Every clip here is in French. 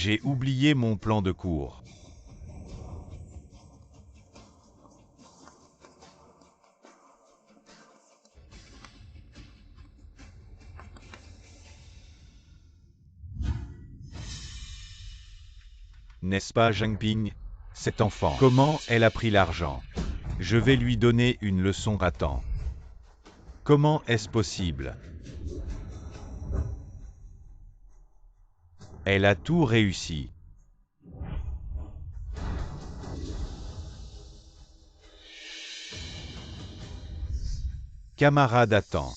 J'ai oublié mon plan de cours. N'est-ce pas, Zhang Ping? Cet enfant, comment elle a pris l'argent? Je vais lui donner une leçon à temps. Comment est-ce possible? Elle a tout réussi. Camarade attend.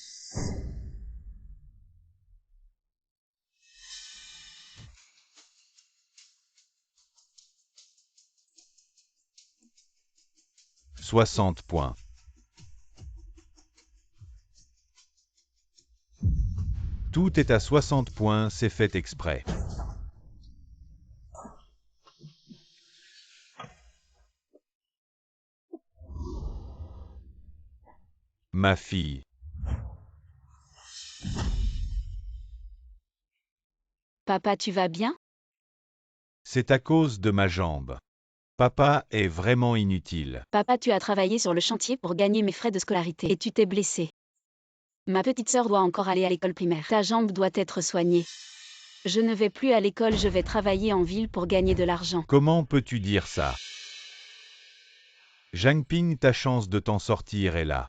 « 60 points. Tout est à 60 points, c'est fait exprès. Ma fille. Papa, tu vas bien? C'est à cause de ma jambe. Papa est vraiment inutile. Papa, tu as travaillé sur le chantier pour gagner mes frais de scolarité et tu t'es blessé. Ma petite sœur doit encore aller à l'école primaire. Ta jambe doit être soignée. Je ne vais plus à l'école, je vais travailler en ville pour gagner de l'argent. Comment peux-tu dire ça? Zhang Ping, ta chance de t'en sortir est là.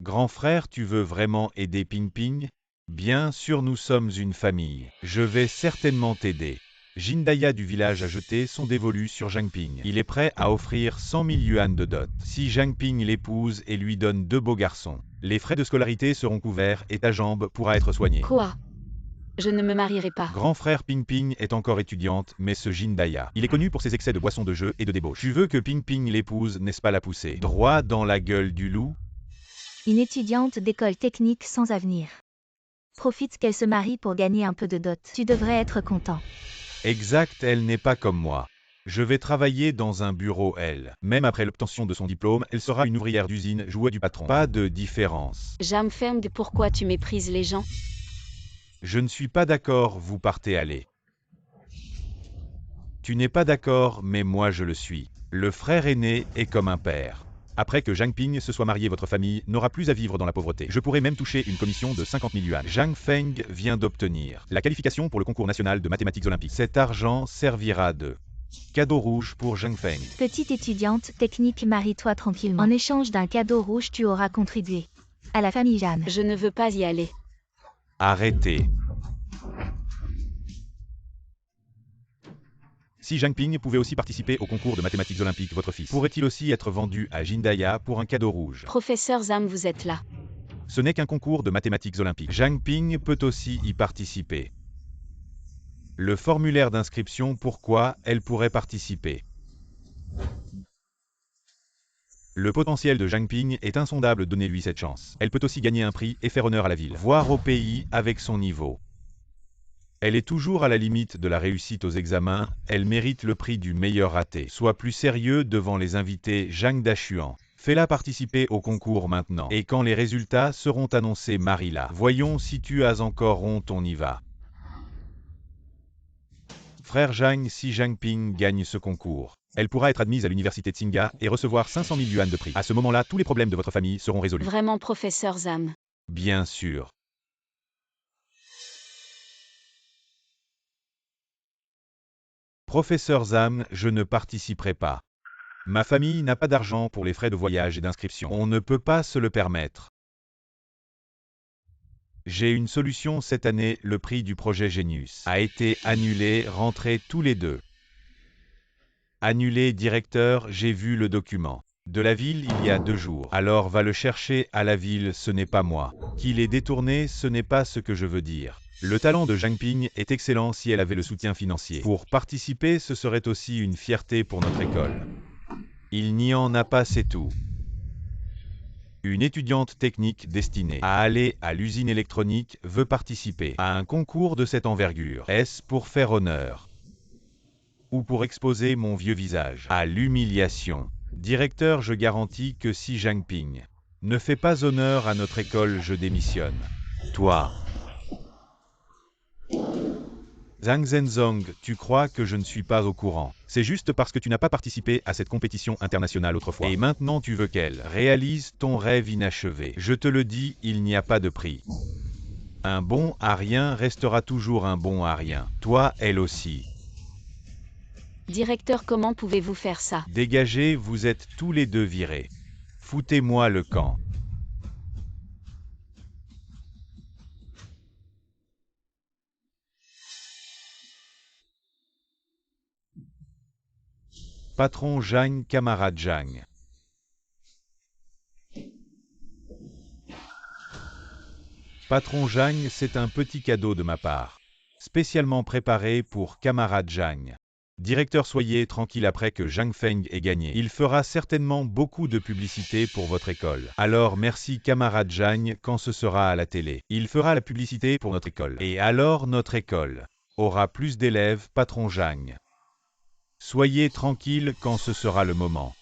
Grand frère, tu veux vraiment aider Ping Ping? Bien sûr, nous sommes une famille. Je vais certainement t'aider. Jindaya du village a jeté son dévolu sur Zhang Ping. Il est prêt à offrir 100 000 yuan de dot. Si Zhang Ping l'épouse et lui donne 2 beaux garçons, les frais de scolarité seront couverts et ta jambe pourra être soignée. Quoi? Je ne me marierai pas. Grand frère Ping Ping est encore étudiante, mais ce Jindaya, il est connu pour ses excès de boissons de jeu et de débauche. Tu veux que Ping Ping l'épouse, n'est-ce pas, la pousser droit dans la gueule du loup? Une étudiante d'école technique sans avenir. Profite qu'elle se marie pour gagner un peu de dot. Tu devrais être content. Exact, elle n'est pas comme moi. Je vais travailler dans un bureau, elle. Même après l'obtention de son diplôme, elle sera une ouvrière d'usine, jouet du patron. Pas de différence. Jam Feng, pourquoi tu méprises les gens? Je ne suis pas d'accord, vous partez aller. Tu n'es pas d'accord, mais moi je le suis. Le frère aîné est comme un père. Après que Zhang Ping se soit marié, votre famille n'aura plus à vivre dans la pauvreté. Je pourrais même toucher une commission de 50 000 yuan. Zhang Feng vient d'obtenir la qualification pour le concours national de mathématiques olympiques. Cet argent servira de cadeau rouge pour Zhang Feng. Petite étudiante technique, marie-toi tranquillement. En échange d'un cadeau rouge, tu auras contribué à la famille Jam. Je ne veux pas y aller. Arrêtez. Si Zhang Ping pouvait aussi participer au concours de mathématiques olympiques, votre fils pourrait-il aussi être vendu à Jindaya pour un cadeau rouge? Professeur Zam, vous êtes là. Ce n'est qu'un concours de mathématiques olympiques. Zhang Ping peut aussi y participer. Le formulaire d'inscription, pourquoi elle pourrait participer? Le potentiel de Zhang Ping est insondable, donnez-lui cette chance. Elle peut aussi gagner un prix et faire honneur à la ville, voire au pays avec son niveau. Elle est toujours à la limite de la réussite aux examens, elle mérite le prix du meilleur raté. Sois plus sérieux devant les invités. Zhang Dashuan. Fais-la participer au concours maintenant. Et quand les résultats seront annoncés, marie-la. Voyons si tu as encore honte, on y va. Frère Zhang, si Zhang Ping gagne ce concours, elle pourra être admise à l'université Tsinghua et recevoir 500 000 yuan de prix. À ce moment-là, tous les problèmes de votre famille seront résolus. Vraiment, professeur Zam? Bien sûr. Professeur Zam, je ne participerai pas. Ma famille n'a pas d'argent pour les frais de voyage et d'inscription. On ne peut pas se le permettre. J'ai une solution cette année, le prix du projet Genius a été annulé, rentrez tous les deux. Annulé, directeur, j'ai vu le document de la ville il y a 2 jours. Alors va le chercher à la ville, ce n'est pas moi. Qu'il est détourné, ce n'est pas ce que je veux dire. Le talent de Zhang Ping est excellent si elle avait le soutien financier. Pour participer, ce serait aussi une fierté pour notre école. Il n'y en a pas, c'est tout. Une étudiante technique destinée à aller à l'usine électronique veut participer à un concours de cette envergure. Est-ce pour faire honneur? Ou pour exposer mon vieux visage à l'humiliation? Directeur, je garantis que si Zhang Ping ne fait pas honneur à notre école, je démissionne. Toi. Zhang Zhenzong, tu crois que je ne suis pas au courant. C'est juste parce que tu n'as pas participé à cette compétition internationale autrefois. Et maintenant tu veux qu'elle réalise ton rêve inachevé. Je te le dis, il n'y a pas de prix. Un bon à rien restera toujours un bon à rien. Toi, elle aussi. Directeur, comment pouvez-vous faire ça? Dégagez, vous êtes tous les deux virés. Foutez-moi le camp. Patron Zhang, camarade Zhang. Patron Zhang, c'est un petit cadeau de ma part. Spécialement préparé pour camarade Zhang. Directeur, soyez tranquille après que Zhang Feng ait gagné. Il fera certainement beaucoup de publicité pour votre école. Alors merci camarade Zhang quand ce sera à la télé. Il fera la publicité pour notre école. Et alors notre école aura plus d'élèves, patron Zhang. Soyez tranquille quand ce sera le moment.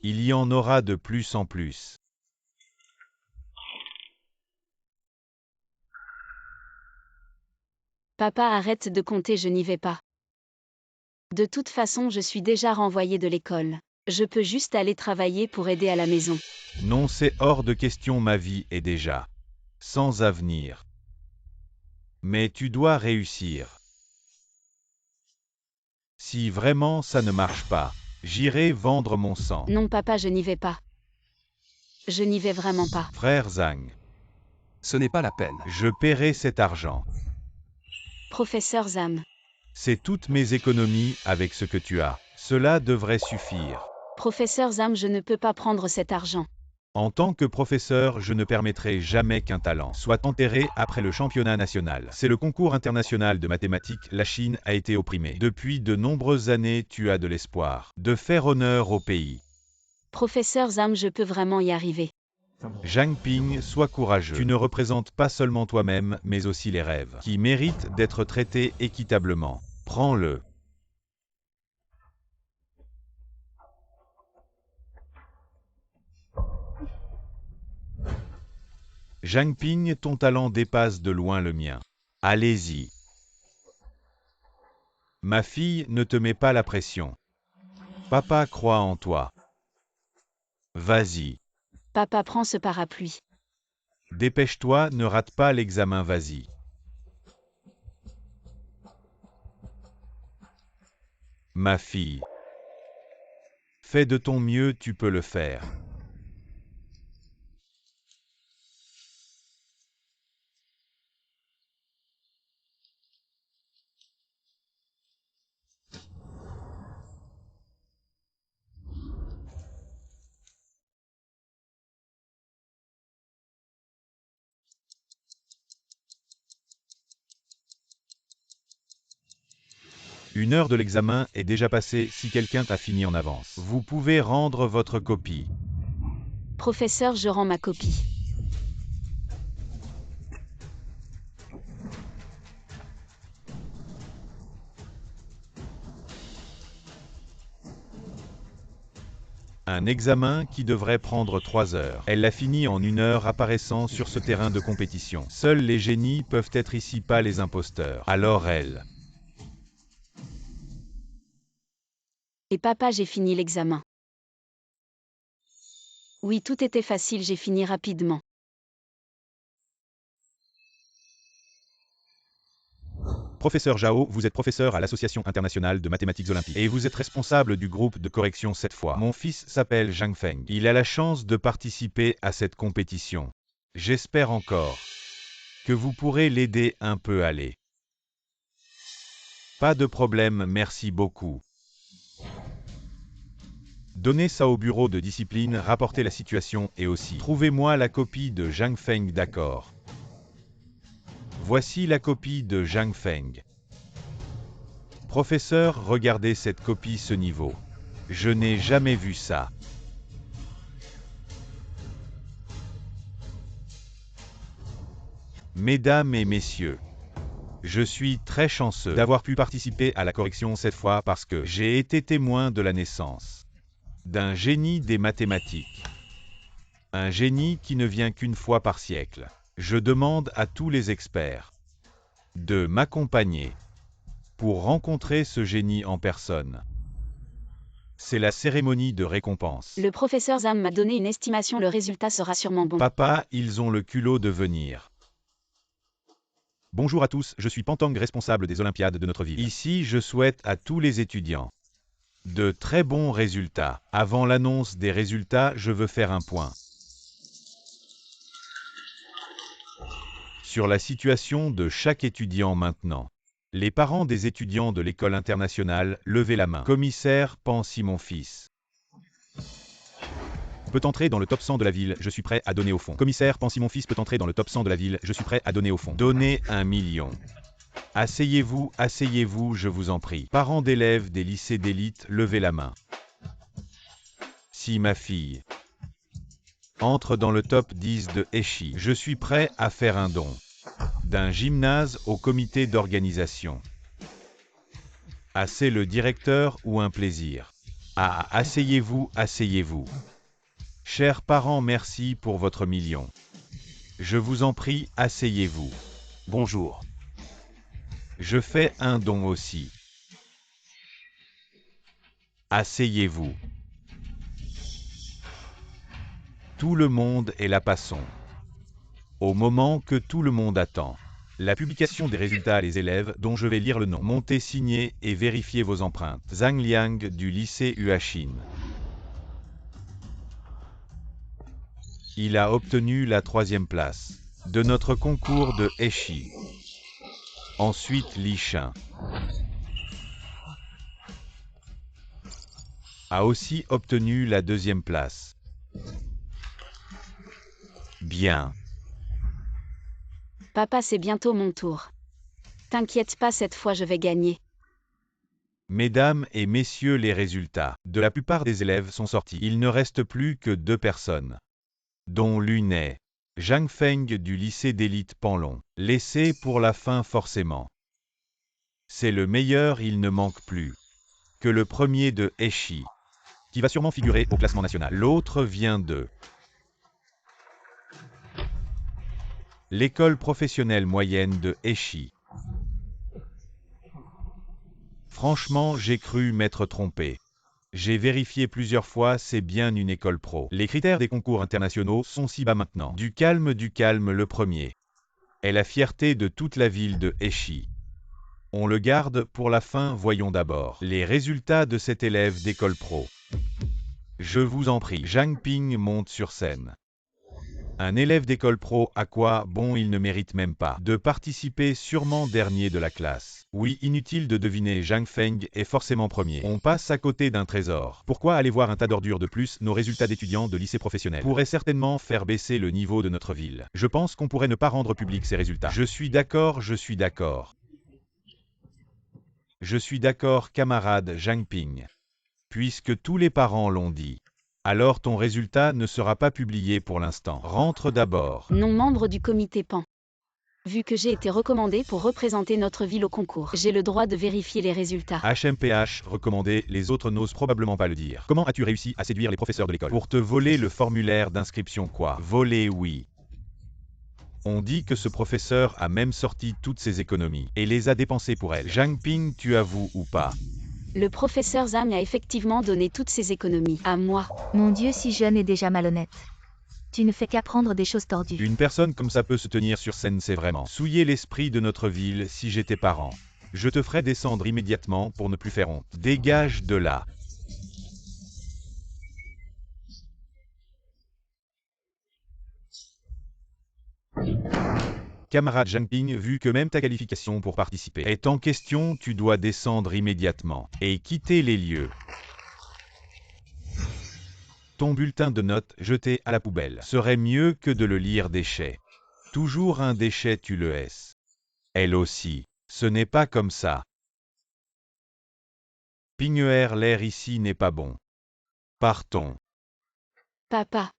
Il y en aura de plus en plus. Papa, arrête de compter, je n'y vais pas. De toute façon, je suis déjà renvoyée de l'école. Je peux juste aller travailler pour aider à la maison. Non, c'est hors de question, ma vie est déjà sans avenir. Mais tu dois réussir. Si vraiment ça ne marche pas, j'irai vendre mon sang. Non papa, je n'y vais pas. Je n'y vais vraiment pas. Frère Zhang, Ce n'est pas la peine. je paierai cet argent. Professeur Zhang. C'est toutes mes économies avec ce que tu as. Cela devrait suffire. Professeur Zhang, je ne peux pas prendre cet argent. En tant que professeur, je ne permettrai jamais qu'un talent soit enterré après le championnat national. C'est le concours international de mathématiques. La Chine a été opprimée. Depuis de nombreuses années, tu as de l'espoir de faire honneur au pays. Professeur Zhang, je peux vraiment y arriver. Zhang Ping, sois courageux. Tu ne représentes pas seulement toi-même, mais aussi les rêves, qui méritent d'être traités équitablement. Prends-le. Zhang Ping, ton talent dépasse de loin le mien. Allez-y. Ma fille, ne te mets pas la pression. Papa croit en toi. Vas-y. Papa, prends ce parapluie. Dépêche-toi, ne rate pas l'examen, vas-y. Ma fille. Fais de ton mieux, tu peux le faire. Une heure de l'examen est déjà passée. Si quelqu'un t'a fini en avance, vous pouvez rendre votre copie. Professeur, je rends ma copie. Un examen qui devrait prendre 3 heures. Elle l'a fini en 1 heure, apparaissant sur ce terrain de compétition. Seuls les génies peuvent être ici, pas les imposteurs. Alors elle. Et papa, j'ai fini l'examen. Oui, tout était facile, j'ai fini rapidement. Professeur Zhao, vous êtes professeur à l'Association internationale de mathématiques olympiques. Et vous êtes responsable du groupe de correction cette fois. Mon fils s'appelle Zhang Feng. Il a la chance de participer à cette compétition. J'espère encore que vous pourrez l'aider un peu à aller. Pas de problème, merci beaucoup. Donnez ça au bureau de discipline, rapportez la situation et aussi trouvez-moi la copie de Zhang Feng, d'accord. Voici la copie de Zhang Feng. Professeur, regardez cette copie, ce niveau. Je n'ai jamais vu ça. Mesdames et messieurs, je suis très chanceux d'avoir pu participer à la correction cette fois parce que j'ai été témoin de la naissance d'un génie des mathématiques. Un génie qui ne vient qu'une fois par siècle. Je demande à tous les experts de m'accompagner. pour rencontrer ce génie en personne. C'est la cérémonie de récompense. Le professeur Zam m'a donné une estimation, le résultat sera sûrement bon. Papa, ils ont le culot de venir. Bonjour à tous, je suis Pantang, responsable des Olympiades de notre ville. Ici, je souhaite à tous les étudiants de très bons résultats. Avant l'annonce des résultats, je veux faire un point sur la situation de chaque étudiant maintenant. Les parents des étudiants de l'école internationale, levez la main. Commissaire Pansy, mon fils peut entrer dans le top 100 de la ville, je suis prêt à donner au fond. Commissaire Pansy, mon fils peut entrer dans le top 100 de la ville, je suis prêt à donner au fond. Donnez 1 million. Asseyez-vous, je vous en prie. Parents d'élèves des lycées d'élite, levez la main. Si ma fille entre dans le top 10 de Eshi, je suis prêt à faire un don d'un gymnase au comité d'organisation. Ah, c'est le directeur ou un plaisir. Ah, asseyez-vous. Chers parents, merci pour votre million. Je vous en prie, asseyez-vous. Bonjour. Je fais un don aussi. Asseyez-vous. Tout le monde est là, passons au moment que tout le monde attend. La publication des résultats. Les élèves, dont je vais lire le nom, montez, signez et vérifiez vos empreintes. Zhang Liang du lycée Huachin. Il a obtenu la 3e place de notre concours de Eshi. Ensuite, Li Shin a aussi obtenu la 2e place. Bien. Papa, c'est bientôt mon tour. T'inquiète pas, cette fois je vais gagner. Mesdames et messieurs, les résultats de la plupart des élèves sont sortis. Il ne reste plus que 2 personnes, dont l'une est Zhang Feng du lycée d'élite Panlong. Laissé pour la fin forcément. C'est le meilleur, il ne manque plus que le premier de Eshi, qui va sûrement figurer au classement national. L'autre vient de l'école professionnelle moyenne de Eshi. Franchement, j'ai cru m'être trompé. J'ai vérifié plusieurs fois, c'est bien une école pro. Les critères des concours internationaux sont si bas maintenant. Du calme, le premier est la fierté de toute la ville de Eshi. On le garde pour la fin, voyons d'abord les résultats de cet élève d'école pro. Je vous en prie, Zhang Ping monte sur scène. Un élève d'école pro, à quoi bon, il ne mérite même pas de participer, sûrement dernier de la classe. Oui, inutile de deviner, Zhang Feng est forcément premier. On passe à côté d'un trésor. Pourquoi aller voir un tas d'ordures de plus? Nos résultats d'étudiants de lycée professionnel pourraient certainement faire baisser le niveau de notre ville. Je pense qu'on pourrait ne pas rendre public ces résultats. Je suis d'accord. Je suis d'accord, camarade Zhang Ping. Puisque tous les parents l'ont dit, alors ton résultat ne sera pas publié pour l'instant. Rentre d'abord. Non membre du comité PAN. Vu que j'ai été recommandé pour représenter notre ville au concours, j'ai le droit de vérifier les résultats. HMPH, recommandé, les autres n'osent probablement pas le dire. Comment as-tu réussi à séduire les professeurs de l'école? Pour te voler le formulaire d'inscription, quoi? Voler, oui. On dit que ce professeur a même sorti toutes ses économies et les a dépensées pour elle. Zhang Ping, tu avoues ou pas? Le professeur Zam a effectivement donné toutes ses économies à moi. Mon Dieu, si jeune et déjà malhonnête. Tu ne fais qu'apprendre des choses tordues. Une personne comme ça peut se tenir sur scène, c'est vraiment souiller l'esprit de notre ville. Si j'étais parent, je te ferais descendre immédiatement pour ne plus faire honte. Dégage de là. Camarade Zhang Ping, vu que même ta qualification pour participer est en question, tu dois descendre immédiatement et quitter les lieux. Ton bulletin de notes jeté à la poubelle serait mieux que de le lire déchet. Toujours un déchet, tu le laisses. Elle aussi. Ce n'est pas comme ça. Ping'er, l'air ici n'est pas bon. Partons. Papa.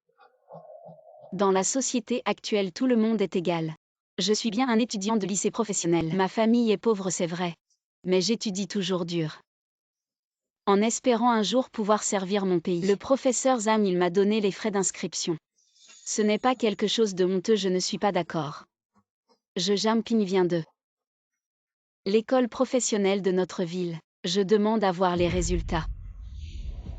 Dans la société actuelle, tout le monde est égal. Je suis bien un étudiant de lycée professionnel. Ma famille est pauvre, c'est vrai. Mais j'étudie toujours dur, en espérant un jour pouvoir servir mon pays. Le professeur Zam, il m'a donné les frais d'inscription. Ce n'est pas quelque chose de honteux, je ne suis pas d'accord. Zhang Ping vient de L'école professionnelle de notre ville. Je demande à voir les résultats.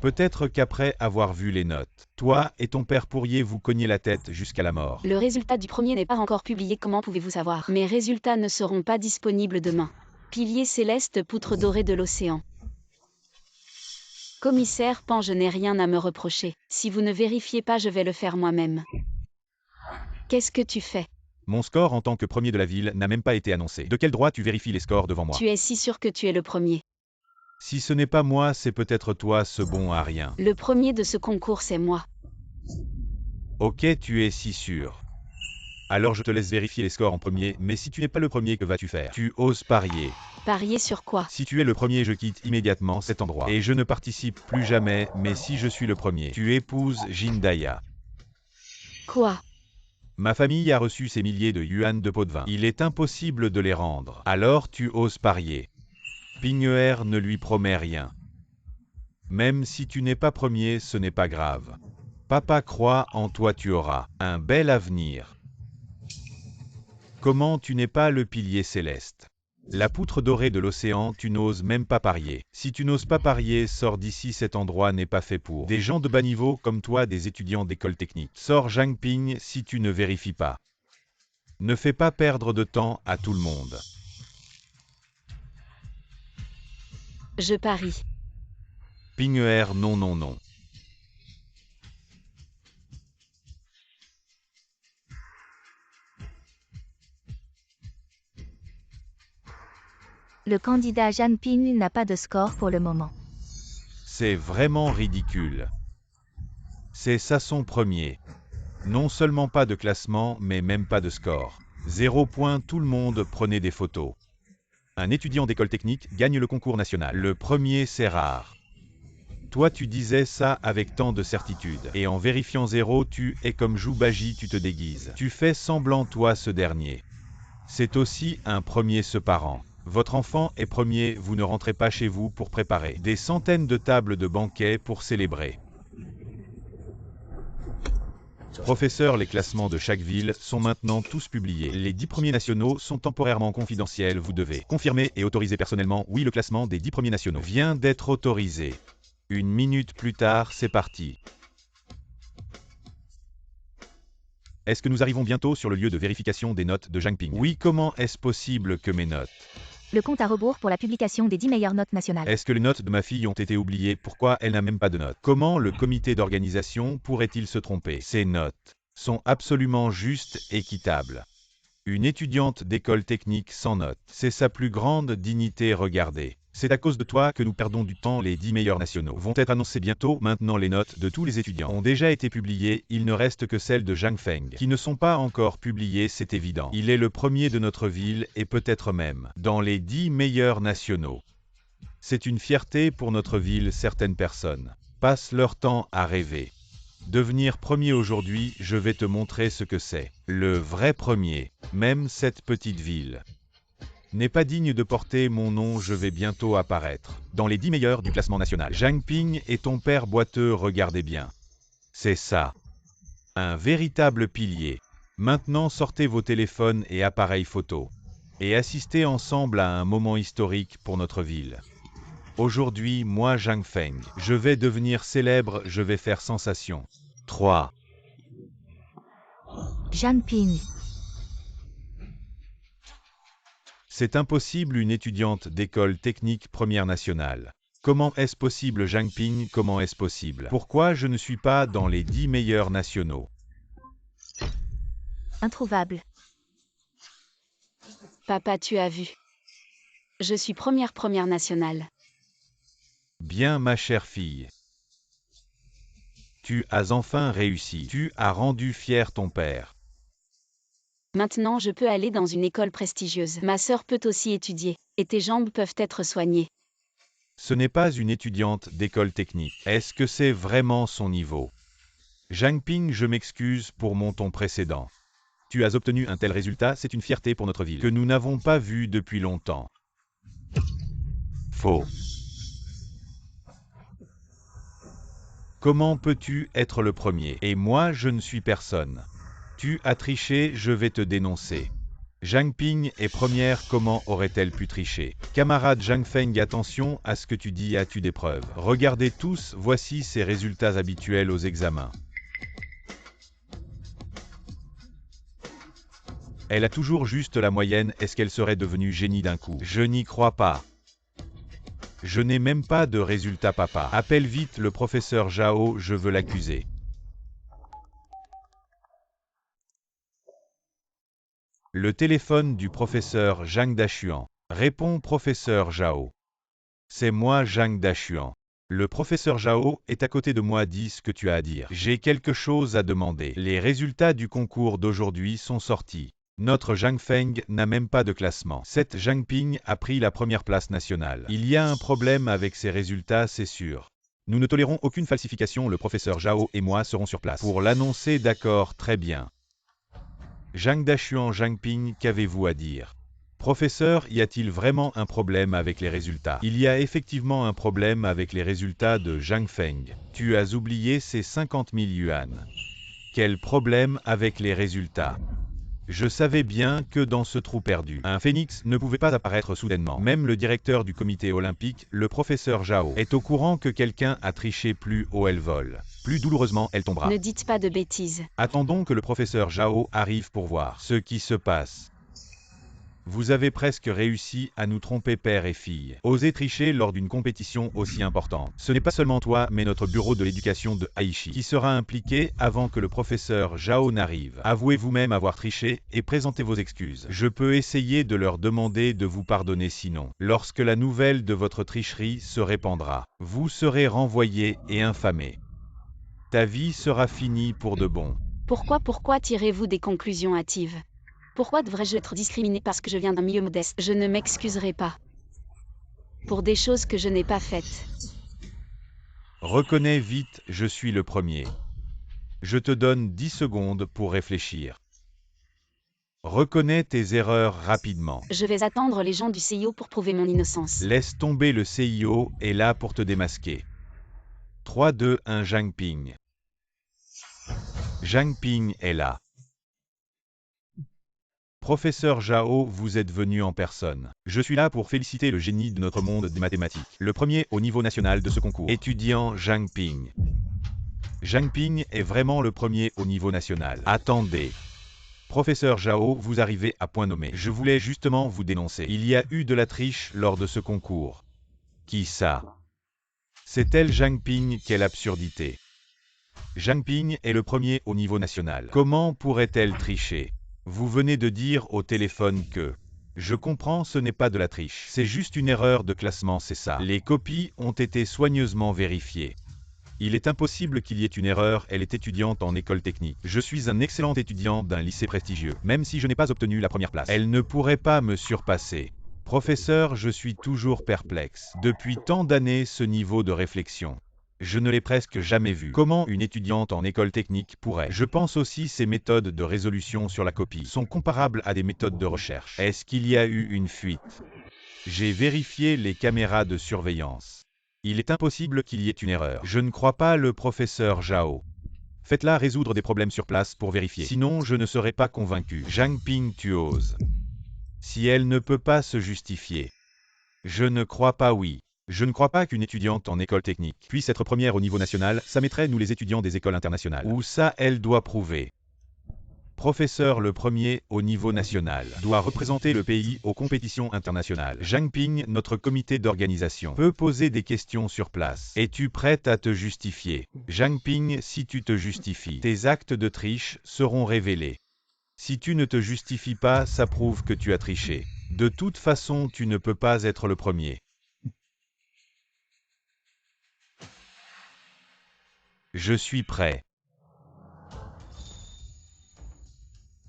Peut-être qu'après avoir vu les notes, toi et ton père pourriez vous cogner la tête jusqu'à la mort. Le résultat du premier n'est pas encore publié, comment pouvez-vous savoir? Mes résultats ne seront pas disponibles demain. Pilier céleste, poutre dorée de l'océan. Commissaire Pan, je n'ai rien à me reprocher. Si vous ne vérifiez pas, je vais le faire moi-même. Qu'est-ce que tu fais? Mon score en tant que premier de la ville n'a même pas été annoncé. De quel droit tu vérifies les scores devant moi? Tu es si sûr que tu es le premier. Si ce n'est pas moi, c'est peut-être toi ce bon à rien. Le premier de ce concours, c'est moi. Ok, tu es si sûr. Alors je te laisse vérifier les scores en premier, mais si tu n'es pas le premier, que vas-tu faire? Tu oses parier. Parier sur quoi? Si tu es le premier, je quitte immédiatement cet endroit. Et je ne participe plus jamais, mais si je suis le premier, tu épouses Jindaya. Quoi? Ma famille a reçu ces milliers de yuan de pots de vin. Il est impossible de les rendre. Alors tu oses parier. Ping'er ne lui promet rien. Même si tu n'es pas premier, ce n'est pas grave. Papa croit en toi, tu auras un bel avenir. Comment tu n'es pas le pilier céleste? La poutre dorée de l'océan, tu n'oses même pas parier. Si tu n'oses pas parier, sors d'ici, cet endroit n'est pas fait pour des gens de bas niveau comme toi, des étudiants d'école technique. Sors Zhang Ping si tu ne vérifies pas. Ne fais pas perdre de temps à tout le monde. Je parie. Ping'er, non, non, non. Le candidat Zhang Ping n'a pas de score pour le moment. C'est vraiment ridicule. C'est ça son premier. Non seulement pas de classement, mais même pas de score. 0 point, tout le monde prenait des photos. Un étudiant d'école technique gagne le concours national. Le premier, c'est rare. Toi, tu disais ça avec tant de certitude. Et en vérifiant 0, tu es comme Joubaji, tu te déguises. Tu fais semblant, toi, ce dernier. C'est aussi un premier ce parent. Votre enfant est premier, vous ne rentrez pas chez vous pour préparer des centaines de tables de banquet pour célébrer. Professeur, les classements de chaque ville sont maintenant tous publiés. Les 10 premiers nationaux sont temporairement confidentiels. Vous devez confirmer et autoriser personnellement. Oui, le classement des 10 premiers nationaux vient d'être autorisé. Une minute plus tard, c'est parti. Est-ce que nous arrivons bientôt sur le lieu de vérification des notes de Zhang Ping? Oui, comment est-ce possible que mes notes? Le compte à rebours pour la publication des 10 meilleures notes nationales. Est-ce que les notes de ma fille ont été oubliées? Pourquoi elle n'a même pas de notes? Comment le comité d'organisation pourrait-il se tromper? Ces notes sont absolument justes et équitables. Une étudiante d'école technique sans notes, c'est sa plus grande dignité, regardez. C'est à cause de toi que nous perdons du temps. Les 10 meilleurs nationaux vont être annoncés bientôt. Maintenant, les notes de tous les étudiants ont déjà été publiées. Il ne reste que celles de Zhang Feng qui ne sont pas encore publiées, c'est évident. Il est le premier de notre ville et peut-être même dans les 10 meilleurs nationaux. C'est une fierté pour notre ville. Certaines personnes passent leur temps à rêver. Devenir premier aujourd'hui, je vais te montrer ce que c'est. Le vrai premier, même cette petite ville n'est pas digne de porter mon nom. Je vais bientôt apparaître dans les 10 meilleurs du classement national. Zhang Ping et ton père boiteux, regardez bien. C'est ça. Un véritable pilier. Maintenant, sortez vos téléphones et appareils photo et assistez ensemble à un moment historique pour notre ville. Aujourd'hui, moi, Zhang Feng, je vais devenir célèbre, je vais faire sensation. 3. Zhang Ping. C'est impossible, une étudiante d'école technique première nationale. Comment est-ce possible, Zhang Ping? Comment est-ce possible? Pourquoi je ne suis pas dans les 10 meilleurs nationaux? Introuvable. Papa, tu as vu. Je suis première nationale. Bien, ma chère fille. Tu as enfin réussi. Tu as rendu fier ton père. Maintenant, je peux aller dans une école prestigieuse. Ma sœur peut aussi étudier, et tes jambes peuvent être soignées. Ce n'est pas une étudiante d'école technique. Est-ce que c'est vraiment son niveau? Zhang Ping, je m'excuse pour mon ton précédent. Tu as obtenu un tel résultat, c'est une fierté pour notre ville que nous n'avons pas vu depuis longtemps. Faux. Comment peux-tu être le premier? Et moi, je ne suis personne. Tu as triché, je vais te dénoncer. Zhang Ping est première, comment aurait-elle pu tricher? Camarade Zhang Feng, attention à ce que tu dis, as-tu des preuves? Regardez tous, voici ses résultats habituels aux examens. Elle a toujours juste la moyenne, est-ce qu'elle serait devenue génie d'un coup? Je n'y crois pas. Je n'ai même pas de résultat, papa. Appelle vite le professeur Zhao, je veux l'accuser. Le téléphone du professeur Zhang Daxuan. Répond professeur Zhao. C'est moi Zhang Daxuan. Le professeur Zhao est à côté de moi, dis ce que tu as à dire. J'ai quelque chose à demander. Les résultats du concours d'aujourd'hui sont sortis. Notre Zhang Feng n'a même pas de classement. Cette Zhang Ping a pris la première place nationale. Il y a un problème avec ces résultats, c'est sûr. Nous ne tolérons aucune falsification, le professeur Zhao et moi serons sur place. Pour l'annoncer, d'accord, très bien. Zhang Daxuan, Zhang Ping, qu'avez-vous à dire? Professeur, y a-t-il vraiment un problème avec les résultats? Il y a effectivement un problème avec les résultats de Zhang Feng. Tu as oublié ces 50 000 yuan. Quel problème avec les résultats? Je savais bien que dans ce trou perdu, un phénix ne pouvait pas apparaître soudainement. Même le directeur du comité olympique, le professeur Zhao, est au courant que quelqu'un a triché. Plus haut elle vole, plus douloureusement elle tombera. Ne dites pas de bêtises. Attendons que le professeur Zhao arrive pour voir ce qui se passe. Vous avez presque réussi à nous tromper, père et fille. Oser tricher lors d'une compétition aussi importante. Ce n'est pas seulement toi, mais notre bureau de l'éducation de Aichi qui sera impliqué avant que le professeur Zhao n'arrive. Avouez vous-même avoir triché et présentez vos excuses. Je peux essayer de leur demander de vous pardonner, sinon, lorsque la nouvelle de votre tricherie se répandra, vous serez renvoyé et infamé. Ta vie sera finie pour de bon. Pourquoi tirez-vous des conclusions hâtives? Pourquoi devrais-je être discriminé parce que je viens d'un milieu modeste? Je ne m'excuserai pas pour des choses que je n'ai pas faites. Reconnais vite, je suis le premier. Je te donne 10 secondes pour réfléchir. Reconnais tes erreurs rapidement. Je vais attendre les gens du CIO pour prouver mon innocence. Laisse tomber, le CIO est là pour te démasquer. 3, 2, 1, Zhang Ping. Zhang Ping est là. Professeur Zhao, vous êtes venu en personne. Je suis là pour féliciter le génie de notre monde des mathématiques. Le premier au niveau national de ce concours. Étudiant Zhang Ping. Zhang Ping est vraiment le premier au niveau national. Attendez. Professeur Zhao, vous arrivez à point nommé. Je voulais justement vous dénoncer. Il y a eu de la triche lors de ce concours. Qui ça? C'est elle Zhang Ping, quelle absurdité. Zhang Ping est le premier au niveau national. Comment pourrait-elle tricher? Vous venez de dire au téléphone que... Je comprends, ce n'est pas de la triche. C'est juste une erreur de classement, c'est ça. Les copies ont été soigneusement vérifiées. Il est impossible qu'il y ait une erreur, elle est étudiante en école technique. Je suis un excellent étudiant d'un lycée prestigieux, même si je n'ai pas obtenu la première place. Elle ne pourrait pas me surpasser. Professeur, je suis toujours perplexe. Depuis tant d'années, ce niveau de réflexion. Je ne l'ai presque jamais vu. Comment une étudiante en école technique pourrait? Je pense aussi ces méthodes de résolution sur la copie sont comparables à des méthodes de recherche. Est-ce qu'il y a eu une fuite? J'ai vérifié les caméras de surveillance. Il est impossible qu'il y ait une erreur. Je ne crois pas le professeur Zhao. Faites-la résoudre des problèmes sur place pour vérifier. Sinon, je ne serai pas convaincu. Zhang Ping, tu oses. Si elle ne peut pas se justifier. Je ne crois pas, oui. Je ne crois pas qu'une étudiante en école technique puisse être première au niveau national, ça mettrait nous les étudiants des écoles internationales. Ou ça, elle doit prouver. Professeur, le premier au niveau national doit représenter le pays aux compétitions internationales. Zhang Ping, notre comité d'organisation, peut poser des questions sur place. Es-tu prête à te justifier? Zhang Ping, si tu te justifies, tes actes de triche seront révélés. Si tu ne te justifies pas, ça prouve que tu as triché. De toute façon, tu ne peux pas être le premier. Je suis prêt.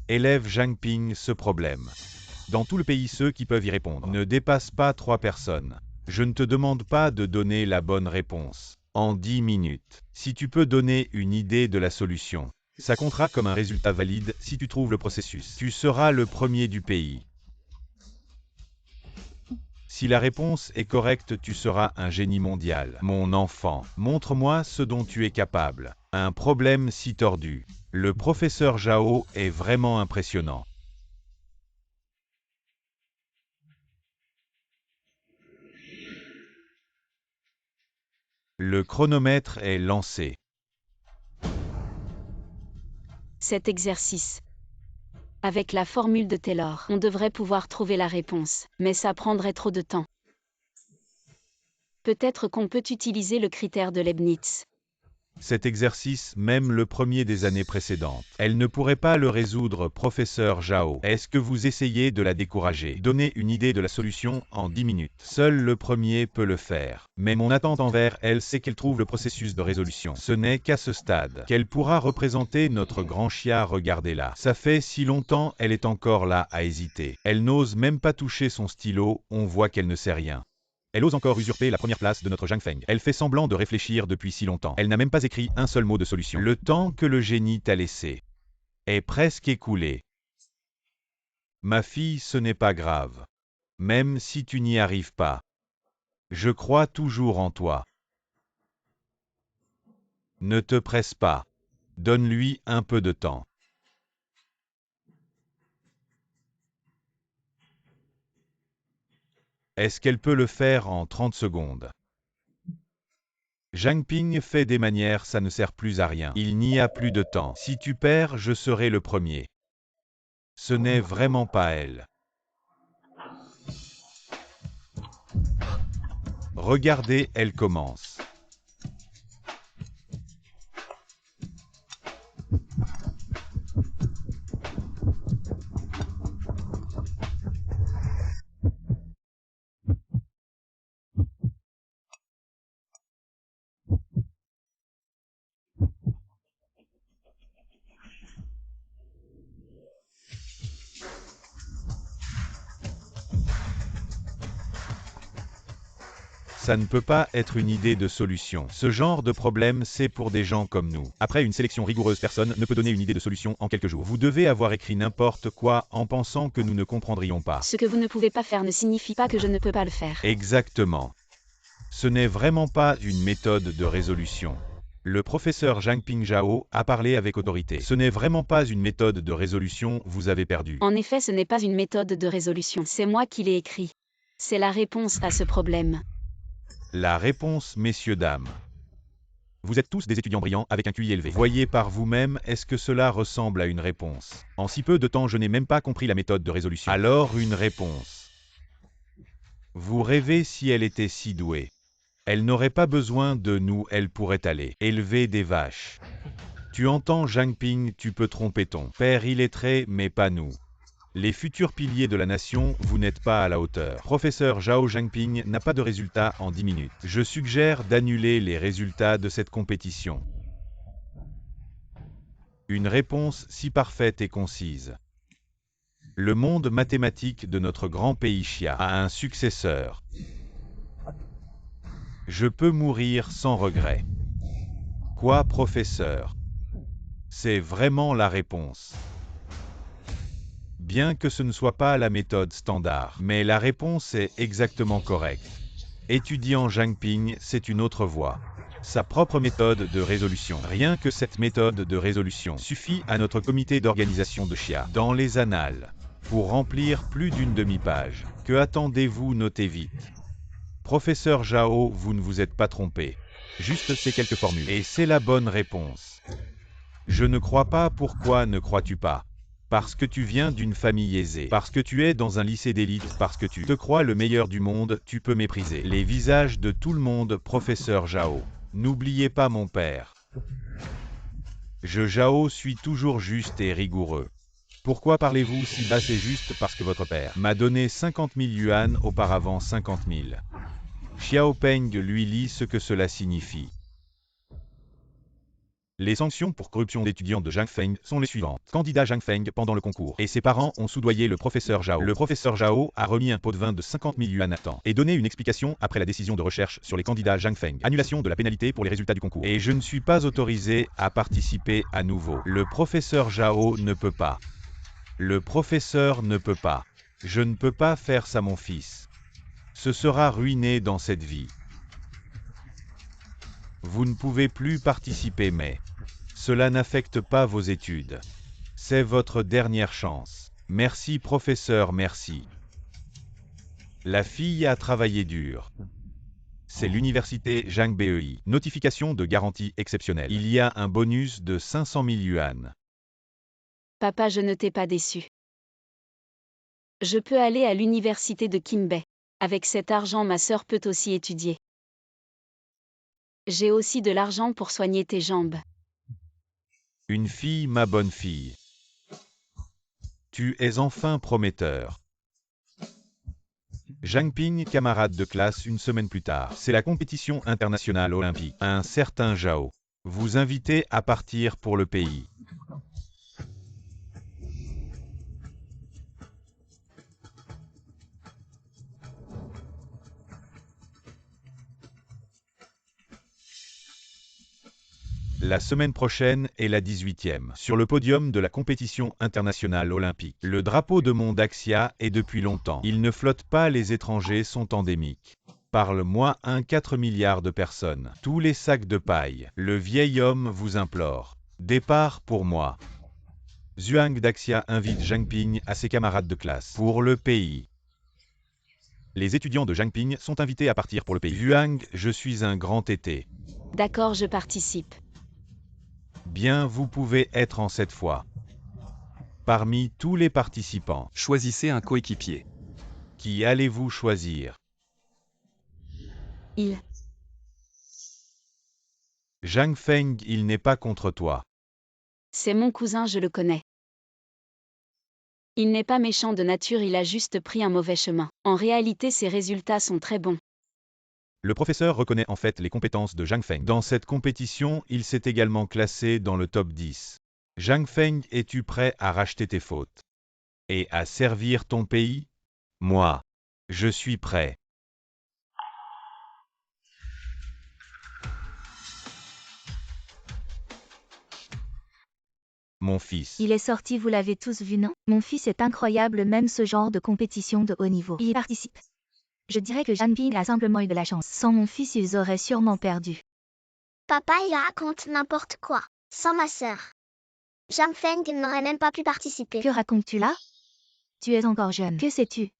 Élève Zhang Ping, ce problème. Dans tout le pays, ceux qui peuvent y répondre ne dépassent pas 3 personnes. Je ne te demande pas de donner la bonne réponse en 10 minutes. Si tu peux donner une idée de la solution, ça comptera comme un résultat valide si tu trouves le processus. Tu seras le premier du pays. Si la réponse est correcte, tu seras un génie mondial. Mon enfant, montre-moi ce dont tu es capable. Un problème si tordu. Le professeur Zhao est vraiment impressionnant. Le chronomètre est lancé. Cet exercice. Avec la formule de Taylor, on devrait pouvoir trouver la réponse, mais ça prendrait trop de temps. Peut-être qu'on peut utiliser le critère de Leibniz. Cet exercice, même le premier des années précédentes. Elle ne pourrait pas le résoudre, professeur Zhao. Est-ce que vous essayez de la décourager? Donnez une idée de la solution en 10 minutes. Seul le premier peut le faire. Mais mon attente envers elle, c'est qu'elle trouve le processus de résolution. Ce n'est qu'à ce stade qu'elle pourra représenter notre grand chia. Regardez-la. Ça fait si longtemps, elle est encore là à hésiter. Elle n'ose même pas toucher son stylo, on voit qu'elle ne sait rien. Elle ose encore usurper la première place de notre Zhang Feng. Elle fait semblant de réfléchir depuis si longtemps. Elle n'a même pas écrit un seul mot de solution. Le temps que le génie t'a laissé est presque écoulé. Ma fille, ce n'est pas grave. Même si tu n'y arrives pas. Je crois toujours en toi. Ne te presse pas. Donne-lui un peu de temps. Est-ce qu'elle peut le faire en 30 secondes? Zhang Ping fait des manières, ça ne sert plus à rien. Il n'y a plus de temps. Si tu perds, je serai le premier. Ce n'est vraiment pas elle. Regardez, elle commence. Ça ne peut pas être une idée de solution. Ce genre de problème, c'est pour des gens comme nous. Après une sélection rigoureuse, personne ne peut donner une idée de solution en quelques jours. Vous devez avoir écrit n'importe quoi en pensant que nous ne comprendrions pas. Ce que vous ne pouvez pas faire ne signifie pas que je ne peux pas le faire. Exactement. Ce n'est vraiment pas une méthode de résolution. Le professeur Zhang Ping Zhao a parlé avec autorité. Ce n'est vraiment pas une méthode de résolution, vous avez perdu. En effet, ce n'est pas une méthode de résolution. C'est moi qui l'ai écrit. C'est la réponse à ce problème. La réponse, messieurs, dames. Vous êtes tous des étudiants brillants avec un QI élevé. Voyez par vous-même, est-ce que cela ressemble à une réponse? En si peu de temps, je n'ai même pas compris la méthode de résolution. Alors, une réponse. Vous rêvez si elle était si douée. Elle n'aurait pas besoin de nous, elle pourrait aller élever des vaches. Tu entends, Zhang Ping, tu peux tromper ton père illettré, mais pas nous. Les futurs piliers de la nation, vous n'êtes pas à la hauteur. Professeur Zhao Zhangping n'a pas de résultats en 10 minutes. Je suggère d'annuler les résultats de cette compétition. Une réponse si parfaite et concise. Le monde mathématique de notre grand pays Chia a un successeur. Je peux mourir sans regret. Quoi, professeur? C'est vraiment la réponse. Bien que ce ne soit pas la méthode standard, mais la réponse est exactement correcte. Étudiant Zhang Ping, c'est une autre voie. Sa propre méthode de résolution. Rien que cette méthode de résolution suffit à notre comité d'organisation de Chia dans les annales pour remplir plus d'une demi-page. Que attendez-vous? Notez vite. Professeur Zhao, vous ne vous êtes pas trompé. Juste ces quelques formules. Et c'est la bonne réponse. Je ne crois pas. Pourquoi ne crois-tu pas? Parce que tu viens d'une famille aisée, parce que tu es dans un lycée d'élite, parce que tu te crois le meilleur du monde, tu peux mépriser les visages de tout le monde, professeur Zhao. N'oubliez pas mon père. Je, Zhao, suis toujours juste et rigoureux. Pourquoi parlez-vous si bas? C'est juste parce que votre père m'a donné 50 000 yuan, auparavant 50 000. Xiaopeng lui lit ce que cela signifie. Les sanctions pour corruption d'étudiants de Zhang Feng sont les suivantes. Candidat Zhang Feng pendant le concours et ses parents ont soudoyé le professeur Zhao. Le professeur Zhao a remis un pot de vin de 50 000 yuan à temps et donné une explication après la décision de recherche sur les candidats Zhang Feng. Annulation de la pénalité pour les résultats du concours. Et je ne suis pas autorisé à participer à nouveau. Le professeur Zhao ne peut pas. Le professeur ne peut pas. Je ne peux pas faire ça, mon fils. Ce sera ruiné dans cette vie. Vous ne pouvez plus participer, mais cela n'affecte pas vos études. C'est votre dernière chance. Merci, professeur, merci. La fille a travaillé dur. C'est l'université Zhang BEI. Notification de garantie exceptionnelle. Il y a un bonus de 500 000 yuan. Papa, je ne t'ai pas déçu. Je peux aller à l'université de Qinbei. Avec cet argent, ma sœur peut aussi étudier. J'ai aussi de l'argent pour soigner tes jambes. Une fille, ma bonne fille. Tu es enfin prometteur. Zhang Ping, camarade de classe une semaine plus tard. C'est la compétition internationale olympique. Un certain Zhao vous invitez à partir pour le pays. La semaine prochaine est la 18e. Sur le podium de la compétition internationale olympique. Le drapeau de Mont Daxia est depuis longtemps. Il ne flotte pas, les étrangers sont endémiques. Parle-moi 4 milliards de personnes. Tous les sacs de paille. Le vieil homme vous implore. Départ pour moi. Zhuang Daxia invite Zhang Ping à ses camarades de classe. Pour le pays. Les étudiants de Zhang Ping sont invités à partir pour le pays. Zhuang, je suis un grand tété. D'accord, je participe. Bien, vous pouvez être en cette fois. Parmi tous les participants, Choisissez un coéquipier. qui allez-vous choisir? Il. Zhang Feng, il n'est pas contre toi. C'est mon cousin, je le connais. Il n'est pas méchant de nature, il a juste pris un mauvais chemin. En réalité, ses résultats sont très bons. Le professeur reconnaît en fait les compétences de Zhang Feng. Dans cette compétition, il s'est également classé dans le top 10. Zhang Feng, es-tu prêt à racheter tes fautes? Et à servir ton pays? Moi, je suis prêt. Mon fils. Il est sorti, vous l'avez tous vu, non? Mon fils est incroyable, même ce genre de compétition de haut niveau. Il y participe. Je dirais que Zhang Ping a simplement eu de la chance. Sans mon fils, ils auraient sûrement perdu. Papa, il raconte n'importe quoi. Sans ma sœur. Zhang Feng n'aurait même pas pu participer. Que racontes-tu là? Tu es encore jeune. Que sais-tu?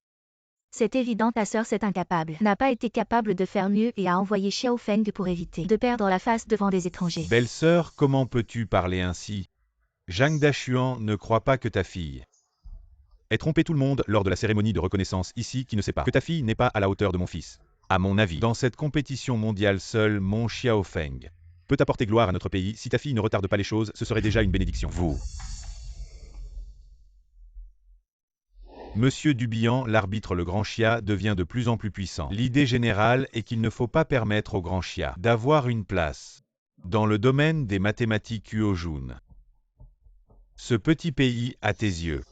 C'est évident, ta sœur, c'est incapable. N'a pas été capable de faire mieux et a envoyé Xiao Feng pour éviter de perdre la face devant des étrangers. Belle-sœur, comment peux-tu parler ainsi? Zhang Dashuan ne croit pas que ta fille ait trompé tout le monde lors de la cérémonie de reconnaissance ici, qui ne sait pas que ta fille n'est pas à la hauteur de mon fils. À mon avis, dans cette compétition mondiale, seul mon Xiao Feng peut apporter gloire à notre pays. Si ta fille ne retarde pas les choses, ce serait déjà une bénédiction. Vous. Monsieur Dubian, l'arbitre, le grand Xia devient de plus en plus puissant. L'idée générale est qu'il ne faut pas permettre au grand Xia d'avoir une place dans le domaine des mathématiques Huojun. Ce petit pays, à tes yeux,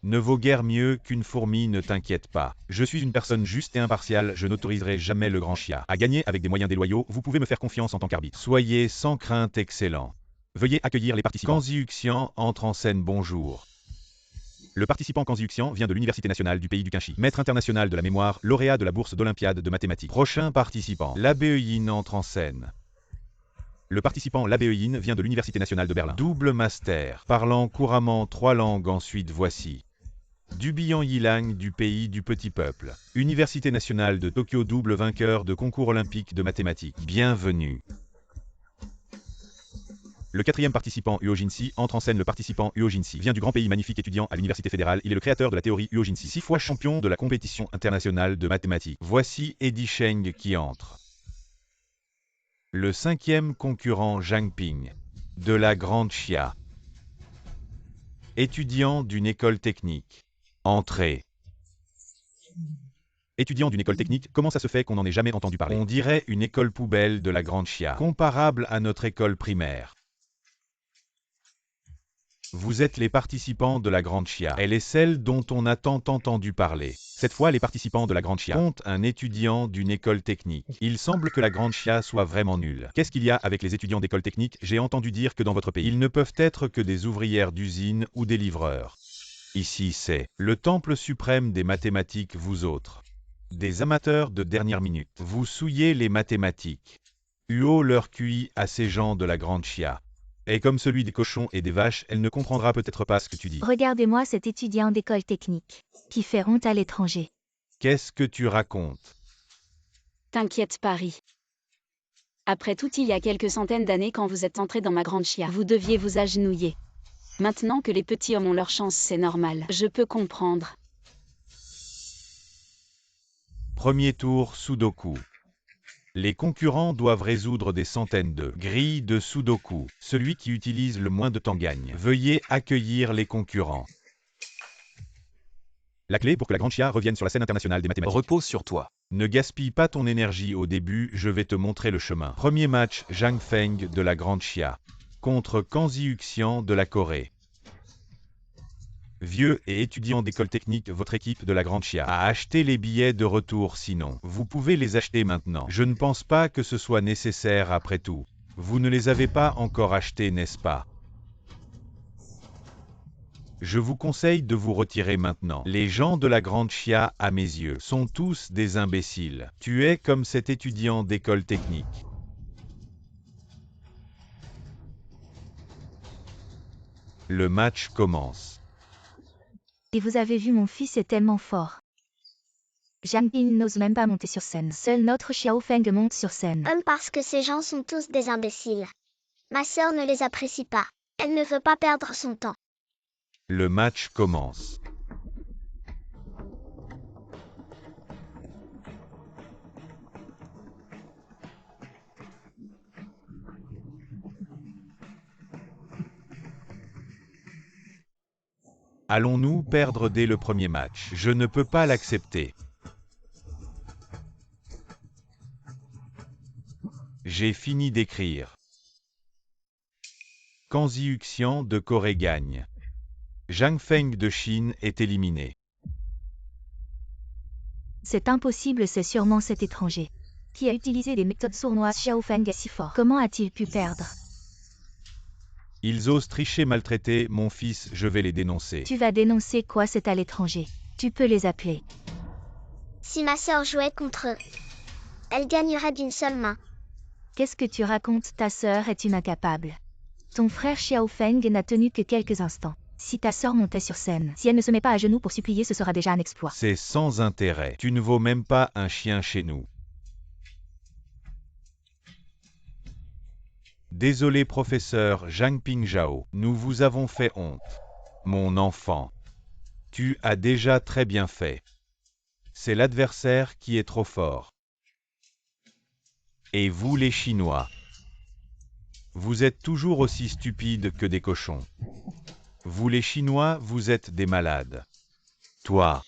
ne vaut guère mieux qu'une fourmi, ne t'inquiète pas. Je suis une personne juste et impartiale, je n'autoriserai jamais le grand Xia à gagner avec des moyens déloyaux, vous pouvez me faire confiance en tant qu'arbitre. Soyez sans crainte excellent. Veuillez accueillir les participants. Kan Ziuxian entre en scène, bonjour. Le participant Kan Ziuxian vient de l'Université nationale du pays du Qinshi. Maître international de la mémoire, lauréat de la bourse d'Olympiade de mathématiques. Prochain participant, La Beyin entre en scène. Le participant La Beyin vient de l'Université nationale de Berlin. Double master, parlant couramment 3 langues. Ensuite voici Dubian Yilang du pays du petit peuple. Université nationale de Tokyo, double vainqueur de concours olympique de mathématiques. Bienvenue. Le quatrième participant Huo Jinsi entre en scène. Le participant Huo Jinsi vient du grand pays magnifique, étudiant à l'université fédérale. Il est le créateur de la théorie Huo Jinsi, 6 fois champion de la compétition internationale de mathématiques. Voici Eddie Sheng qui entre. Le cinquième concurrent Zhang Ping, de la Grande Xia. Étudiant d'une école technique. Entrée. Étudiant d'une école technique, comment ça se fait qu'on n'en ait jamais entendu parler? On dirait une école poubelle de la Grande Xia, comparable à notre école primaire. Vous êtes les participants de la Grande Xia. Elle est celle dont on a tant entendu parler. Cette fois, les participants de la Grande Xia comptent un étudiant d'une école technique. Il semble que la Grande Xia soit vraiment nulle. Qu'est-ce qu'il y a avec les étudiants d'école technique? J'ai entendu dire que dans votre pays, ils ne peuvent être que des ouvrières d'usine ou des livreurs. Ici, c'est le temple suprême des mathématiques, vous autres. Des amateurs de dernière minute. Vous souillez les mathématiques. Huo leur cuit à ces gens de la Grande Xia. Et comme celui des cochons et des vaches, elle ne comprendra peut-être pas ce que tu dis. Regardez-moi cet étudiant d'école technique, qui fait honte à l'étranger. Qu'est-ce que tu racontes? T'inquiète Paris. Après tout, il y a quelques centaines d'années quand vous êtes entré dans ma grande chia, vous deviez vous agenouiller. Maintenant que les petits hommes ont leur chance, c'est normal. Je peux comprendre. Premier tour Sudoku. Les concurrents doivent résoudre des centaines de grilles de Sudoku. Celui qui utilise le moins de temps gagne. Veuillez accueillir les concurrents. La clé pour que la grande chia revienne sur la scène internationale des mathématiques. Repose sur toi. Ne gaspille pas ton énergie au début, je vais te montrer le chemin. Premier match, Zhang Feng de la grande chia contre Kanzi Uxian de la Corée. Vieux et étudiants d'école technique, votre équipe de la grande chia a acheté les billets de retour, sinon vous pouvez les acheter maintenant. Je ne pense pas que ce soit nécessaire après tout. Vous ne les avez pas encore achetés, n'est-ce pas? Je vous conseille de vous retirer maintenant. Les gens de la grande chia, à mes yeux, sont tous des imbéciles. Tu es comme cet étudiant d'école technique. Le match commence. Et vous avez vu, mon fils est tellement fort. Zhang Ping n'ose même pas monter sur scène. Seul notre Xiao Feng monte sur scène. Parce que ces gens sont tous des imbéciles. Ma sœur ne les apprécie pas. Elle ne veut pas perdre son temps. Le match commence. Allons-nous perdre dès le premier match? Je ne peux pas l'accepter. J'ai fini d'écrire. Kanzi Uxian de Corée gagne. Zhang Feng de Chine est éliminé. C'est impossible, c'est sûrement cet étranger. Qui a utilisé des méthodes sournoises. Xiao Feng est si fort. Comment a-t-il pu perdre? Ils osent tricher, maltraiter mon fils, je vais les dénoncer. Tu vas dénoncer quoi? C'est à l'étranger. Tu peux les appeler. Si ma sœur jouait contre eux, elle gagnerait d'une seule main. Qu'est-ce que tu racontes? Ta sœur est une incapable. Ton frère Xiao Feng n'a tenu que quelques instants. Si ta sœur montait sur scène, si elle ne se met pas à genoux pour supplier, ce sera déjà un exploit. C'est sans intérêt. Tu ne vaux même pas un chien chez nous. Désolé professeur Zhang Pingzhao, nous vous avons fait honte. Mon enfant. Tu as déjà très bien fait. C'est l'adversaire qui est trop fort. Et vous les Chinois, vous êtes toujours aussi stupides que des cochons. Vous les Chinois, vous êtes des malades. Toi.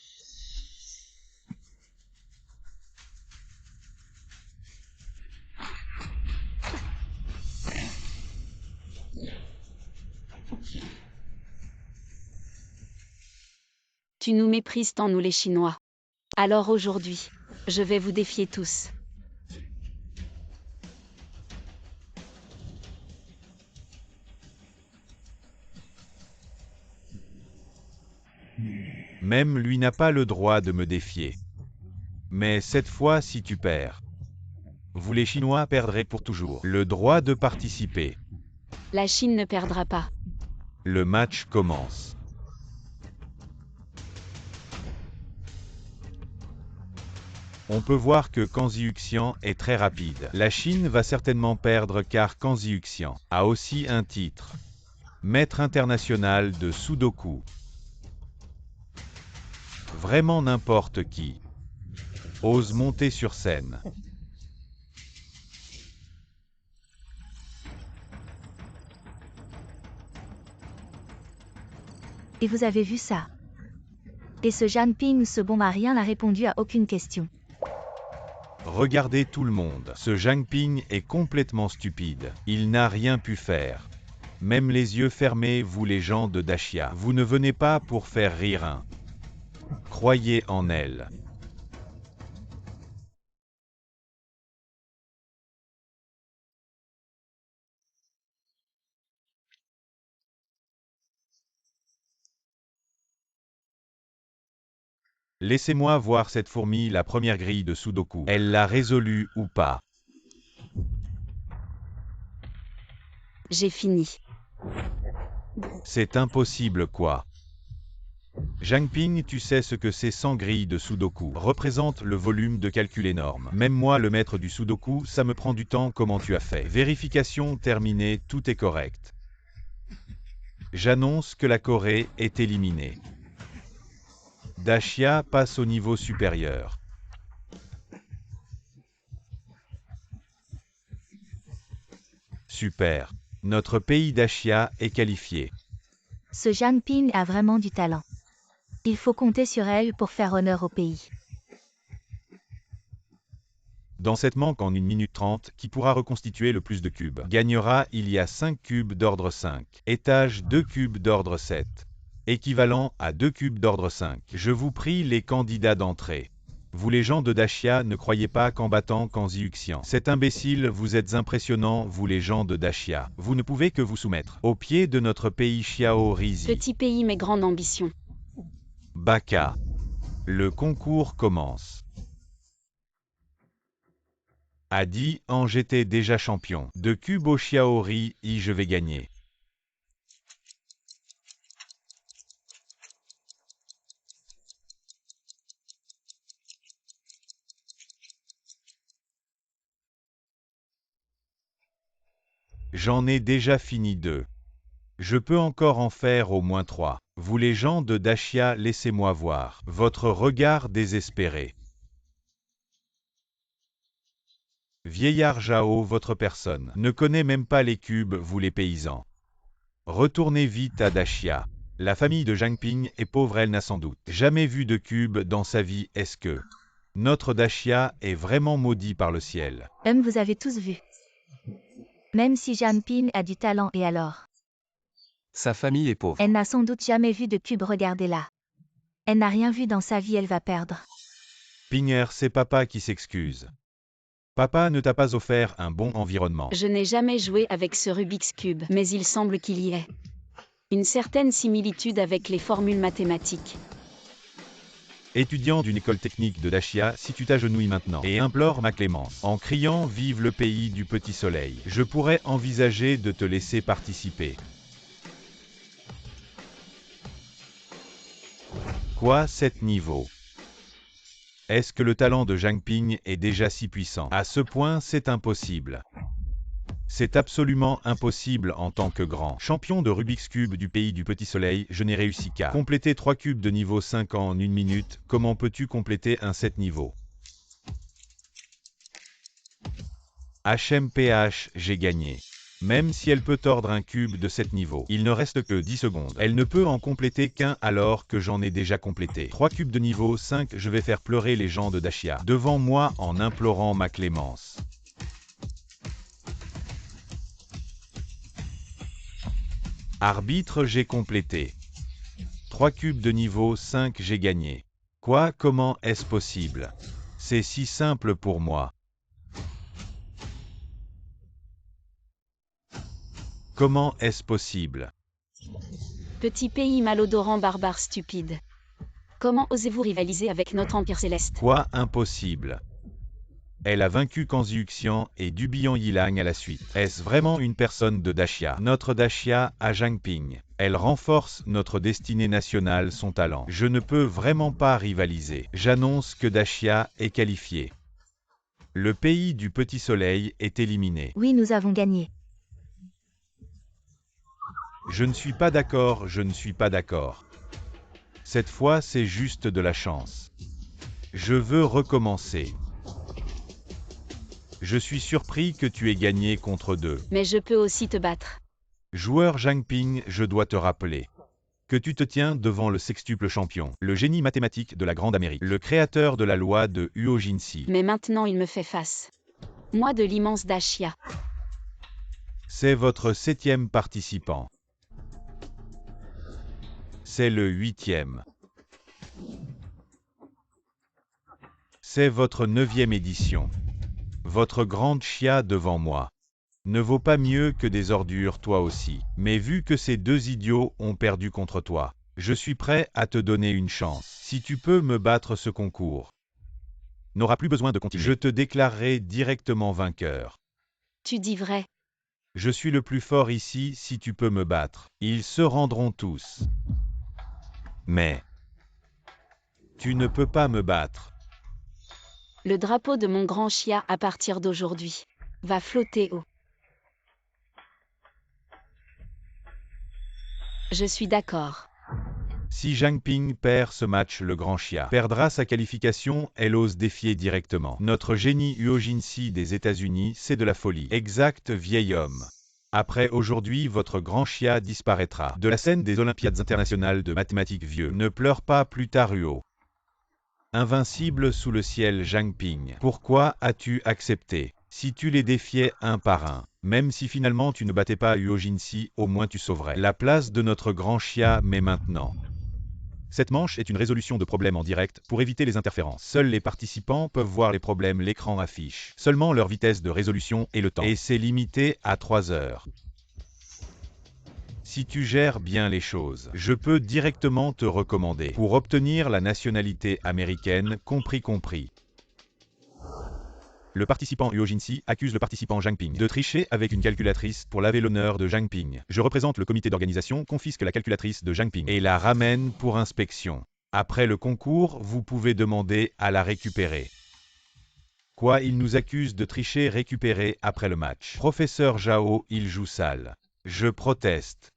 Tu nous méprises tant, nous les Chinois. Alors aujourd'hui, je vais vous défier tous. Même lui n'a pas le droit de me défier. Mais cette fois, si tu perds, vous les Chinois perdrez pour toujours le droit de participer. La Chine ne perdra pas. Le match commence. On peut voir que Kanzi Uxian est très rapide. La Chine va certainement perdre car Kanzi Uxian a aussi un titre. Maître international de Sudoku. Vraiment n'importe qui ose monter sur scène. Et vous avez vu ça? Et ce Zhang Ping, ce bon marien, n'a répondu à aucune question. Regardez tout le monde. Ce Zhang Ping est complètement stupide. Il n'a rien pu faire. Même les yeux fermés, vous les gens de Dachia. Vous ne venez pas pour faire rire un. Croyez en elle. Laissez-moi voir cette fourmi, la première grille de Sudoku. Elle l'a résolue ou pas? J'ai fini. C'est impossible quoi. Zhang Ping, tu sais ce que c'est 100 grilles de Sudoku. Représente le volume de calcul énorme. Même moi, le maître du Sudoku, ça me prend du temps. Comment tu as fait? Vérification terminée, tout est correct. J'annonce que la Corée est éliminée. Dacia passe au niveau supérieur. Super. Notre pays Dacia est qualifié. Ce Zhang Ping a vraiment du talent. Il faut compter sur elle pour faire honneur au pays. Dans cette manque en 1 minute 30, qui pourra reconstituer le plus de cubes? Gagnera, il y a 5 cubes d'ordre 5. Étage 2 cubes d'ordre 7. Équivalent à 2 cubes d'ordre 5. Je vous prie les candidats d'entrée. Vous les gens de Dacia, ne croyez pas qu'en battant Kanziuxian. Cet imbécile, vous êtes impressionnants, vous les gens de Dacia. Vous ne pouvez que vous soumettre. Au pied de notre pays Xiao Rizi. Petit pays mais grande ambition. Baka. Le concours commence. A dit, en j'étais déjà champion. De cube au Xiaori, je vais gagner. J'en ai déjà fini 2. Je peux encore en faire au moins 3. Vous les gens de Dacia, laissez-moi voir votre regard désespéré. Vieillard Jao, votre personne ne connaît même pas les cubes, vous les paysans. Retournez vite à Dacia. La famille de Zhang Ping est pauvre, elle n'a sans doute jamais vu de cube dans sa vie. Est-ce que notre Dacia est vraiment maudit par le ciel? Vous avez tous vu. Même si Zhang Ping a du talent, et alors? Sa famille est pauvre. Elle n'a sans doute jamais vu de cube, regardez-la. Elle n'a rien vu dans sa vie, elle va perdre. Pinger, c'est papa qui s'excuse. Papa ne t'a pas offert un bon environnement. Je n'ai jamais joué avec ce Rubik's Cube, mais il semble qu'il y ait une certaine similitude avec les formules mathématiques. Étudiant d'une école technique de Dacia, si tu t'agenouilles maintenant et implores ma clémence en criant « Vive le pays du petit soleil », je pourrais envisager de te laisser participer. Quoi, 7 niveaux? Est-ce que le talent de Zhang Ping est déjà si puissant? À ce point, c'est impossible. C'est absolument impossible en tant que grand champion de Rubik's Cube du pays du petit soleil, je n'ai réussi qu'à compléter 3 cubes de niveau 5 en 1 minute. Comment peux-tu compléter un 7 niveau? HMPH, j'ai gagné. Même si elle peut tordre un cube de 7 niveaux, il ne reste que 10 secondes. Elle ne peut en compléter qu'un alors que j'en ai déjà complété 3 cubes de niveau 5. Je vais faire pleurer les gens de Dacia devant moi en implorant ma clémence. Arbitre, j'ai complété 3 cubes de niveau 5, j'ai gagné. Quoi? Comment est-ce possible? C'est si simple pour moi. Comment est-ce possible? Petit pays malodorant, barbare stupide. Comment osez-vous rivaliser avec notre Empire Céleste? Quoi? Impossible. Elle a vaincu Kanziuxian et Dubian Yilang à la suite. Est-ce vraiment une personne de Dacia? Notre Dacia à Zhang Ping. Elle renforce notre destinée nationale, son talent. Je ne peux vraiment pas rivaliser. J'annonce que Dacia est qualifié. Le pays du petit soleil est éliminé. Oui, nous avons gagné. Je ne suis pas d'accord, je ne suis pas d'accord. Cette fois, c'est juste de la chance. Je veux recommencer. Je suis surpris que tu aies gagné contre 2. Mais je peux aussi te battre. Joueur Zhang Ping, je dois te rappeler que tu te tiens devant le sextuple champion, le génie mathématique de la Grande Amérique, le créateur de la loi de Huo Jinsi. Mais maintenant il me fait face. Moi de l'immense Dacia. C'est votre 7e participant. C'est le 8e. C'est votre 9e édition. Votre grande chia devant moi ne vaut pas mieux que des ordures, toi aussi. Mais vu que ces 2 idiots ont perdu contre toi, je suis prêt à te donner une chance. Si tu peux me battre, ce concours n'aura plus besoin de continuer. Je te déclarerai directement vainqueur. Tu dis vrai. Je suis le plus fort ici, si tu peux me battre. Ils se rendront tous. Mais Tu ne peux pas me battre. Le drapeau de mon grand Xia à partir d'aujourd'hui va flotter haut. Je suis d'accord. Si Zhang Ping perd ce match, le grand Xia perdra sa qualification, elle ose défier directement. Notre génie Huo Jinsi des États-Unis, c'est de la folie. Exact, vieil homme. Après aujourd'hui, votre grand Xia disparaîtra de la scène des Olympiades internationales de mathématiques vieux. Ne pleure pas plus tard, Huo. Invincible sous le ciel, Zhang Ping. Pourquoi as-tu accepté? Si tu les défiais un par un, même si finalement tu ne battais pas Huo Jinsi, au moins tu sauverais la place de notre grand Xia, mais maintenant. Cette manche est une résolution de problèmes en direct pour éviter les interférences. Seuls les participants peuvent voir les problèmes, l'écran affiche seulement leur vitesse de résolution et le temps. Et c'est limité à 3 heures. Si tu gères bien les choses, je peux directement te recommander pour obtenir la nationalité américaine, compris. Le participant Huo Jinsi accuse le participant Zhang Ping de tricher avec une calculatrice pour laver l'honneur de Zhang Ping. Je représente le comité d'organisation, confisque la calculatrice de Zhang Ping et la ramène pour inspection. Après le concours, vous pouvez demander à la récupérer. Quoi, il nous accuse de tricher, récupérer après le match. Professeur Zhao, il joue sale. Je proteste.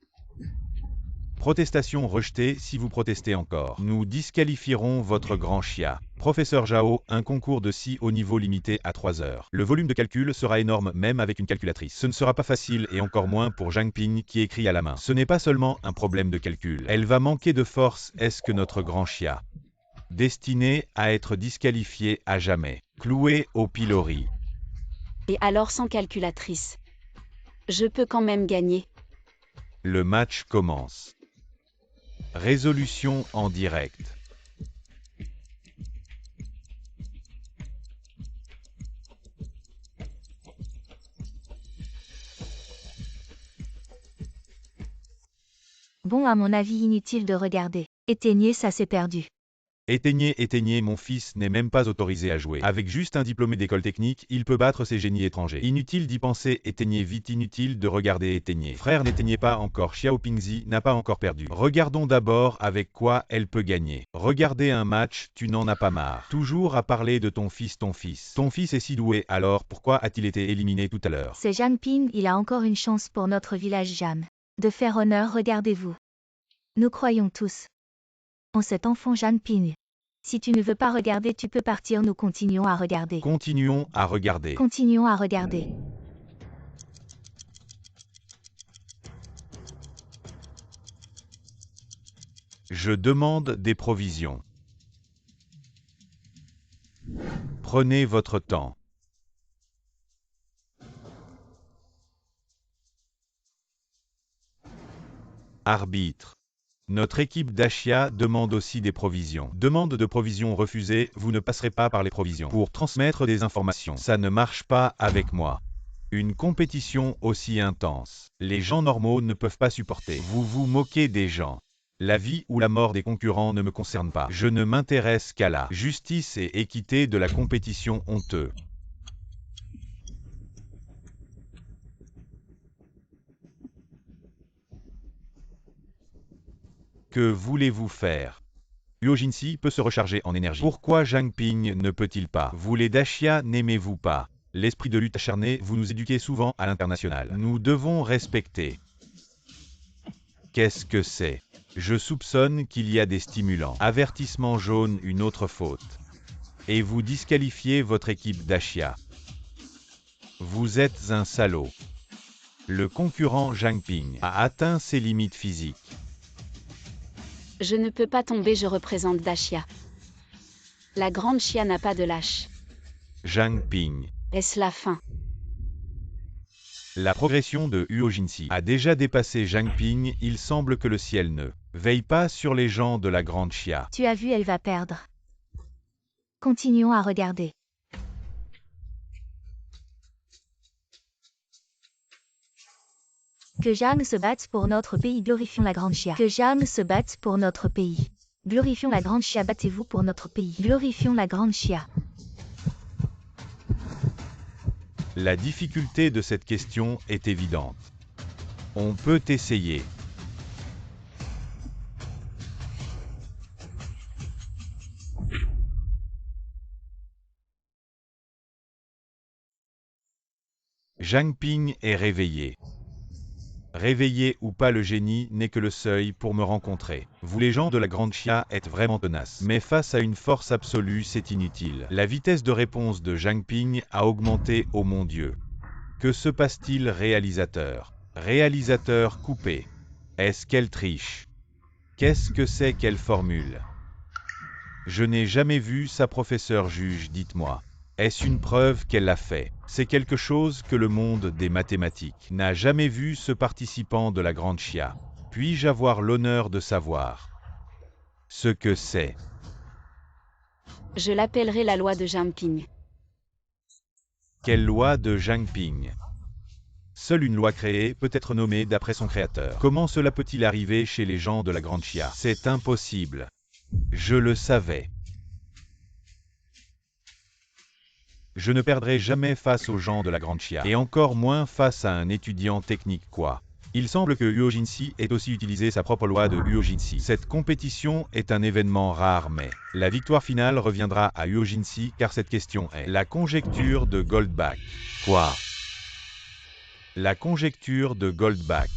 Protestation rejetée. Si vous protestez encore, nous disqualifierons votre grand Xia. Professeur Zhao, un concours de si haut niveau limité à 3 heures. Le volume de calcul sera énorme même avec une calculatrice. Ce ne sera pas facile et encore moins pour Zhang Ping qui écrit à la main. Ce n'est pas seulement un problème de calcul. Elle va manquer de force. Est-ce que notre grand Xia, destiné à être disqualifié à jamais, cloué au pilori? Et alors sans calculatrice, je peux quand même gagner. Le match commence. Résolution en direct. Bon, à mon avis, inutile de regarder. Éteignez, ça c'est perdu. Éteignez, mon fils n'est même pas autorisé à jouer. Avec juste un diplômé d'école technique, il peut battre ces génies étrangers. Inutile d'y penser, éteignez vite, inutile de regarder, éteignez. Frère, n'éteignez pas encore, Xiao Pingzi n'a pas encore perdu. Regardons d'abord avec quoi elle peut gagner. Regardez un match, tu n'en as pas marre. Toujours à parler de ton fils. Ton fils est si doué, alors pourquoi a-t-il été éliminé tout à l'heure? C'est Zhang Ping, il a encore une chance pour notre village Jam. De faire honneur, regardez-vous. Nous croyons tous en cet enfant Zhang Ping. Si tu ne veux pas regarder, tu peux partir, nous continuons à regarder. Continuons à regarder. Continuons à regarder. Je demande des provisions. Prenez votre temps. Arbitre. Notre équipe d'Ashia demande aussi des provisions. Demande de provisions refusée, vous ne passerez pas par les provisions. Pour transmettre des informations, ça ne marche pas avec moi. Une compétition aussi intense, les gens normaux ne peuvent pas supporter. Vous vous moquez des gens. La vie ou la mort des concurrents ne me concerne pas. Je ne m'intéresse qu'à la justice et équité de la compétition honteux. Que voulez-vous faire? Huo Jinsi peut se recharger en énergie. Pourquoi Zhang Ping ne peut-il pas? Vous les Dashia n'aimez-vous pas? L'esprit de lutte acharné, vous nous éduquez souvent à l'international. Nous devons respecter. Qu'est-ce que c'est? Je soupçonne qu'il y a des stimulants. Avertissement jaune, une autre faute. Et vous disqualifiez votre équipe d'Ashia. Vous êtes un salaud. Le concurrent Zhang Ping a atteint ses limites physiques. Je ne peux pas tomber, je représente Dashia. La grande Xia n'a pas de lâche. Zhang Ping. Est-ce la fin? La progression de Huo Jinsi a déjà dépassé Zhang Ping, il semble que le ciel ne veille pas sur les gens de la grande Xia. Tu as vu, elle va perdre. Continuons à regarder. Que Zhang se batte pour notre pays, glorifions la grande Xia. Que Zhang se batte pour notre pays. Glorifions la grande Xia, battez-vous pour notre pays. Glorifions la grande Xia. La difficulté de cette question est évidente. On peut essayer. Zhang Ping est réveillé. Réveillé ou pas, le génie n'est que le seuil pour me rencontrer. Vous les gens de la Grande Chia êtes vraiment tenaces. Mais face à une force absolue, c'est inutile. La vitesse de réponse de Zhang Ping a augmenté, oh mon Dieu. Que se passe-t-il, réalisateur? Réalisateur coupé. Est-ce qu'elle triche? Qu'est-ce que c'est qu'elle formule? Je n'ai jamais vu ça, professeur juge, dites-moi. Est-ce une preuve qu'elle l'a fait? C'est quelque chose que le monde des mathématiques n'a jamais vu, ce participant de la Grande Chia. Puis-je avoir l'honneur de savoir ce que c'est? Je l'appellerai la loi de Zhang Ping. Quelle loi de Zhang Ping? Seule une loi créée peut être nommée d'après son créateur. Comment cela peut-il arriver chez les gens de la Grande Chia? C'est impossible. Je le savais. Je ne perdrai jamais face aux gens de la Grande Chia, et encore moins face à un étudiant technique quoi. Il semble que Huo Jinsi ait aussi utilisé sa propre loi de Huo Jinsi. Cette compétition est un événement rare, mais la victoire finale reviendra à Huo Jinsi, car cette question est la conjecture de Goldbach. Quoi? La conjecture de Goldbach.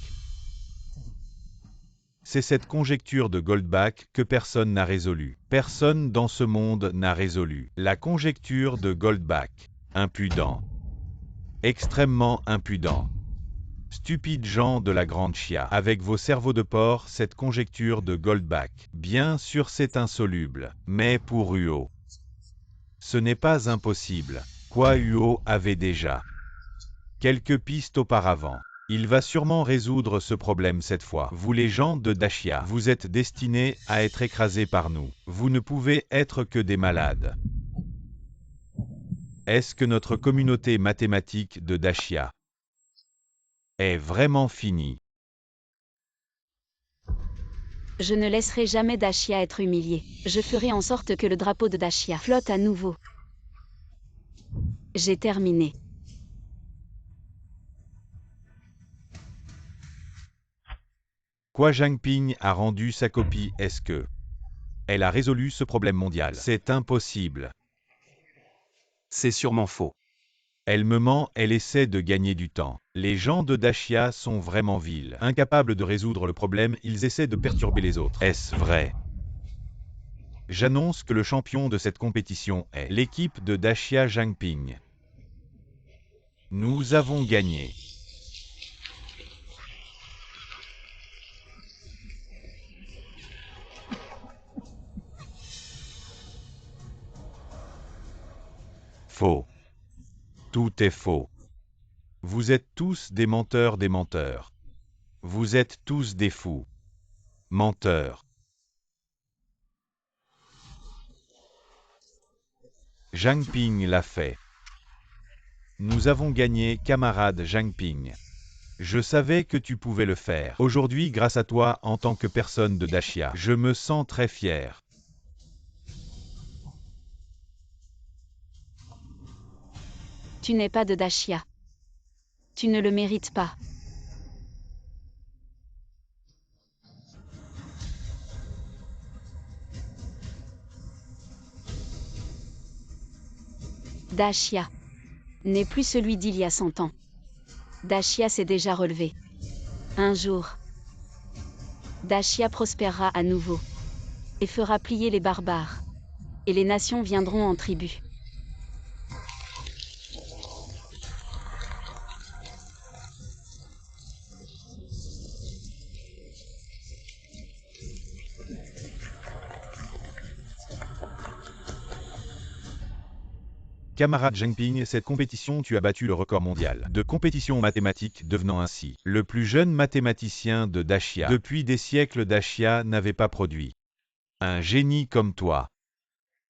C'est cette conjecture de Goldbach que personne n'a résolue. Personne dans ce monde n'a résolu. La conjecture de Goldbach. Impudent. Extrêmement impudent. Stupides gens de la Grande Chia. Avec vos cerveaux de porc, cette conjecture de Goldbach. Bien sûr c'est insoluble. Mais pour Huo, ce n'est pas impossible. Quoi, Huo avait déjà quelques pistes auparavant. Il va sûrement résoudre ce problème cette fois. Vous les gens de Dachia, vous êtes destinés à être écrasés par nous. Vous ne pouvez être que des malades. Est-ce que notre communauté mathématique de Dachia est vraiment finie? Je ne laisserai jamais Dachia être humilié. Je ferai en sorte que le drapeau de Dachia flotte à nouveau. J'ai terminé. Quoi, Zhang Ping a rendu sa copie? Est-ce que elle a résolu ce problème mondial? C'est impossible. C'est sûrement faux. Elle me ment, elle essaie de gagner du temps. Les gens de Dachia sont vraiment vils. Incapables de résoudre le problème, ils essaient de perturber les autres. Est-ce vrai? J'annonce que le champion de cette compétition est l'équipe de Dachia Zhang Ping. Nous avons gagné. Faux. Tout est faux. Vous êtes tous des menteurs, des menteurs. Vous êtes tous des fous. Menteurs. Zhang Ping l'a fait. Nous avons gagné, camarade Zhang Ping. Je savais que tu pouvais le faire. Aujourd'hui, grâce à toi, en tant que personne de Dachia, je me sens très fier. Tu n'es pas de Dachia. Tu ne le mérites pas. Dachia n'est plus celui d'il y a 100 ans. Dachia s'est déjà relevé. Un jour, Dachia prospérera à nouveau et fera plier les barbares. Et les nations viendront en tribu. Camarade Zhang Ping, cette compétition, tu as battu le record mondial de compétition mathématique, devenant ainsi le plus jeune mathématicien de Dachia. Depuis des siècles, Dachia n'avait pas produit un génie comme toi.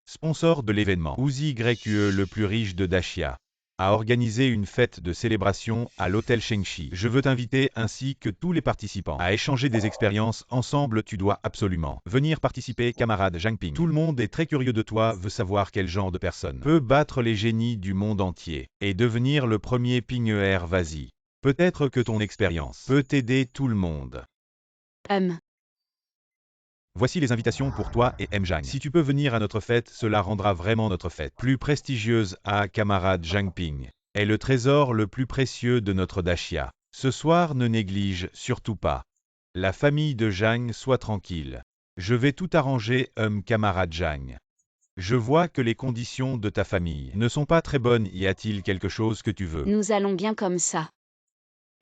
Sponsor de l'événement, Uzi YE, le plus riche de Dachia, a organisé une fête de célébration à l'hôtel Shengxi. Je veux t'inviter ainsi que tous les participants à échanger des expériences ensemble. Tu dois absolument venir participer, camarade Zhang Ping. Tout le monde est très curieux de toi, veut savoir quel genre de personne peut battre les génies du monde entier et devenir le premier Ping-ER. Vas-y. Peut-être que ton expérience peut aider tout le monde. Voici les invitations pour toi et M. Zhang. Si tu peux venir à notre fête, cela rendra vraiment notre fête plus prestigieuse. Ah, camarade Zhang Ping. est le trésor le plus précieux de notre Dacia. Ce soir ne néglige surtout pas. La famille de Zhang soit tranquille. Je vais tout arranger, camarade Zhang. Je vois que les conditions de ta famille ne sont pas très bonnes. Y a-t-il quelque chose que tu veux? Nous allons bien comme ça.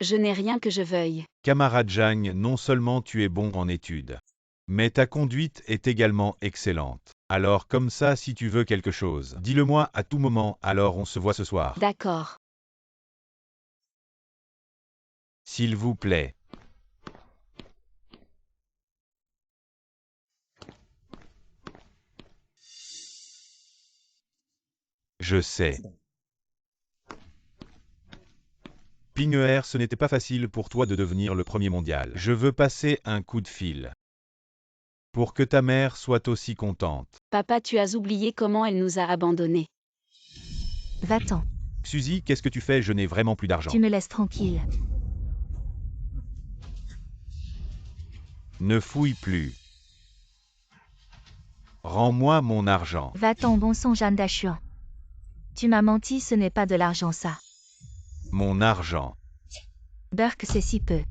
Je n'ai rien que je veuille. Camarade Zhang, non seulement tu es bon en études, mais ta conduite est également excellente. Alors comme ça, si tu veux quelque chose, dis-le-moi à tout moment, alors on se voit ce soir. D'accord. S'il vous plaît. Je sais. Ping'er, ce n'était pas facile pour toi de devenir le premier mondial. Je veux passer un coup de fil. Pour que ta mère soit aussi contente. Papa, tu as oublié comment elle nous a abandonnés. Va-t'en. Suzy, qu'est-ce que tu fais? Je n'ai vraiment plus d'argent. Tu me laisses tranquille. Ne fouille plus. Rends-moi mon argent. Va-t'en, bon sang, Jeanne d'Achuan. Tu m'as menti, ce n'est pas de l'argent ça. Mon argent. Burke, c'est si peu.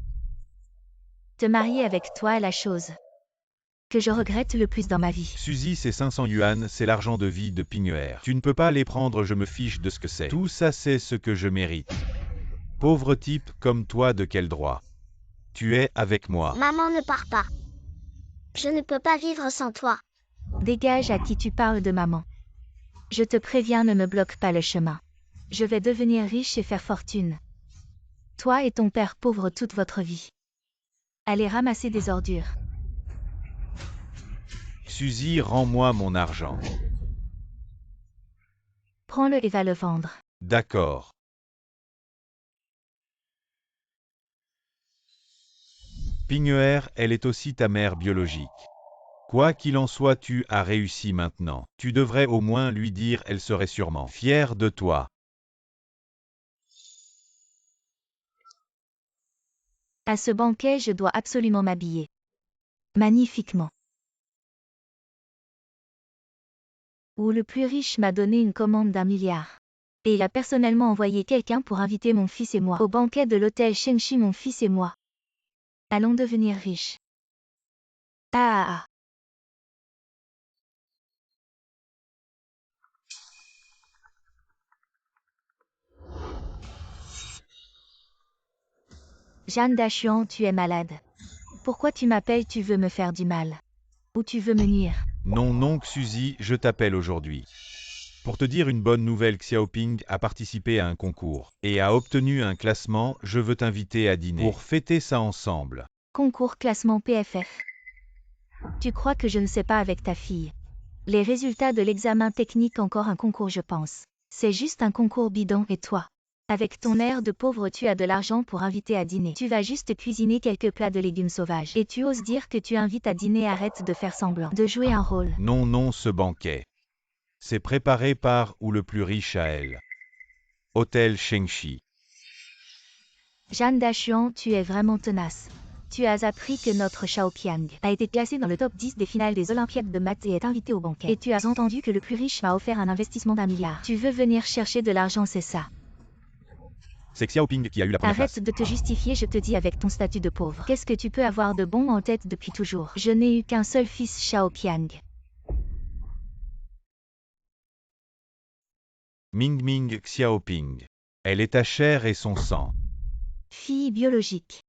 Te marier avec toi est la chose que je regrette le plus dans ma vie. Suzy, ces 500 yuan, c'est l'argent de vie de Ping'er. Tu ne peux pas les prendre, je me fiche de ce que c'est. Tout ça, c'est ce que je mérite. Pauvre type comme toi, de quel droit? Tu es avec moi. Maman, ne pars pas. Je ne peux pas vivre sans toi. Dégage, à qui tu parles de maman. Je te préviens, ne me bloque pas le chemin. Je vais devenir riche et faire fortune. Toi et ton père pauvre toute votre vie. Allez ramasser des ordures. Suzy, rends-moi mon argent. Prends-le et va le vendre. D'accord. Ping'er, elle est aussi ta mère biologique. Quoi qu'il en soit, tu as réussi maintenant. Tu devrais au moins lui dire, elle serait sûrement fière de toi. À ce banquet, je dois absolument m'habiller. Magnifiquement. Où le plus riche m'a donné une commande d'1 milliard. Et il a personnellement envoyé quelqu'un pour inviter mon fils et moi au banquet de l'hôtel Shengshi, mon fils et moi. Allons devenir riches. Ah. Jeanne d'Achuan, tu es malade. Pourquoi tu m'appelles? Tu veux me faire du mal? Ou tu veux me nuire? Non, Suzy, je t'appelle aujourd'hui. Pour te dire une bonne nouvelle, Xiaoping a participé à un concours et a obtenu un classement. Je veux t'inviter à dîner pour fêter ça ensemble. Concours classement PFF. Tu crois que je ne sais pas avec ta fille? Les résultats de l'examen technique, encore un concours, je pense. C'est juste un concours bidon. Et toi? Avec ton air de pauvre, tu as de l'argent pour inviter à dîner. Tu vas juste cuisiner quelques plats de légumes sauvages. Et tu oses dire que tu invites à dîner? Arrête de faire semblant de jouer un rôle. Non, ce banquet. C'est préparé par ou le plus riche à elle. Hôtel Shengshi. Jeanne d'Achuan, tu es vraiment tenace. Tu as appris que notre Xiaoqiang a été classé dans le top 10 des finales des Olympiades de maths et est invité au banquet. Et tu as entendu que le plus riche m'a offert un investissement d'1 milliard. Tu veux venir chercher de l'argent, c'est ça? C'est Xiaoping qui a eu la première place. Arrête de te justifier, je te dis, avec ton statut de pauvre. Qu'est-ce que tu peux avoir de bon en tête depuis toujours? Je n'ai eu qu'un seul fils, Xiaoqiang. Ming Xiaoping. Elle est ta chair et son sang. Fille biologique.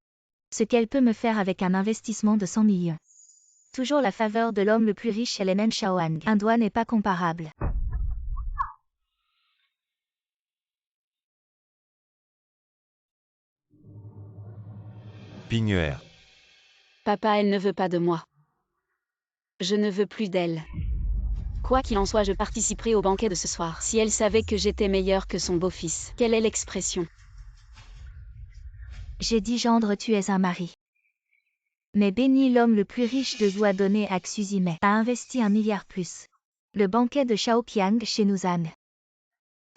Ce qu'elle peut me faire avec un investissement de 100 millions. Toujours la faveur de l'homme le plus riche, elle est même Xiaoang. Un doigt n'est pas comparable. Ping'er. Papa, elle ne veut pas de moi. Je ne veux plus d'elle. Quoi qu'il en soit, je participerai au banquet de ce soir. Si elle savait que j'étais meilleure que son beau-fils. Quelle est l'expression? J'ai dit, gendre, tu es un mari. Mais béni l'homme le plus riche de vous a donné à Xuzi, mais a investi 1 milliard plus. Le banquet de Xiaoqiang chez Nuzan.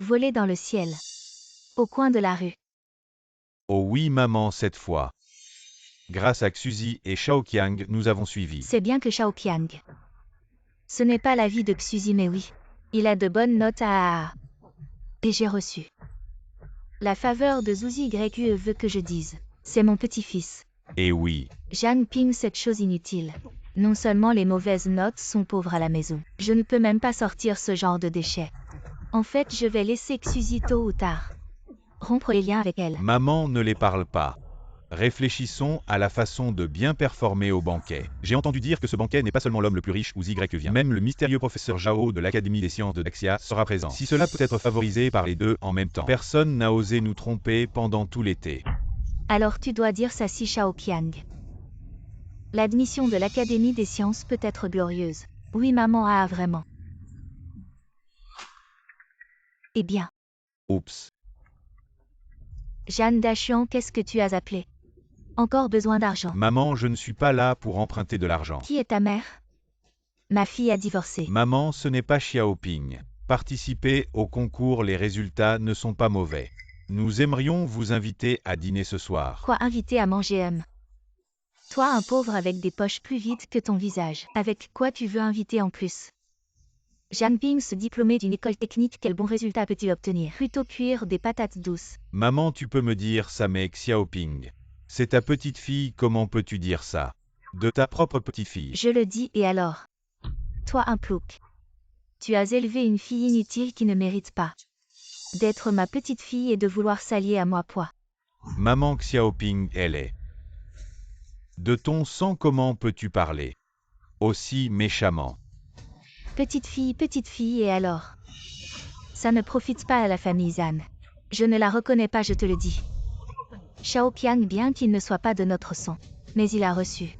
Volé dans le ciel. Au coin de la rue. Oh oui maman, cette fois. Grâce à Xuzi et Xiaoqiang, nous avons suivi. C'est bien que Xiaoqiang. Ce n'est pas la vie de Xuzi, mais oui. Il a de bonnes notes à... Et j'ai reçu. La faveur de Zouzi YQE veut que je dise. C'est mon petit-fils. Eh oui, Jeanne Ping, cette chose inutile. Non seulement les mauvaises notes sont pauvres à la maison, je ne peux même pas sortir ce genre de déchets. En fait, je vais laisser Xuzi tôt ou tard rompre les liens avec elle. maman ne les parle pas. Réfléchissons à la façon de bien performer au banquet. J'ai entendu dire que ce banquet n'est pas seulement l'homme le plus riche ou Y vient. Même le mystérieux professeur Zhao de l'Académie des sciences de Daxia sera présent. Si cela peut être favorisé par les deux en même temps, personne n'a osé nous tromper pendant tout l'été. Alors tu dois dire ça si Xiaoqiang. L'admission de l'Académie des sciences peut être glorieuse. Oui, maman a vraiment. Eh bien, Oups. Jeanne Dachuan, qu'est-ce que tu as appelé? Encore besoin d'argent. Maman, je ne suis pas là pour emprunter de l'argent. Qui est ta mère? Ma fille a divorcé. Maman, ce n'est pas Xiaoping. Participez au concours, les résultats ne sont pas mauvais. Nous aimerions vous inviter à dîner ce soir. Quoi, inviter à manger Toi, un pauvre avec des poches plus vides que ton visage. Avec quoi tu veux inviter en plus? Jeanne Ping, se diplômer d'une école technique, quel bon résultat peut-il obtenir? Plutôt cuire des patates douces. Maman, tu peux me dire ça, mais Xiaoping. C'est ta petite fille, comment peux-tu dire ça? De ta propre petite fille. Je le dis, et alors? Toi, un plouc. Tu as élevé une fille inutile qui ne mérite pas d'être ma petite fille et de vouloir s'allier à moi, poids. Maman Xiaoping, elle est. De ton sang, comment peux-tu parler aussi méchamment? Petite fille, et alors? Ça ne profite pas à la famille Zan. Je ne la reconnais pas, je te le dis. Xiaoqiang, bien qu'il ne soit pas de notre sang, mais il a reçu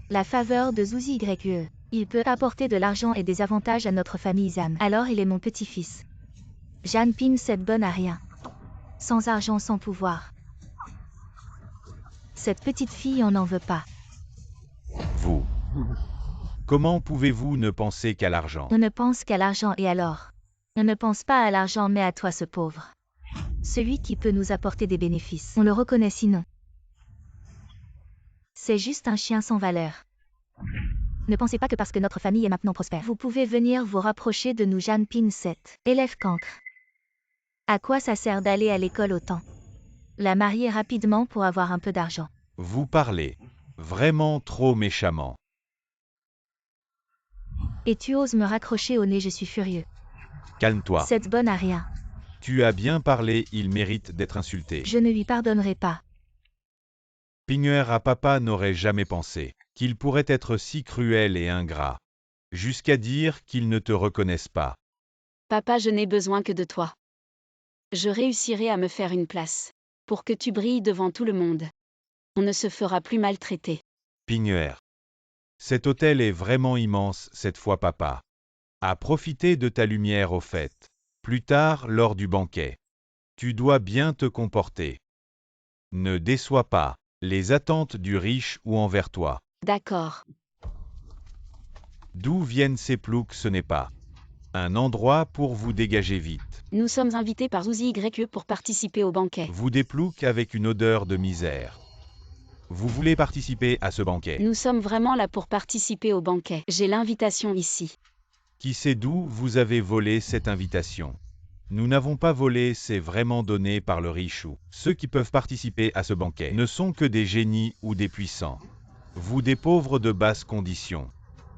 la faveur de Zouzi YQE. Il peut apporter de l'argent et des avantages à notre famille Zan. Alors il est mon petit-fils. Jeanne Ping, cette bonne à rien. Sans argent, sans pouvoir. Cette petite fille, on n'en veut pas. Vous. Comment pouvez-vous ne penser qu'à l'argent? On ne pense qu'à l'argent, et alors? On ne pense pas à l'argent, mais à toi, ce pauvre. Celui qui peut nous apporter des bénéfices. On le reconnaît sinon. C'est juste un chien sans valeur. Ne pensez pas que parce que notre famille est maintenant prospère, vous pouvez venir vous rapprocher de nous. Jeanne Ping 7. Élève cancre. À quoi ça sert d'aller à l'école autant? La marier rapidement pour avoir un peu d'argent. Vous parlez vraiment trop méchamment. Et tu oses me raccrocher au nez, je suis furieux. Calme-toi. Cette bonne à rien. Tu as bien parlé, il mérite d'être insulté. Je ne lui pardonnerai pas. Pinguer à papa n'aurait jamais pensé qu'il pourrait être si cruel et ingrat, jusqu'à dire qu'ils ne te reconnaissent pas. Papa, je n'ai besoin que de toi. Je réussirai à me faire une place. Pour que tu brilles devant tout le monde. On ne se fera plus maltraiter. Pinguer. Cet hôtel est vraiment immense cette fois, papa. À profiter de ta lumière au fait. Plus tard, lors du banquet. Tu dois bien te comporter. Ne déçois pas les attentes du riche ou envers toi. D'accord. D'où viennent ces ploucs, ce n'est pas un endroit pour vous dégager vite. Nous sommes invités par Zouzi YQE pour participer au banquet. Vous des ploucs avec une odeur de misère. Vous voulez participer à ce banquet? Nous sommes vraiment là pour participer au banquet. J'ai l'invitation ici. Qui sait d'où vous avez volé cette invitation? Nous n'avons pas volé, c'est vraiment donné par le richou. Ceux qui peuvent participer à ce banquet ne sont que des génies ou des puissants. Vous des pauvres de basse condition.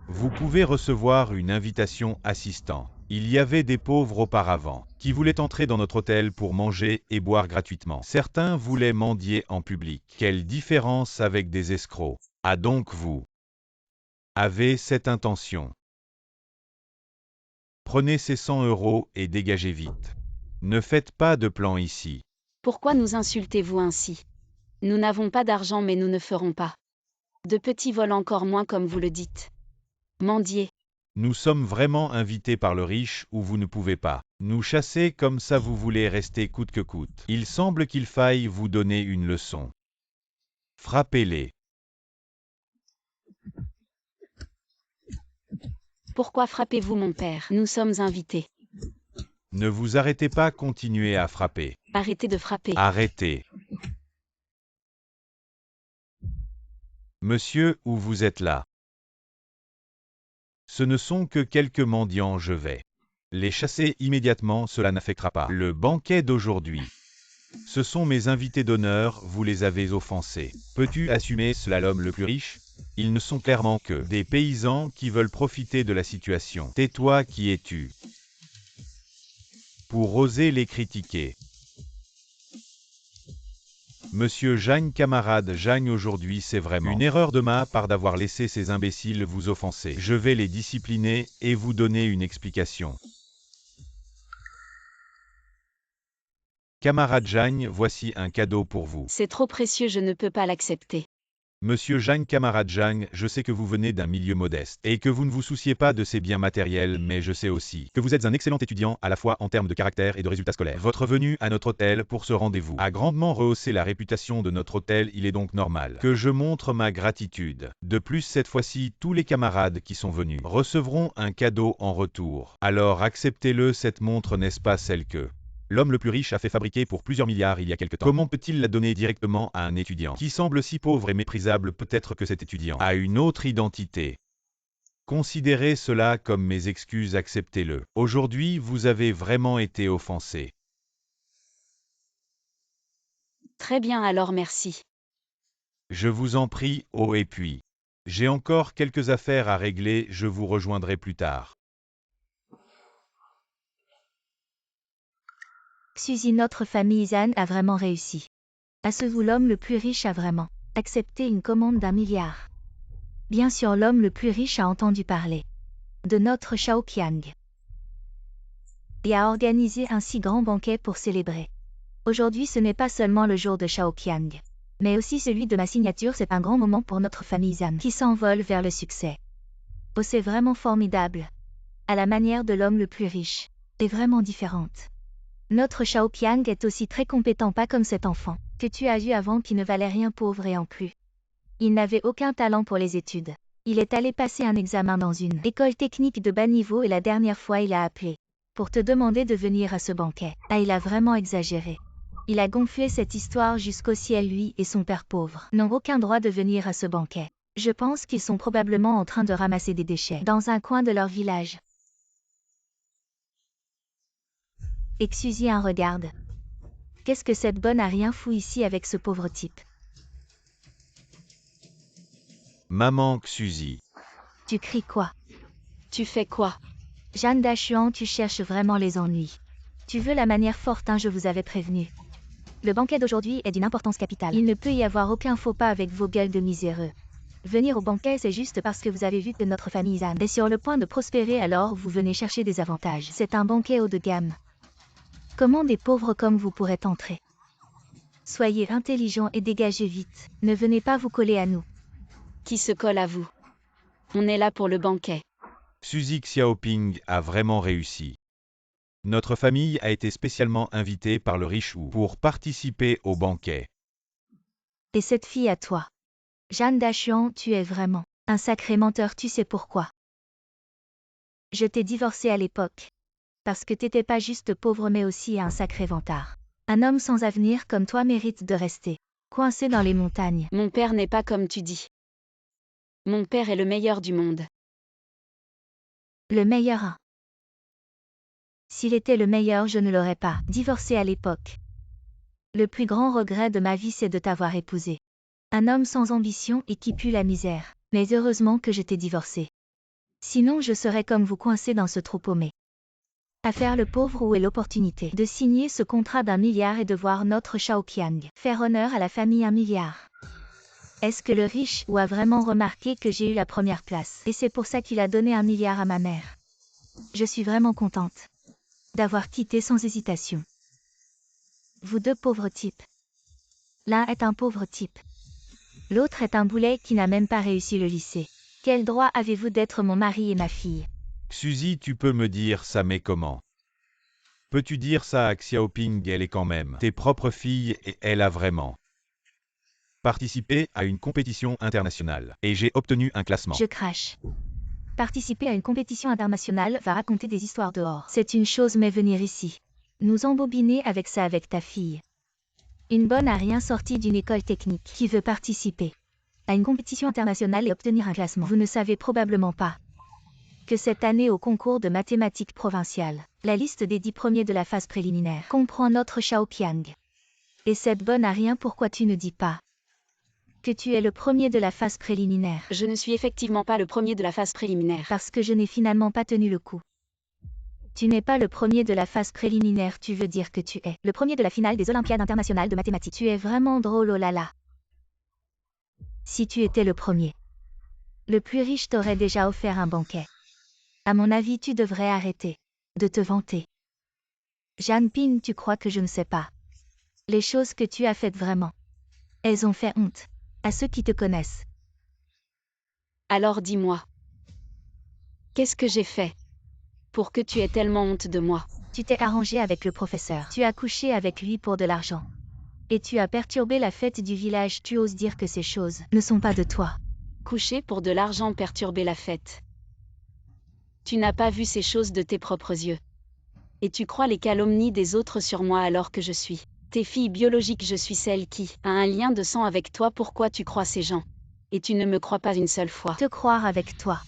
Vous pouvez recevoir une invitation assistant. Il y avait des pauvres auparavant qui voulaient entrer dans notre hôtel pour manger et boire gratuitement. Certains voulaient mendier en public. Quelle différence avec des escrocs. Ah donc vous avez cette intention. Prenez ces 100 € et dégagez vite. Ne faites pas de plan ici. Pourquoi nous insultez-vous ainsi? Nous n'avons pas d'argent, mais nous ne ferons pas de petits vols, encore moins comme vous le dites. Mendier. Nous sommes vraiment invités par le riche ou vous ne pouvez pas nous chasser comme ça, vous voulez rester coûte que coûte. Il semble qu'il faille vous donner une leçon. Frappez-les. Pourquoi frappez-vous mon père? Nous sommes invités. Ne vous arrêtez pas, continuez à frapper. Arrêtez de frapper. Arrêtez. Monsieur, où vous êtes là? Ce ne sont que quelques mendiants, je vais les chasser immédiatement, cela n'affectera pas le banquet d'aujourd'hui. Ce sont mes invités d'honneur, vous les avez offensés. Peux-tu assumer cela, l'homme le plus riche? Ils ne sont clairement que des paysans qui veulent profiter de la situation. Tais-toi, qui es-tu pour oser les critiquer? Monsieur Jagne, camarade Jagne, aujourd'hui c'est vraiment une erreur de ma part d'avoir laissé ces imbéciles vous offenser. Je vais les discipliner et vous donner une explication. Camarade Jagne, voici un cadeau pour vous. C'est trop précieux, je ne peux pas l'accepter. Monsieur Jagne, camarade Jagne, je sais que vous venez d'un milieu modeste et que vous ne vous souciez pas de ces biens matériels, mais je sais aussi que vous êtes un excellent étudiant à la fois en termes de caractère et de résultats scolaires. Votre venue à notre hôtel pour ce rendez-vous a grandement rehaussé la réputation de notre hôtel, il est donc normal que je montre ma gratitude. De plus, cette fois-ci, tous les camarades qui sont venus recevront un cadeau en retour. Alors acceptez-le, cette montre n'est-ce pas celle que l'homme le plus riche a fait fabriquer pour plusieurs milliards il y a quelque temps? Comment peut-il la donner directement à un étudiant qui semble si pauvre et méprisable? Peut-être que cet étudiant a une autre identité. Considérez cela comme mes excuses, acceptez-le. Aujourd'hui, vous avez vraiment été offensé. Très bien, alors merci. Je vous en prie, oh, et puis, j'ai encore quelques affaires à régler, je vous rejoindrai plus tard. Suzy, notre famille Zan a vraiment réussi. À ce vous, l'homme le plus riche a vraiment accepté une commande d'1 milliard. Bien sûr, l'homme le plus riche a entendu parler de notre Shaoqiang et a organisé un si grand banquet pour célébrer. Aujourd'hui, ce n'est pas seulement le jour de Shaoqiang, mais aussi celui de ma signature. C'est un grand moment pour notre famille Zan qui s'envole vers le succès. Oh, c'est vraiment formidable. À la manière de l'homme le plus riche, est vraiment différente. Notre Shaoqiang est aussi très compétent, pas comme cet enfant que tu as vu avant qui ne valait rien, pauvre, et en plus, il n'avait aucun talent pour les études. Il est allé passer un examen dans une école technique de bas niveau et la dernière fois il a appelé pour te demander de venir à ce banquet. Ah, il a vraiment exagéré. Il a gonflé cette histoire jusqu'au ciel. Lui et son père pauvre n'ont aucun droit de venir à ce banquet. Je pense qu'ils sont probablement en train de ramasser des déchets dans un coin de leur village. Et Suzy un regarde. Qu'est-ce que cette bonne a rien fou ici avec ce pauvre type? Maman Suzy. Tu cries quoi? Tu fais quoi? Jeanne d'Achuan, tu cherches vraiment les ennuis. Tu veux la manière forte, hein, je vous avais prévenu. Le banquet d'aujourd'hui est d'une importance capitale. Il ne peut y avoir aucun faux pas avec vos gueules de miséreux. Venir au banquet, c'est juste parce que vous avez vu que notre famille Zan est sur le point de prospérer, alors vous venez chercher des avantages. C'est un banquet haut de gamme. Comment des pauvres comme vous pourraient entrer? Soyez intelligents et dégagez vite. Ne venez pas vous coller à nous. Qui se colle à vous? On est là pour le banquet. Suzy Xiaoping a vraiment réussi. Notre famille a été spécialement invitée par le riche Wu pour participer au banquet. Et cette fille à toi? Jeanne d'Achuan, tu es vraiment un sacré menteur, tu sais pourquoi? Je t'ai divorcé à l'époque. Parce que t'étais pas juste pauvre mais aussi un sacré vantard. Un homme sans avenir comme toi mérite de rester coincé dans les montagnes. Mon père n'est pas comme tu dis. Mon père est le meilleur du monde. Le meilleur, hein. S'il était le meilleur, je ne l'aurais pas divorcé à l'époque. Le plus grand regret de ma vie, c'est de t'avoir épousé. Un homme sans ambition et qui pue la misère. Mais heureusement que je t'ai divorcé. Sinon je serais comme vous coincé dans ce trou paumé. À faire le pauvre, où est l'opportunité de signer ce contrat d'1 milliard et de voir notre Shaoqiang faire honneur à la famille 1 milliard? Est-ce que le riche Wu a vraiment remarqué que j'ai eu la première place et c'est pour ça qu'il a donné 1 milliard à ma mère? Je suis vraiment contente d'avoir quitté sans hésitation. Vous deux pauvres types. L'un est un pauvre type. L'autre est un boulet qui n'a même pas réussi le lycée. Quel droit avez-vous d'être mon mari et ma fille? Suzy, tu peux me dire ça, mais comment? Peux-tu dire ça à Xiaoping? Elle est quand même tes propres filles et elle a vraiment participé à une compétition internationale. Et j'ai obtenu un classement. Je crache. Participer à une compétition internationale va raconter des histoires dehors. C'est une chose, mais venir ici, nous embobiner avec ça avec ta fille. Une bonne à rien sortie d'une école technique qui veut participer à une compétition internationale et obtenir un classement. Vous ne savez probablement pas que cette année au concours de mathématiques provinciales, la liste des 10 premiers de la phase préliminaire comprend notre Shaoqiang. Et cette bonne à rien, pourquoi tu ne dis pas que tu es le premier de la phase préliminaire? Je ne suis effectivement pas le premier de la phase préliminaire. Parce que je n'ai finalement pas tenu le coup. Tu n'es pas le premier de la phase préliminaire, tu veux dire que tu es le premier de la finale des Olympiades internationales de mathématiques. Tu es vraiment drôle, oh là là. Si tu étais le premier, le plus riche t'aurait déjà offert un banquet. À mon avis, tu devrais arrêter de te vanter. Janping, tu crois que je ne sais pas les choses que tu as faites vraiment? Elles ont fait honte à ceux qui te connaissent. Alors dis-moi. Qu'est-ce que j'ai fait pour que tu aies tellement honte de moi? Tu t'es arrangé avec le professeur. Tu as couché avec lui pour de l'argent. Et tu as perturbé la fête du village. Tu oses dire que ces choses ne sont pas de toi. Coucher pour de l'argent, perturber la fête. Tu n'as pas vu ces choses de tes propres yeux. Et tu crois les calomnies des autres sur moi alors que je suis tes filles biologiques, je suis celle qui a un lien de sang avec toi. Pourquoi tu crois ces gens? Et tu ne me crois pas une seule fois. Te croire avec toi.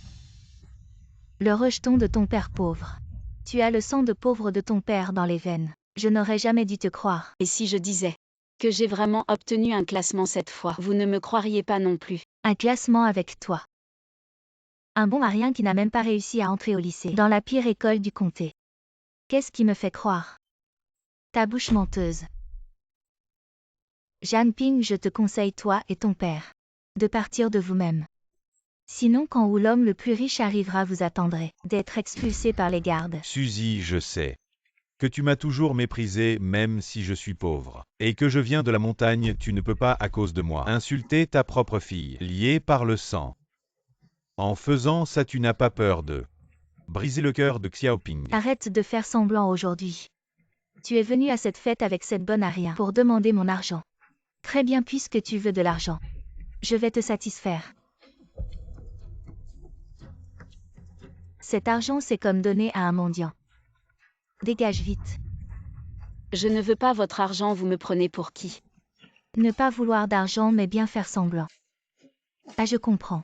Le rejeton de ton père pauvre. Tu as le sang de pauvre de ton père dans les veines. Je n'aurais jamais dû te croire. Et si je disais que j'ai vraiment obtenu un classement cette fois, vous ne me croiriez pas non plus. Un classement avec toi. Un bon à rien qui n'a même pas réussi à entrer au lycée, dans la pire école du comté. Qu'est-ce qui me fait croire? Ta bouche menteuse. Janping, je te conseille, toi et ton père, de partir de vous-même. Sinon, quand où l'homme le plus riche arrivera, vous attendrez d'être expulsé par les gardes. Suzy, je sais que tu m'as toujours méprisé même si je suis pauvre. Et que je viens de la montagne, tu ne peux pas à cause de moi insulter ta propre fille, liée par le sang. En faisant ça, tu n'as pas peur de briser le cœur de Xiaoping. Arrête de faire semblant aujourd'hui. Tu es venu à cette fête avec cette bonne à rien pour demander mon argent. Très bien, puisque tu veux de l'argent. Je vais te satisfaire. Cet argent, c'est comme donner à un mendiant. Dégage vite. Je ne veux pas votre argent, vous me prenez pour qui? Ne pas vouloir d'argent mais bien faire semblant. Ah, je comprends.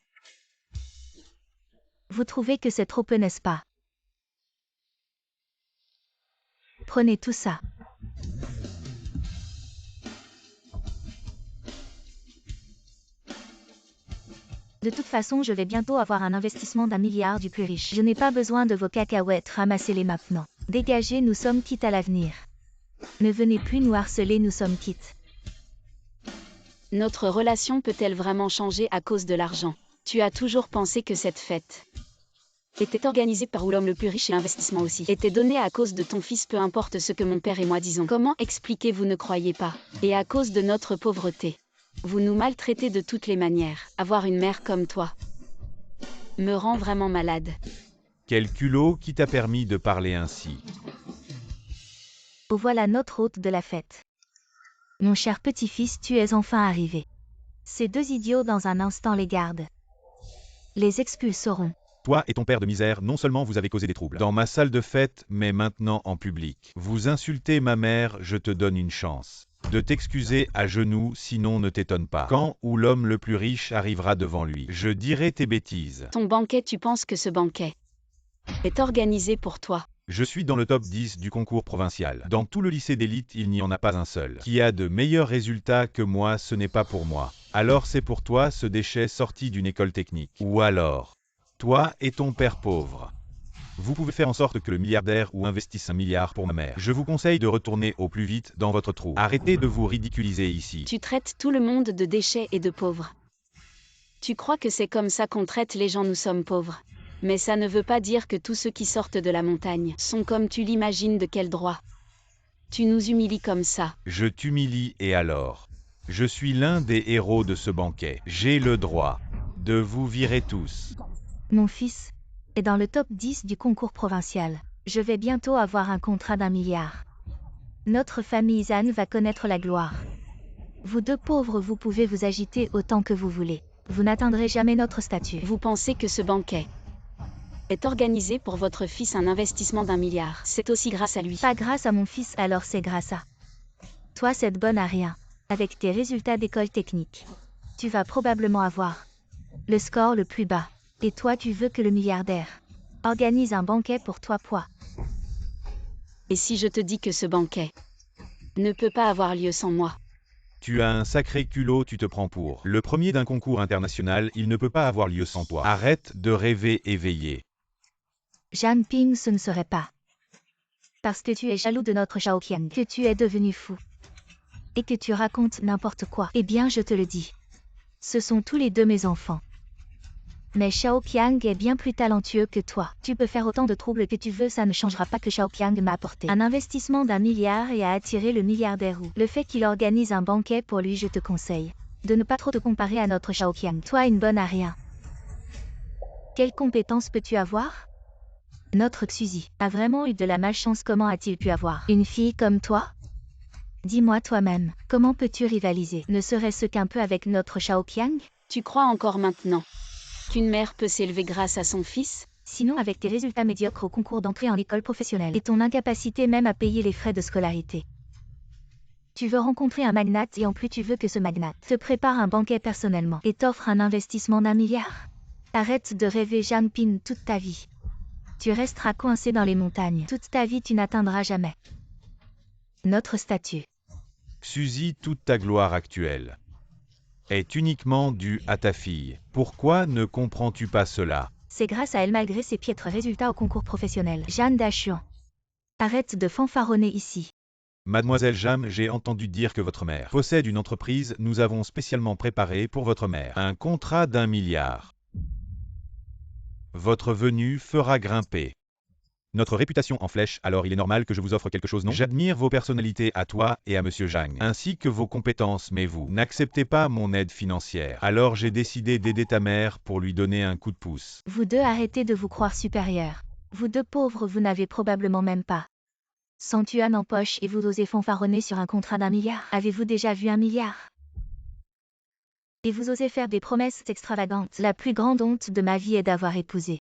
Vous trouvez que c'est trop peu, n'est-ce pas? Prenez tout ça. De toute façon, je vais bientôt avoir un investissement d'1 milliard du plus riche. Je n'ai pas besoin de vos cacahuètes, ramassez-les maintenant. Dégagez, nous sommes quittes à l'avenir. Ne venez plus nous harceler, nous sommes quittes. Notre relation peut-elle vraiment changer à cause de l'argent? Tu as toujours pensé que cette fête était organisée par l'homme le plus riche et l'investissement aussi était donné à cause de ton fils, peu importe ce que mon père et moi disons. Comment expliquer, vous ne croyez pas? Et à cause de notre pauvreté. Vous nous maltraitez de toutes les manières. Avoir une mère comme toi me rend vraiment malade. Quel culot qui t'a permis de parler ainsi? Oh, voilà notre hôte de la fête. Mon cher petit-fils, tu es enfin arrivé. Ces deux idiots dans un instant les gardent. Les expulseront. Toi et ton père de misère, non seulement vous avez causé des troubles dans ma salle de fête, mais maintenant en public. Vous insultez ma mère, je te donne une chance de t'excuser à genoux, sinon ne t'étonne pas. Quand où l'homme le plus riche arrivera devant lui, je dirai tes bêtises. Ton banquet, tu penses que ce banquet est organisé pour toi? Je suis dans le top 10 du concours provincial. Dans tout le lycée d'élite, il n'y en a pas un seul qui a de meilleurs résultats que moi, ce n'est pas pour moi. Alors c'est pour toi, ce déchet sorti d'une école technique. Ou alors, toi et ton père pauvre. Vous pouvez faire en sorte que le milliardaire ou investisse 1 milliard pour ma mère. Je vous conseille de retourner au plus vite dans votre trou. Arrêtez de vous ridiculiser ici. Tu traites tout le monde de déchets et de pauvres. Tu crois que c'est comme ça qu'on traite les gens? Nous sommes pauvres. Mais ça ne veut pas dire que tous ceux qui sortent de la montagne sont comme tu l'imagines. De quel droit tu nous humilies comme ça? Je t'humilie et alors? Je suis l'un des héros de ce banquet. J'ai le droit de vous virer tous. Mon fils est dans le top 10 du concours provincial. Je vais bientôt avoir un contrat d'1 milliard. Notre famille Zan va connaître la gloire. Vous deux pauvres, vous pouvez vous agiter autant que vous voulez. Vous n'atteindrez jamais notre statut. Vous pensez que ce banquet est organisé pour votre fils, un investissement d'1 milliard? C'est aussi grâce à lui. Pas grâce à mon fils, alors c'est grâce à toi, cette bonne à rien. Avec tes résultats d'école technique, tu vas probablement avoir le score le plus bas. Et toi, tu veux que le milliardaire organise un banquet pour toi, poids. Et si je te dis que ce banquet ne peut pas avoir lieu sans moi. Tu as un sacré culot, tu te prends pour le premier d'un concours international, il ne peut pas avoir lieu sans toi. Arrête de rêver éveillé. Janping, ce ne serait pas. Parce que tu es jaloux de notre Xiaoqiang, que tu es devenu fou. Et que tu racontes n'importe quoi. Eh bien, je te le dis. Ce sont tous les deux mes enfants. Mais Xiaoqiang est bien plus talentueux que toi. Tu peux faire autant de troubles que tu veux, ça ne changera pas que Xiaoqiang m'a apporté un investissement d'1 milliard et a attiré le milliardaire Wu. Le fait qu'il organise un banquet pour lui, je te conseille de ne pas trop te comparer à notre Xiaoqiang. Toi, une bonne à rien. Quelles compétences peux-tu avoir? Notre Xuzi a vraiment eu de la malchance. Comment a-t-il pu avoir une fille comme toi? Dis-moi toi-même, comment peux-tu rivaliser, ne serait-ce qu'un peu avec notre Xiaoqiang? Tu crois encore maintenant qu'une mère peut s'élever grâce à son fils? Sinon, avec tes résultats médiocres au concours d'entrée en école professionnelle et ton incapacité même à payer les frais de scolarité. Tu veux rencontrer un magnate et en plus tu veux que ce magnate te prépare un banquet personnellement et t'offre un investissement d'1 milliard. Arrête de rêver Janping toute ta vie. Tu resteras coincé dans les montagnes. Toute ta vie tu n'atteindras jamais notre statut. Suzy, toute ta gloire actuelle est uniquement due à ta fille. Pourquoi ne comprends-tu pas cela? C'est grâce à elle malgré ses piètres résultats au concours professionnel. Jeanne Dachuan. Arrête de fanfaronner ici. Mademoiselle Jam, j'ai entendu dire que votre mère possède une entreprise. Nous avons spécialement préparé pour votre mère un contrat d'1 milliard. Votre venue fera grimper notre réputation en flèche, alors il est normal que je vous offre quelque chose, non? J'admire vos personnalités à toi et à Monsieur Zhang, ainsi que vos compétences, mais vous n'acceptez pas mon aide financière. Alors j'ai décidé d'aider ta mère pour lui donner un coup de pouce. Vous deux arrêtez de vous croire supérieurs. Vous deux pauvres, vous n'avez probablement même pas 100 yuan en poche et vous osez fanfaronner sur un contrat d'1 milliard. Avez-vous déjà vu 1 milliard? Et vous osez faire des promesses extravagantes. La plus grande honte de ma vie est d'avoir épousé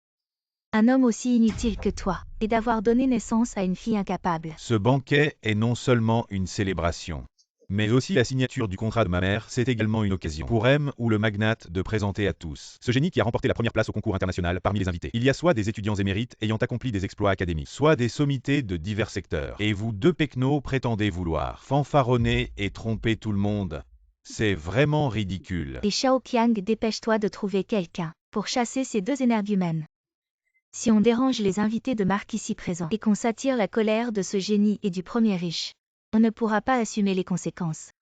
un homme aussi inutile que toi, et d'avoir donné naissance à une fille incapable. Ce banquet est non seulement une célébration, mais aussi la signature du contrat de ma mère. C'est également une occasion pour M ou le magnate de présenter à tous ce génie qui a remporté la première place au concours international parmi les invités. Il y a soit des étudiants émérites ayant accompli des exploits académiques, soit des sommités de divers secteurs. Et vous deux pecnos prétendez vouloir fanfaronner et tromper tout le monde. C'est vraiment ridicule. Et Xiaoqiang, dépêche-toi de trouver quelqu'un pour chasser ces deux énergumènes. Si on dérange les invités de marque ici présents et qu'on s'attire la colère de ce génie et du premier riche, on ne pourra pas assumer les conséquences.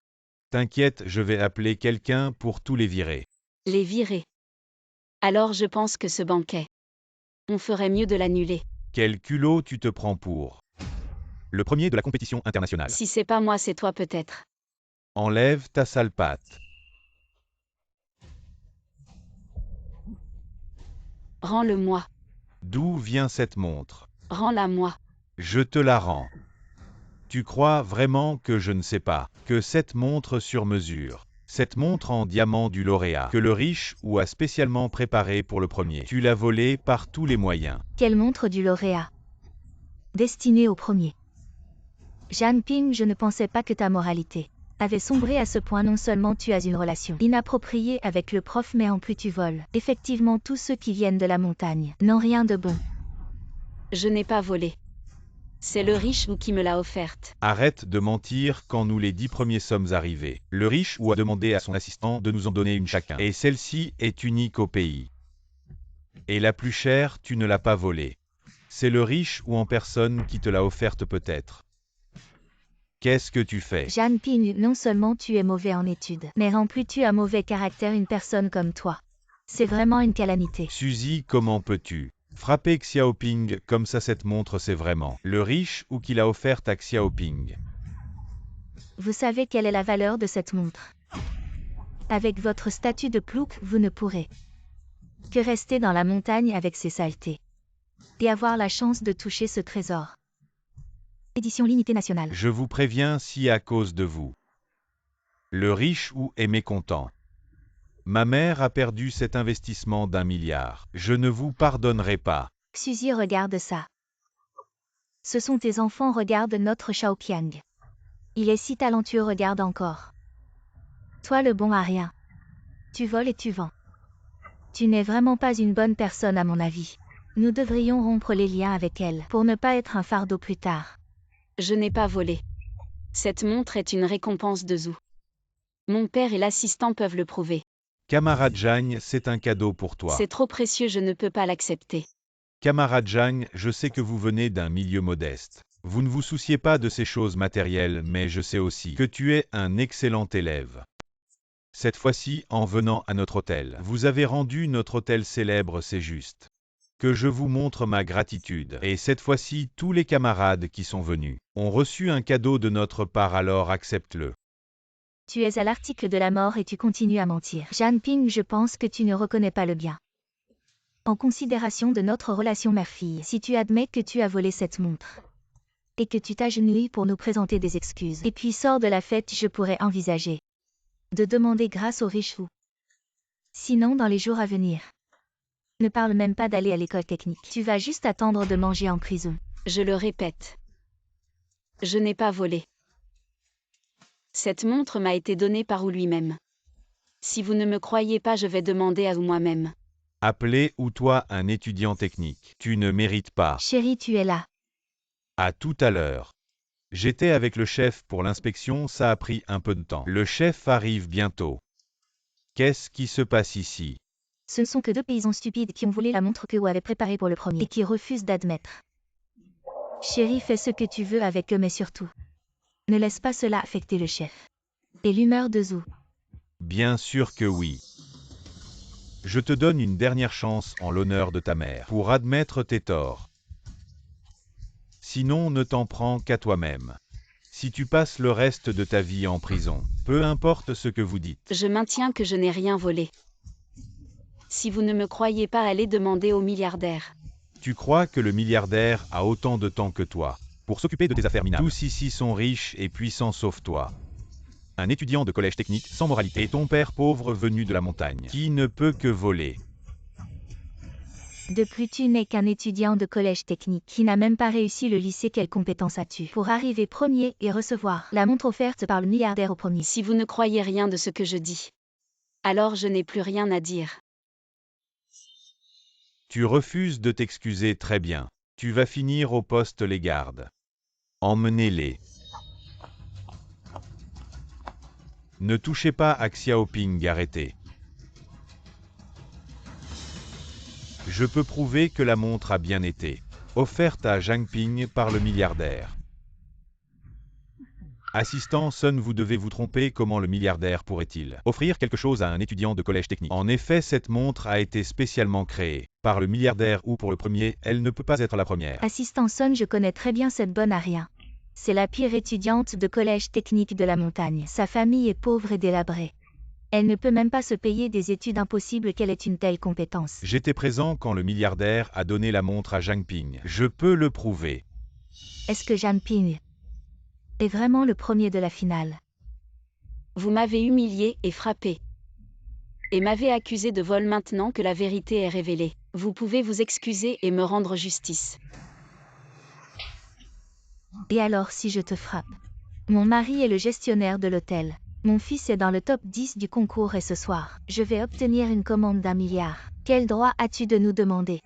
T'inquiète, je vais appeler quelqu'un pour tous les virer. Les virer. Alors je pense que ce banquet, on ferait mieux de l'annuler. Quel culot tu te prends pour le premier de la compétition internationale. Si c'est pas moi, c'est toi peut-être. Enlève ta sale patte. Rends-le-moi. D'où vient cette montre? Rends-la-moi. Je te la rends. Tu crois vraiment que je ne sais pas que cette montre sur mesure, cette montre en diamant du lauréat, que le riche ou a spécialement préparé pour le premier, tu l'as volée par tous les moyens. Quelle montre du lauréat? Destinée au premier. Janping, je ne pensais pas que ta moralité avait sombré à ce point. Non seulement tu as une relation inappropriée avec le prof, mais en plus tu voles. Effectivement, tous ceux qui viennent de la montagne n'ont rien de bon. Je n'ai pas volé. C'est le riche ou qui me l'a offerte. Arrête de mentir. Quand nous les 10 premiers sommes arrivés, le riche ou a demandé à son assistant de nous en donner une chacun. Et celle-ci est unique au pays. Et la plus chère, tu ne l'as pas volée. C'est le riche ou en personne qui te l'a offerte peut-être. Qu'est-ce que tu fais? Janping, non seulement tu es mauvais en études, mais en plus tu as mauvais caractère. Une personne comme toi, c'est vraiment une calamité. Suzy, comment peux-tu frapper Xiaoping comme ça? Cette montre, c'est vraiment le riche ou qui l'a offerte à Xiaoping. Vous savez quelle est la valeur de cette montre? Avec votre statut de plouc, vous ne pourrez que rester dans la montagne avec ces saletés et avoir la chance de toucher ce trésor. Édition limitée nationale. Je vous préviens, si à cause de vous, le riche ou est mécontent, ma mère a perdu cet investissement d'1 milliard, je ne vous pardonnerai pas. Xuzi, regarde ça. Ce sont tes enfants, regarde notre Xiaoqiang. Il est si talentueux, regarde encore. Toi le bon à rien. Tu voles et tu vends. Tu n'es vraiment pas une bonne personne à mon avis. Nous devrions rompre les liens avec elle pour ne pas être un fardeau plus tard. Je n'ai pas volé. Cette montre est une récompense de Zhou. Mon père et l'assistant peuvent le prouver. Camarade Zhang, c'est un cadeau pour toi. C'est trop précieux, je ne peux pas l'accepter. Camarade Zhang, je sais que vous venez d'un milieu modeste. Vous ne vous souciez pas de ces choses matérielles, mais je sais aussi que tu es un excellent élève. Cette fois-ci, en venant à notre hôtel, vous avez rendu notre hôtel célèbre, c'est juste. Que je vous montre ma gratitude. Et cette fois-ci, tous les camarades qui sont venus ont reçu un cadeau de notre part, alors accepte-le. Tu es à l'article de la mort et tu continues à mentir. Zhanping, je pense que tu ne reconnais pas le bien. En considération de notre relation mère-fille, si tu admets que tu as volé cette montre, et que tu t'agenouilles pour nous présenter des excuses, et puis sors de la fête, je pourrais envisager de demander grâce au riche Wu. Sinon, dans les jours à venir, ne parle même pas d'aller à l'école technique. Tu vas juste attendre de manger en prison. Je le répète. Je n'ai pas volé. Cette montre m'a été donnée par Wu lui-même. Si vous ne me croyez pas, je vais demander à Wu moi-même. Appelez ou toi un étudiant technique. Tu ne mérites pas. Chérie, tu es là. À tout à l'heure. J'étais avec le chef pour l'inspection, ça a pris un peu de temps. Le chef arrive bientôt. Qu'est-ce qui se passe ici? Ce ne sont que deux paysans stupides qui ont volé la montre que Wu avait préparée pour le premier et qui refusent d'admettre. Chérie, fais ce que tu veux avec eux, mais surtout, ne laisse pas cela affecter le chef et l'humeur de Zhou. Bien sûr que oui. Je te donne une dernière chance en l'honneur de ta mère pour admettre tes torts. Sinon, ne t'en prends qu'à toi-même. Si tu passes le reste de ta vie en prison, peu importe ce que vous dites. Je maintiens que je n'ai rien volé. Si vous ne me croyez pas, allez demander au milliardaire. Tu crois que le milliardaire a autant de temps que toi pour s'occuper de tes affaires minables? Tous ici sont riches et puissants sauf toi. Un étudiant de collège technique sans moralité et ton père pauvre venu de la montagne, qui ne peut que voler. De plus, tu n'es qu'un étudiant de collège technique qui n'a même pas réussi le lycée. Quelle compétence as-tu pour arriver premier et recevoir la montre offerte par le milliardaire au premier? Si vous ne croyez rien de ce que je dis, alors je n'ai plus rien à dire. Tu refuses de t'excuser, très bien. Tu vas finir au poste les gardes. Emmenez-les. Ne touchez pas à Xiaoping, arrêtez. Je peux prouver que la montre a bien été offerte à Zhanping par le milliardaire. Assistant Sun, vous devez vous tromper, comment le milliardaire pourrait-il offrir quelque chose à un étudiant de collège technique? En effet, cette montre a été spécialement créée par le milliardaire ou pour le premier, elle ne peut pas être la première. Assistant Sun, je connais très bien cette bonne à rien. C'est la pire étudiante de collège technique de la montagne. Sa famille est pauvre et délabrée. Elle ne peut même pas se payer des études, impossible qu'elle ait une telle compétence. J'étais présent quand le milliardaire a donné la montre à Zhanping. Je peux le prouver. Est-ce que Zhanping est vraiment le premier de la finale? Vous m'avez humilié et frappé. Et m'avez accusé de vol. Maintenant que la vérité est révélée, vous pouvez vous excuser et me rendre justice. Et alors si je te frappe? Mon mari est le gestionnaire de l'hôtel. Mon fils est dans le top 10 du concours et ce soir, je vais obtenir une commande d'1 milliard. Quel droit as-tu de nous demander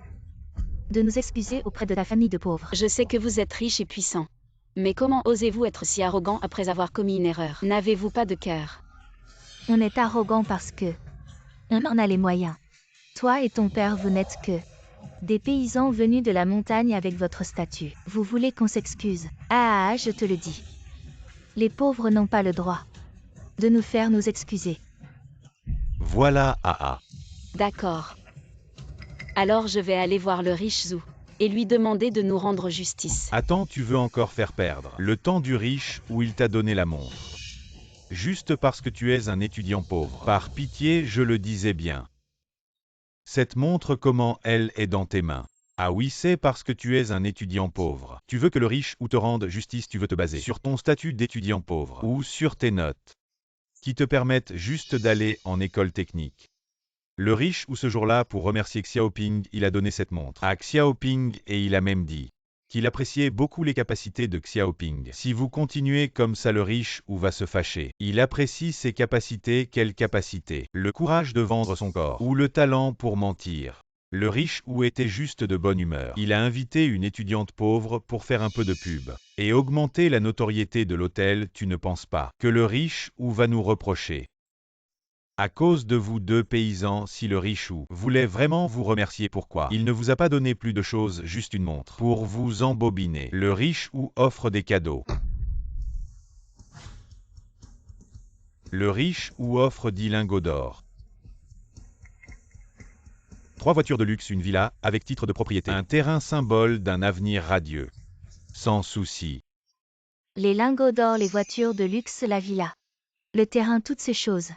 de nous excuser auprès de ta famille de pauvres? Je sais que vous êtes riche et puissant. Mais comment osez-vous être si arrogant après avoir commis une erreur? N'avez-vous pas de cœur? On est arrogant parce que on en a les moyens. Toi et ton père, vous n'êtes que des paysans venus de la montagne avec votre statut. Vous voulez qu'on s'excuse? Ah, je te le dis. Les pauvres n'ont pas le droit de nous faire nous excuser. Voilà, D'accord. Alors je vais aller voir le riche Zhou et lui demander de nous rendre justice. Attends, tu veux encore faire perdre le temps du riche où il t'a donné la montre. Juste parce que tu es un étudiant pauvre. Par pitié, je le disais bien. Cette montre, comment elle est dans tes mains? Ah oui, c'est parce que tu es un étudiant pauvre. Tu veux que le riche ou te rende justice, tu veux te baser sur ton statut d'étudiant pauvre ou sur tes notes qui te permettent juste d'aller en école technique. Le riche ou ce jour-là, pour remercier Xiaoping, il a donné cette montre à Xiaoping et il a même dit qu'il appréciait beaucoup les capacités de Xiaoping. Si vous continuez comme ça, le riche ou va se fâcher. Il apprécie ses capacités. Quelles capacités? Le courage de vendre son corps ou le talent pour mentir? Le riche Wu était juste de bonne humeur. Il a invité une étudiante pauvre pour faire un peu de pub. Et augmenter la notoriété de l'hôtel, tu ne penses pas que le riche Wu va nous reprocher? À cause de vous deux paysans, si le riche Wu voulait vraiment vous remercier, pourquoi il ne vous a pas donné plus de choses, juste une montre, pour vous embobiner? Le riche Wu offre des cadeaux. Le riche Wu offre 10 lingots d'or. 3 voitures de luxe, une villa, avec titre de propriété. Un terrain symbole d'un avenir radieux. Sans souci. Les lingots d'or, les voitures de luxe, la villa. Le terrain, toutes ces choses.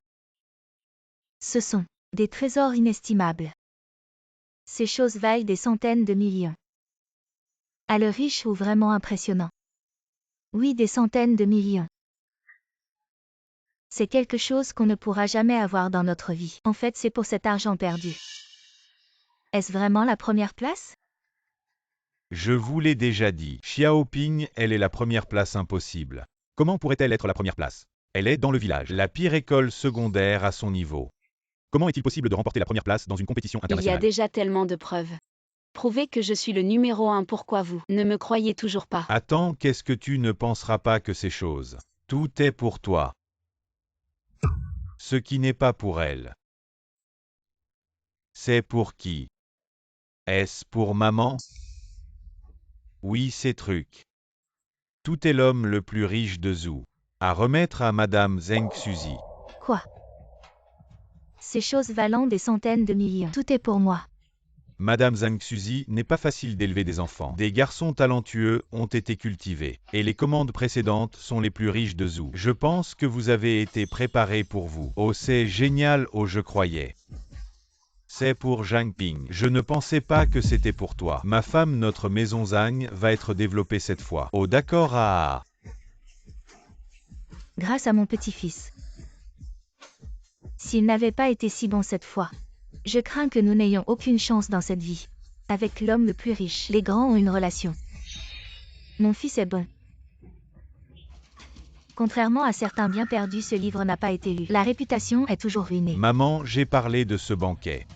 Ce sont des trésors inestimables. Ces choses valent des centaines de millions. Ah, le riche ou vraiment impressionnant. Oui, des centaines de millions. C'est quelque chose qu'on ne pourra jamais avoir dans notre vie. En fait, c'est pour cet argent perdu. Est-ce vraiment la première place? Je vous l'ai déjà dit, Xiaoping, elle est la première place impossible. Comment pourrait-elle être la première place? Elle est dans le village, la pire école secondaire à son niveau. Comment est-il possible de remporter la première place dans une compétition Il y a internationale? déjà tellement de preuves. Prouvez que je suis le numéro 1, pourquoi vous ne me croyez toujours pas? Attends, qu'est-ce que tu ne penseras pas que ces choses? Tout est pour toi. Ce qui n'est pas pour elle. C'est pour qui? Est-ce pour maman? Oui, ces trucs. Tout est l'homme le plus riche de Zhou. À remettre à Madame Zheng Suzy. Quoi? Ces choses valant des centaines de millions. Tout est pour moi. Madame Zhang Suzy, n'est pas facile d'élever des enfants. Des garçons talentueux ont été cultivés. Et les commandes précédentes sont les plus riches de Zhou. Je pense que vous avez été préparé pour vous. Oh, c'est génial, oh je croyais. C'est pour Zhang Ping. Je ne pensais pas que c'était pour toi. Ma femme, notre maison Zhang, va être développée cette fois. Oh d'accord, ah. Grâce à mon petit-fils. S'il n'avait pas été si bon cette fois. Je crains que nous n'ayons aucune chance dans cette vie. Avec l'homme le plus riche, les grands ont une relation. Mon fils est bon. Contrairement à certains bien perdus, ce livre n'a pas été lu. La réputation est toujours ruinée. Maman, j'ai parlé de ce banquet.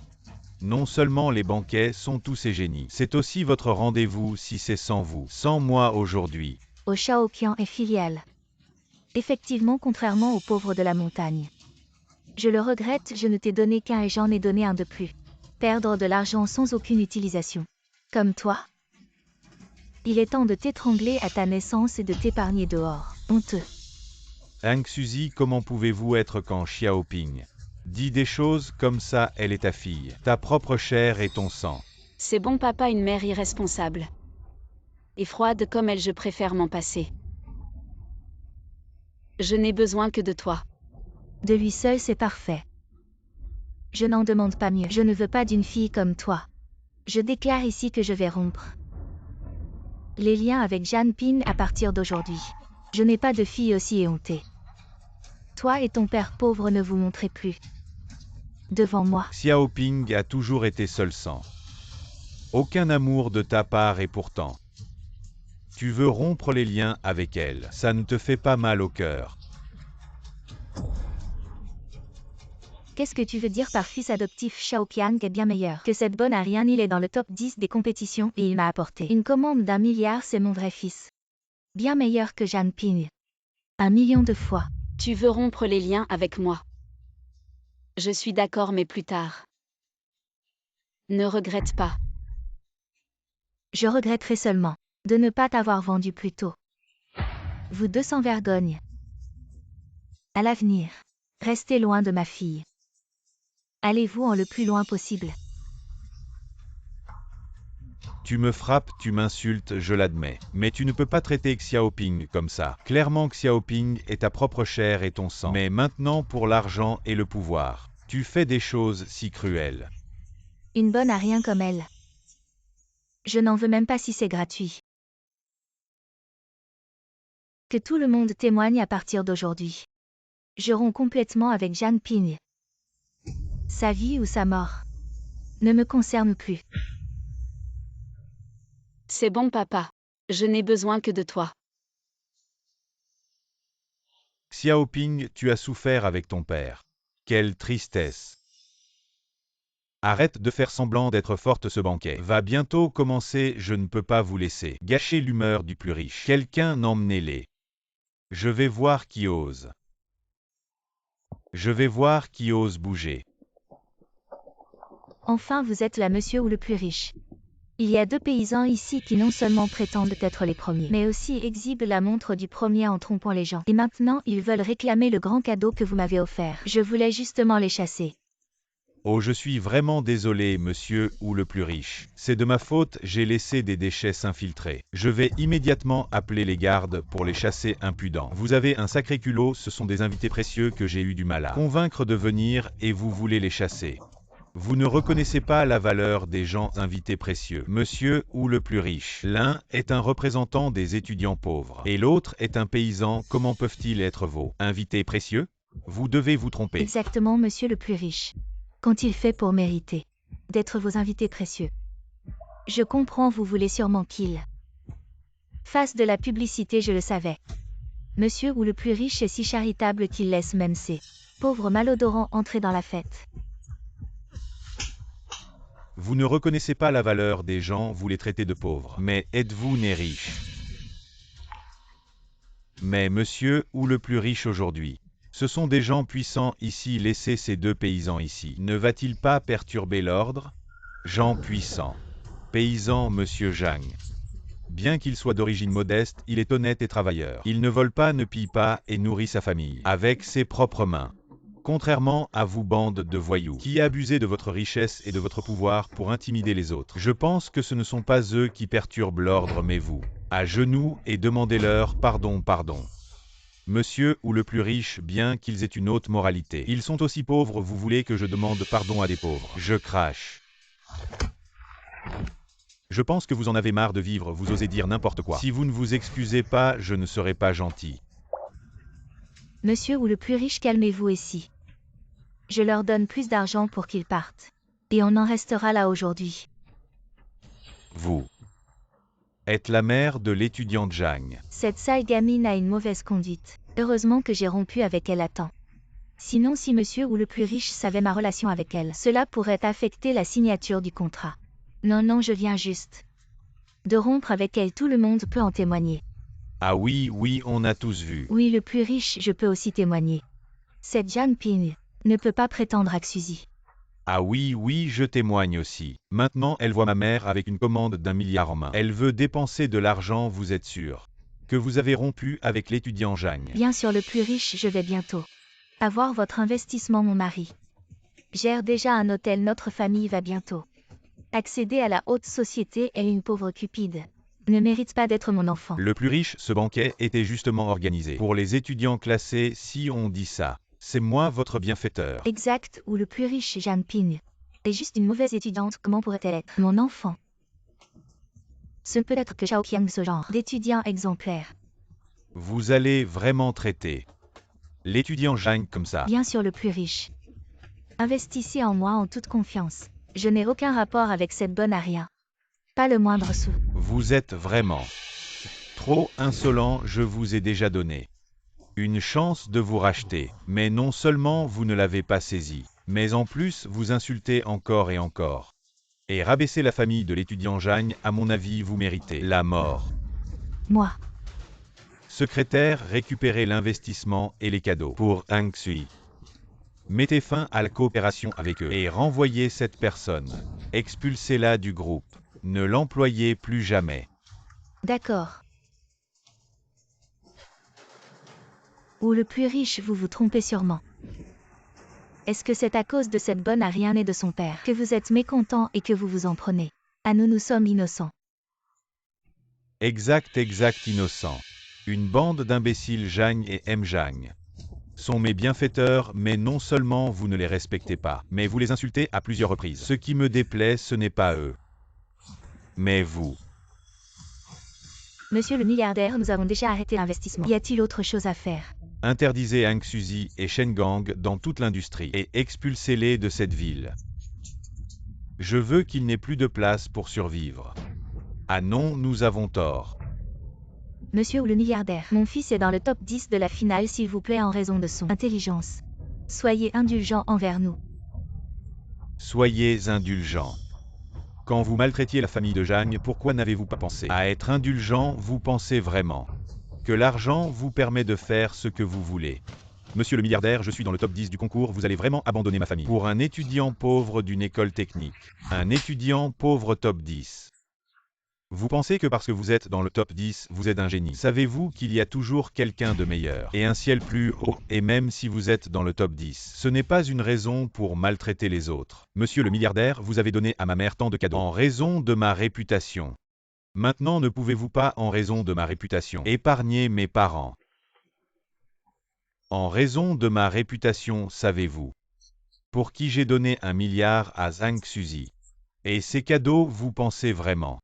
Non seulement les banquets sont tous ces génies, c'est aussi votre rendez-vous si c'est sans vous, sans moi aujourd'hui. Au Shaoqian est filiale. Effectivement, contrairement aux pauvres de la montagne. Je le regrette, je ne t'ai donné qu'un et j'en ai donné un de plus. Perdre de l'argent sans aucune utilisation. Comme toi. Il est temps de t'étrangler à ta naissance et de t'épargner dehors. Honteux. Hank Suzy, comment pouvez-vous être quand Xiaoping dit des choses comme ça? Elle est ta fille, ta propre chair et ton sang. C'est bon papa, une mère irresponsable. Et froide comme elle, je préfère m'en passer. Je n'ai besoin que de toi. De lui seul, c'est parfait. Je n'en demande pas mieux. Je ne veux pas d'une fille comme toi. Je déclare ici que je vais rompre les liens avec Zhang Ping à partir d'aujourd'hui. Je n'ai pas de fille aussi éhontée. Toi et ton père pauvre ne vous montrez plus devant moi. Xiaoping a toujours été seul sang. Aucun amour de ta part et pourtant. Tu veux rompre les liens avec elle. Ça ne te fait pas mal au cœur. Qu'est-ce que tu veux dire par fils adoptif? Xiaoqiang est bien meilleur que cette bonne à rien. Il est dans le top 10 des compétitions et il m'a apporté une commande d'1 milliard, c'est mon vrai fils. Bien meilleur que Zhang Ping. 1 million de fois. Tu veux rompre les liens avec moi? Je suis d'accord, mais plus tard. Ne regrette pas. Je regretterai seulement de ne pas t'avoir vendu plus tôt. Vous deux sans vergogne. À l'avenir, restez loin de ma fille. Allez-vous en le plus loin possible. Tu me frappes, tu m'insultes, je l'admets. Mais tu ne peux pas traiter Xiaoping comme ça. Clairement Xiaoping est ta propre chair et ton sang. Mais maintenant pour l'argent et le pouvoir. Tu fais des choses si cruelles. Une bonne à rien comme elle. Je n'en veux même pas si c'est gratuit. Que tout le monde témoigne à partir d'aujourd'hui. Je romps complètement avec Zhang Ping. Sa vie ou sa mort ne me concerne plus. C'est bon papa. Je n'ai besoin que de toi. Xiaoping, tu as souffert avec ton père. Quelle tristesse. Arrête de faire semblant d'être forte, ce banquet va bientôt commencer, je ne peux pas vous laisser gâcher l'humeur du plus riche. Quelqu'un emmenez-les. Je vais voir qui ose. Je vais voir qui ose bouger. Enfin vous êtes là, monsieur ou le plus riche. Il y a 2 paysans ici qui non seulement prétendent être les premiers, mais aussi exhibent la montre du premier en trompant les gens. Et maintenant ils veulent réclamer le grand cadeau que vous m'avez offert. Je voulais justement les chasser. Oh, je suis vraiment désolé, monsieur ou le plus riche. C'est de ma faute, j'ai laissé des déchets s'infiltrer. Je vais immédiatement appeler les gardes pour les chasser impudents. Vous avez un sacré culot, ce sont des invités précieux que j'ai eu du mal à convaincre de venir et vous voulez les chasser. Vous ne reconnaissez pas la valeur des gens invités précieux, monsieur ou le plus riche. L'un est un représentant des étudiants pauvres et l'autre est un paysan. Comment peuvent-ils être vos invités précieux? Vous devez vous tromper. Exactement, monsieur le plus riche. Qu'ont-ils fait pour mériter d'être vos invités précieux? Je comprends, vous voulez sûrement qu'ils fassent de la publicité, je le savais. Monsieur ou le plus riche est si charitable qu'il laisse même ses pauvres malodorants entrer dans la fête. Vous ne reconnaissez pas la valeur des gens, vous les traitez de pauvres. Mais êtes-vous né riche? Mais monsieur ou le plus riche aujourd'hui? Ce sont des gens puissants ici, laissez ces 2 paysans ici. Ne va-t-il pas perturber l'ordre? Gens puissants. Paysan, monsieur Zhang. Bien qu'il soit d'origine modeste, il est honnête et travailleur. Il ne vole pas, ne pille pas et nourrit sa famille avec ses propres mains. Contrairement à vous, bande de voyous, qui abusez de votre richesse et de votre pouvoir pour intimider les autres. Je pense que ce ne sont pas eux qui perturbent l'ordre, mais vous. À genoux et demandez-leur pardon, pardon. Monsieur ou le plus riche, bien qu'ils aient une haute moralité, ils sont aussi pauvres, vous voulez que je demande pardon à des pauvres? Je crache. Je pense que vous en avez marre de vivre, vous osez dire n'importe quoi. Si vous ne vous excusez pas, je ne serai pas gentil. Monsieur ou le plus riche, calmez-vous ici. Je leur donne plus d'argent pour qu'ils partent. Et on en restera là aujourd'hui. Vous êtes la mère de l'étudiante Zhang. Cette sale gamine a une mauvaise conduite. Heureusement que j'ai rompu avec elle à temps. Sinon, si monsieur ou le plus riche savait ma relation avec elle, cela pourrait affecter la signature du contrat. Non, non, je viens juste de rompre avec elle, tout le monde peut en témoigner. Ah oui, oui, on a tous vu. Oui, le plus riche, je peux aussi témoigner. Cette Zhang Ping ne peut pas prétendre à Xuzi. Ah oui, oui, je témoigne aussi. Maintenant, elle voit ma mère avec une commande d'1 milliard en main. Elle veut dépenser de l'argent, vous êtes sûr que vous avez rompu avec l'étudiant Zhang? Bien sûr, le plus riche, je vais bientôt avoir votre investissement, mon mari gère déjà un hôtel, notre famille va bientôt accéder à la haute société et une pauvre cupide ne mérite pas d'être mon enfant. Le plus riche, ce banquet était justement organisé pour les étudiants classés, si on dit ça. C'est moi votre bienfaiteur. Exact, ou le plus riche, Zhang Ping est juste une mauvaise étudiante, comment pourrait-elle être mon enfant? Ce ne peut être que Zhao Qiang, ce genre d'étudiant exemplaire. Vous allez vraiment traiter l'étudiant Zhang comme ça? Bien sûr, le plus riche. Investissez en moi en toute confiance. Je n'ai aucun rapport avec cette bonne à rien. Pas le moindre sou. Vous êtes vraiment trop insolent, je vous ai déjà donné une chance de vous racheter. Mais non seulement vous ne l'avez pas saisi, mais en plus vous insultez encore et encore. Et rabaisser la famille de l'étudiant Zhang, à mon avis, vous méritez la mort. Moi. Secrétaire, récupérez l'investissement et les cadeaux pour Hang Xui. Mettez fin à la coopération avec eux et renvoyez cette personne. Expulsez-la du groupe. Ne l'employez plus jamais. D'accord. Ou le plus riche, vous vous trompez sûrement. Est-ce que c'est à cause de cette bonne à rien et de son père que vous êtes mécontent et que vous vous en prenez à nous? Nous sommes innocents. Exact, innocent. Une bande d'imbéciles, Zhang et M. Zhang sont mes bienfaiteurs, mais non seulement vous ne les respectez pas, mais vous les insultez à plusieurs reprises. Ce qui me déplaît, ce n'est pas eux, mais vous. Monsieur le milliardaire, nous avons déjà arrêté l'investissement. Y a-t-il autre chose à faire? Interdisez Hang Xuzi et Shen Gang dans toute l'industrie et expulsez-les de cette ville. Je veux qu'il n'ait plus de place pour survivre. Ah non, nous avons tort. Monsieur le milliardaire, mon fils est dans le top 10 de la finale, s'il vous plaît, en raison de son intelligence. Soyez indulgent envers nous. Soyez indulgents. Quand vous maltraitiez la famille de Zhang, pourquoi n'avez-vous pas pensé à être indulgent? Vous pensez vraiment que l'argent vous permet de faire ce que vous voulez? Monsieur le milliardaire, je suis dans le top 10 du concours, vous allez vraiment abandonner ma famille. Pour un étudiant pauvre d'une école technique, un étudiant pauvre top 10. Vous pensez que parce que vous êtes dans le top 10, vous êtes un génie. Savez-vous qu'il y a toujours quelqu'un de meilleur et un ciel plus haut, et même si vous êtes dans le top 10, ce n'est pas une raison pour maltraiter les autres. Monsieur le milliardaire, vous avez donné à ma mère tant de cadeaux en raison de ma réputation. Maintenant ne pouvez-vous pas, en raison de ma réputation, épargner mes parents? En raison de ma réputation, savez-vous pour qui j'ai donné 1 milliard à Zhang Xuzi? Et ces cadeaux, vous pensez vraiment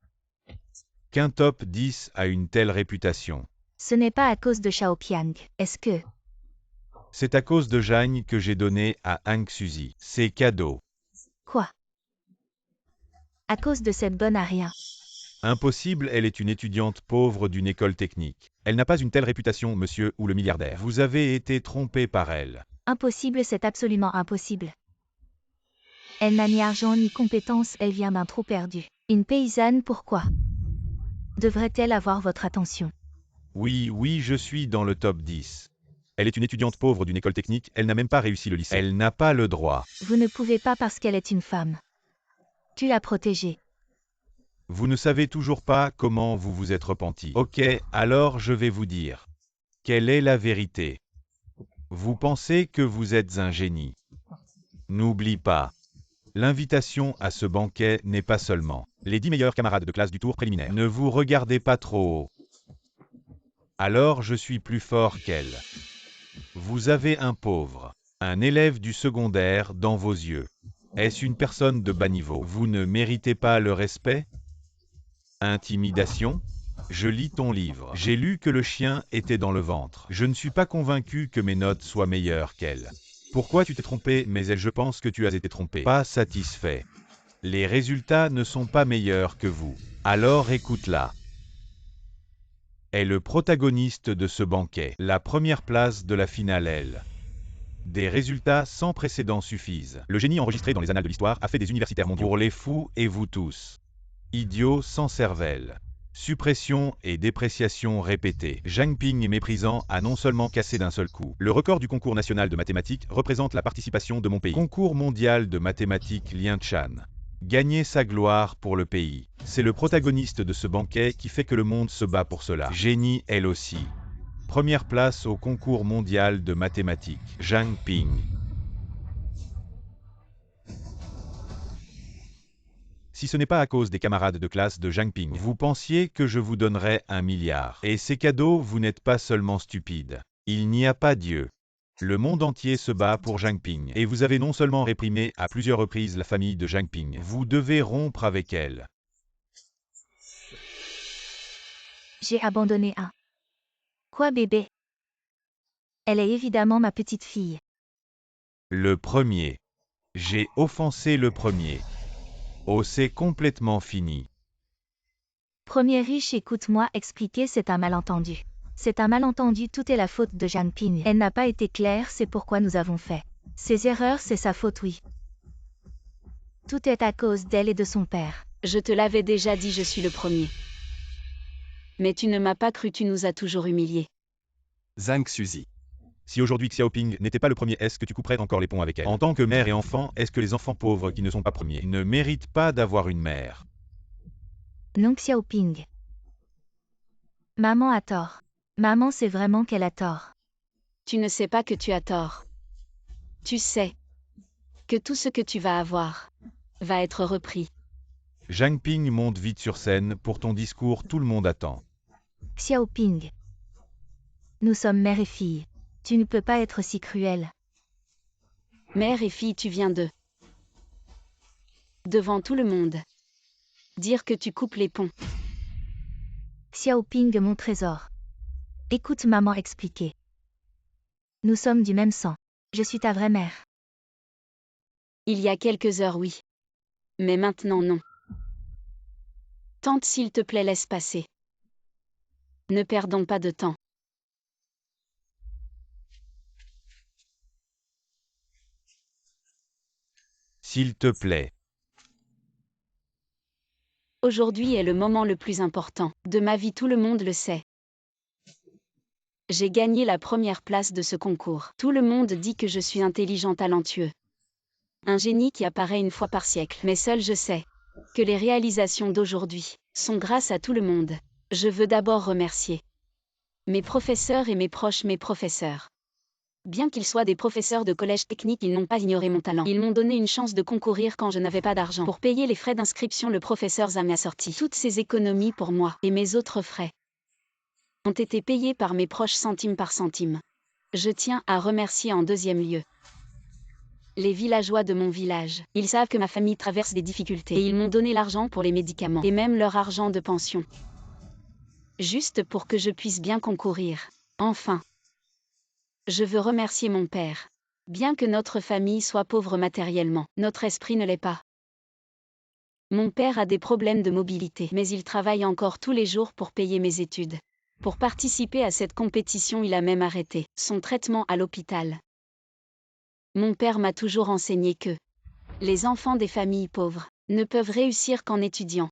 qu'un top 10 a une telle réputation? Ce n'est pas à cause de Xiaopiang. Est-ce que... C'est à cause de Zhang que j'ai donné à Zhang Xuzi ces cadeaux. Quoi? À cause de cette bonne à rien. Impossible, elle est une étudiante pauvre d'une école technique. Elle n'a pas une telle réputation, monsieur ou le milliardaire. Vous avez été trompé par elle. Impossible, c'est absolument impossible. Elle n'a ni argent ni compétence, elle vient d'un trou perdu. Une paysanne, pourquoi devrait-elle avoir votre attention? Oui, je suis dans le top 10. Elle est une étudiante pauvre d'une école technique, elle n'a même pas réussi le lycée. Elle n'a pas le droit. Vous ne pouvez pas parce qu'elle est une femme. Tu l'as protégée. Vous ne savez toujours pas comment vous vous êtes repenti. Ok, alors je vais vous dire. Quelle est la vérité? Vous pensez que vous êtes un génie. N'oublie pas. L'invitation à ce banquet n'est pas seulement les 10 meilleurs camarades de classe du tour préliminaire. Ne vous regardez pas trop haut. Alors je suis plus fort qu'elle. Vous avez un pauvre, un élève du secondaire dans vos yeux. Est-ce une personne de bas niveau? Vous ne méritez pas le respect? Intimidation? Je lis ton livre. J'ai lu que le chien était dans le ventre. Je ne suis pas convaincu que mes notes soient meilleures qu'elle. Pourquoi tu t'es trompé? Mais elle, je pense que tu as été trompé. Pas satisfait. Les résultats ne sont pas meilleurs que vous. Alors écoute-la. Est le protagoniste de ce banquet. La première place de la finale, elle. Des résultats sans précédent suffisent. Le génie enregistré dans les annales de l'histoire a fait des universitaires mondiaux. Pour les fous et vous tous. Idiots sans cervelle. Suppression et dépréciation répétées. Zhang Ping méprisant a non seulement cassé d'un seul coup le record du concours national de mathématiques représente la participation de mon pays. Concours mondial de mathématiques Lianchan. Gagner sa gloire pour le pays. C'est le protagoniste de ce banquet qui fait que le monde se bat pour cela. Génie elle aussi. Première place au concours mondial de mathématiques. Zhang Ping. Si ce n'est pas à cause des camarades de classe de Zhang Ping, vous pensiez que je vous donnerais 1 milliard. Et ces cadeaux, vous n'êtes pas seulement stupide. Il n'y a pas Dieu. Le monde entier se bat pour Zhang Ping. Et vous avez non seulement réprimé à plusieurs reprises la famille de Zhang Ping, vous devez rompre avec elle. J'ai abandonné un. Quoi, bébé? Elle est évidemment ma petite fille. Le premier. J'ai offensé le premier. Oh, c'est complètement fini. Premier riche, écoute-moi expliquer, c'est un malentendu. C'est un malentendu, tout est la faute de Zhang Ping. Elle n'a pas été claire, c'est pourquoi nous avons fait ces erreurs, c'est sa faute, oui. Tout est à cause d'elle et de son père. Je te l'avais déjà dit, je suis le premier. Mais tu ne m'as pas cru, tu nous as toujours humiliés. Zhang Xuzi. Si aujourd'hui Xiaoping n'était pas le premier, est-ce que tu couperais encore les ponts avec elle? En tant que mère et enfant, est-ce que les enfants pauvres qui ne sont pas premiers ne méritent pas d'avoir une mère? Non, Xiaoping. Maman a tort. Maman sait vraiment qu'elle a tort. Tu ne sais pas que tu as tort. Tu sais que tout ce que tu vas avoir va être repris. Zhang Ping monte vite sur scène, pour ton discours tout le monde attend. Xiaoping. Nous sommes mère et fille. Tu ne peux pas être si cruel. Mère et fille, tu viens devant tout le monde, dire que tu coupes les ponts. Xiaoping, mon trésor. Écoute maman expliquer. Nous sommes du même sang. Je suis ta vraie mère. Il y a quelques heures, oui. Mais maintenant, non. Tante, s'il te plaît, laisse passer. Ne perdons pas de temps. S'il te plaît. Aujourd'hui est le moment le plus important de ma vie, tout le monde le sait. J'ai gagné la première place de ce concours. Tout le monde dit que je suis intelligent, talentueux. Un génie qui apparaît une fois par siècle. Mais seul je sais que les réalisations d'aujourd'hui sont grâce à tout le monde. Je veux d'abord remercier mes professeurs et mes proches, mes professeurs. Bien qu'ils soient des professeurs de collège technique, ils n'ont pas ignoré mon talent. Ils m'ont donné une chance de concourir quand je n'avais pas d'argent. Pour payer les frais d'inscription, le professeur Zam a sorti toutes ses économies pour moi, et mes autres frais ont été payés par mes proches centime par centime. Je tiens à remercier en deuxième lieu les villageois de mon village. Ils savent que ma famille traverse des difficultés et ils m'ont donné l'argent pour les médicaments et même leur argent de pension. Juste pour que je puisse bien concourir. Enfin, je veux remercier mon père. Bien que notre famille soit pauvre matériellement, notre esprit ne l'est pas. Mon père a des problèmes de mobilité, mais il travaille encore tous les jours pour payer mes études. Pour participer à cette compétition, il a même arrêté son traitement à l'hôpital. Mon père m'a toujours enseigné que les enfants des familles pauvres ne peuvent réussir qu'en étudiant.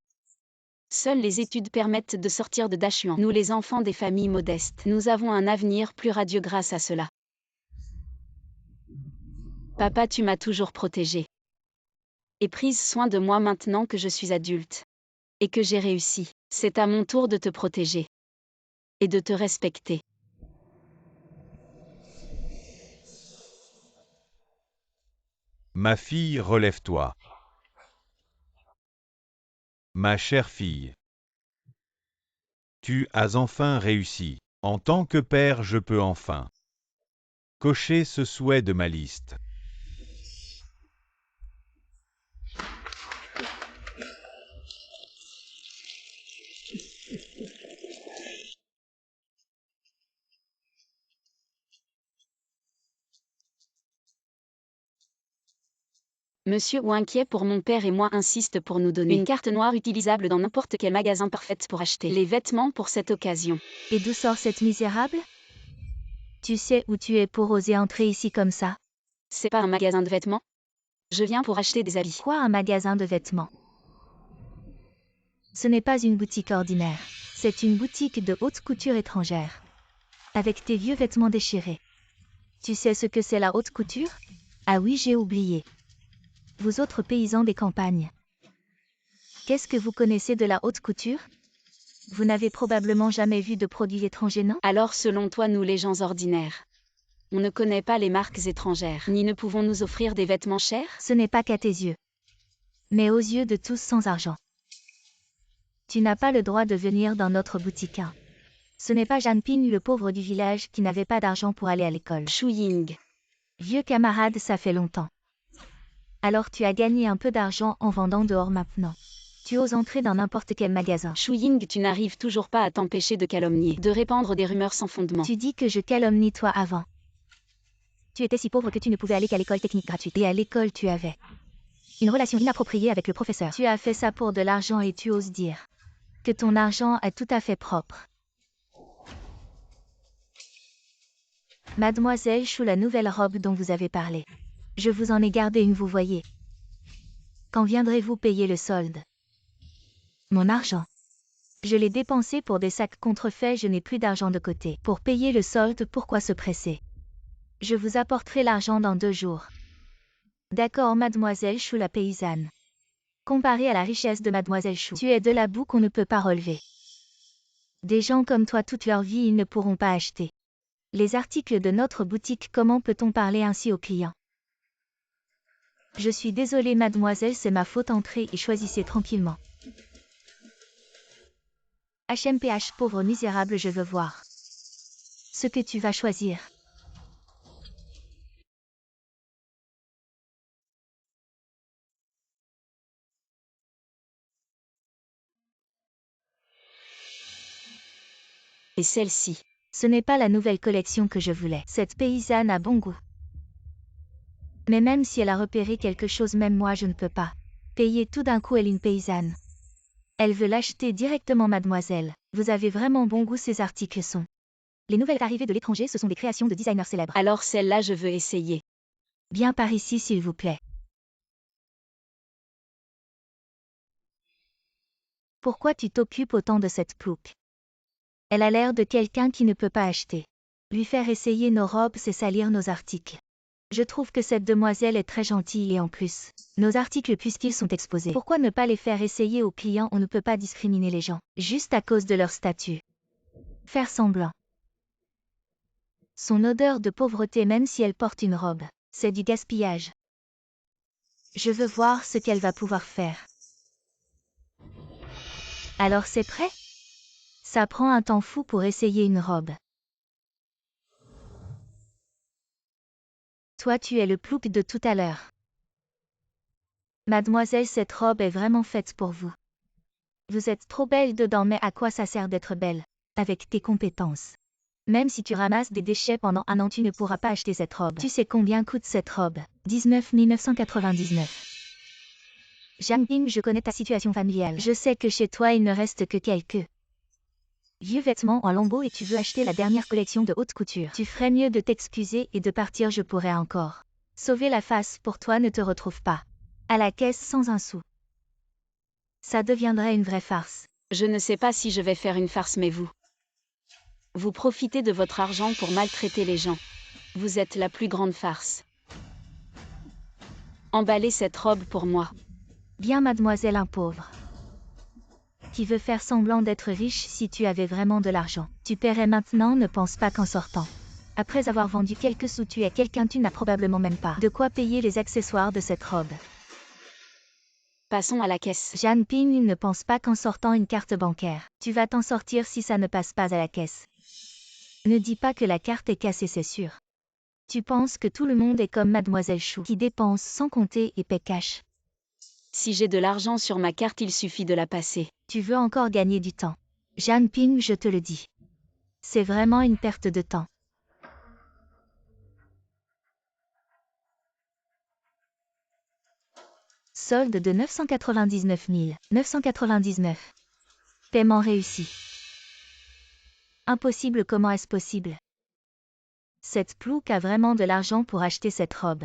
Seules les études permettent de sortir de Dachauan. Nous, les enfants des familles modestes, nous avons un avenir plus radieux grâce à cela. Papa, tu m'as toujours protégée et prise soin de moi. Maintenant que je suis adulte et que j'ai réussi, c'est à mon tour de te protéger et de te respecter. Ma fille, relève-toi. Ma chère fille. Tu as enfin réussi. En tant que père, je peux enfin cocher ce souhait de ma liste. Monsieur ou inquiet pour mon père et moi insiste pour nous donner une carte noire utilisable dans n'importe quel magasin, parfaite pour acheter les vêtements pour cette occasion. Et d'où sort cette misérable? Tu sais où tu es pour oser entrer ici comme ça? C'est pas un magasin de vêtements? Je viens pour acheter des habits. Quoi, un magasin de vêtements? Ce n'est pas une boutique ordinaire. C'est une boutique de haute couture étrangère. Avec tes vieux vêtements déchirés. Tu sais ce que c'est la haute couture? Ah oui, j'ai oublié. Vous autres paysans des campagnes. Qu'est-ce que vous connaissez de la haute couture? Vous n'avez probablement jamais vu de produits étrangers, non? Alors selon toi, nous les gens ordinaires, on ne connaît pas les marques étrangères, ni ne pouvons nous offrir des vêtements chers? Ce n'est pas qu'à tes yeux, mais aux yeux de tous sans argent. Tu n'as pas le droit de venir dans notre boutique. Ce n'est pas Janping, le pauvre du village, qui n'avait pas d'argent pour aller à l'école. Shu Ying. Vieux camarade, ça fait longtemps. Alors tu as gagné un peu d'argent en vendant dehors maintenant. Tu oses entrer dans n'importe quel magasin. Shu Ying, tu n'arrives toujours pas à t'empêcher de calomnier, de répandre des rumeurs sans fondement. Tu dis que je calomnie toi avant. Tu étais si pauvre que tu ne pouvais aller qu'à l'école technique gratuite. Et à l'école tu avais une relation inappropriée avec le professeur. Tu as fait ça pour de l'argent et tu oses dire que ton argent est tout à fait propre. Mademoiselle Chou, la nouvelle robe dont vous avez parlé. Je vous en ai gardé une, vous voyez. Quand viendrez-vous payer le solde? Mon argent. Je l'ai dépensé pour des sacs contrefaits, je n'ai plus d'argent de côté. Pour payer le solde, pourquoi se presser? Je vous apporterai l'argent dans 2 jours. D'accord, Mademoiselle Chou, la paysanne. Comparé à la richesse de Mademoiselle Chou, tu es de la boue qu'on ne peut pas relever. Des gens comme toi, toute leur vie, ils ne pourront pas acheter les articles de notre boutique. Comment peut-on parler ainsi aux clients? Je suis désolée, mademoiselle, c'est ma faute. Entrez et choisissez tranquillement. HMPH, pauvre misérable, je veux voir ce que tu vas choisir. Et celle-ci. Ce n'est pas la nouvelle collection que je voulais. Cette paysanne a bon goût. Mais même si elle a repéré quelque chose, même moi je ne peux pas payer tout d'un coup. Elle est une paysanne. Elle veut l'acheter directement, mademoiselle. Vous avez vraiment bon goût, ces articles sont. Les nouvelles arrivées de l'étranger, ce sont des créations de designers célèbres. Alors celle-là, je veux essayer. Bien par ici, s'il vous plaît. Pourquoi tu t'occupes autant de cette plouc? Elle a l'air de quelqu'un qui ne peut pas acheter. Lui faire essayer nos robes, c'est salir nos articles. Je trouve que cette demoiselle est très gentille et en plus, nos articles puisqu'ils sont exposés. Pourquoi ne pas les faire essayer aux clients? On ne peut pas discriminer les gens, juste à cause de leur statut. Faire semblant. Son odeur de pauvreté même si elle porte une robe, c'est du gaspillage. Je veux voir ce qu'elle va pouvoir faire. Alors c'est prêt? Ça prend un temps fou pour essayer une robe. Toi tu es le plouc de tout à l'heure. Mademoiselle, cette robe est vraiment faite pour vous. Vous êtes trop belle dedans, mais à quoi ça sert d'être belle? Avec tes compétences. Même si tu ramasses des déchets pendant un an, tu ne pourras pas acheter cette robe. Tu sais combien coûte cette robe? 19 999. Janping, je connais ta situation familiale. Je sais que chez toi il ne reste que quelques vieux vêtements en lambeaux et tu veux acheter la dernière collection de haute couture. Tu ferais mieux de t'excuser et de partir, je pourrais encore sauver la face pour toi, ne te retrouve pas à la caisse sans un sou. Ça deviendrait une vraie farce. Je ne sais pas si je vais faire une farce, mais vous profitez de votre argent pour maltraiter les gens. Vous êtes la plus grande farce. Emballez cette robe pour moi. Bien mademoiselle, un pauvre qui veut faire semblant d'être riche. Si tu avais vraiment de l'argent, tu paierais maintenant, ne pense pas qu'en sortant. Après avoir vendu quelques sous, tu es quelqu'un, tu n'as probablement même pas de quoi payer les accessoires de cette robe. Passons à la caisse. Janping, ne pense pas qu'en sortant une carte bancaire, tu vas t'en sortir si ça ne passe pas à la caisse. Ne dis pas que la carte est cassée, c'est sûr. Tu penses que tout le monde est comme Mademoiselle Chou, qui dépense sans compter et paie cash. Si j'ai de l'argent sur ma carte, il suffit de la passer. Tu veux encore gagner du temps. Janping, je te le dis. C'est vraiment une perte de temps. Solde de 999 999. Paiement réussi. Impossible, comment est-ce possible? Cette plouc a vraiment de l'argent pour acheter cette robe.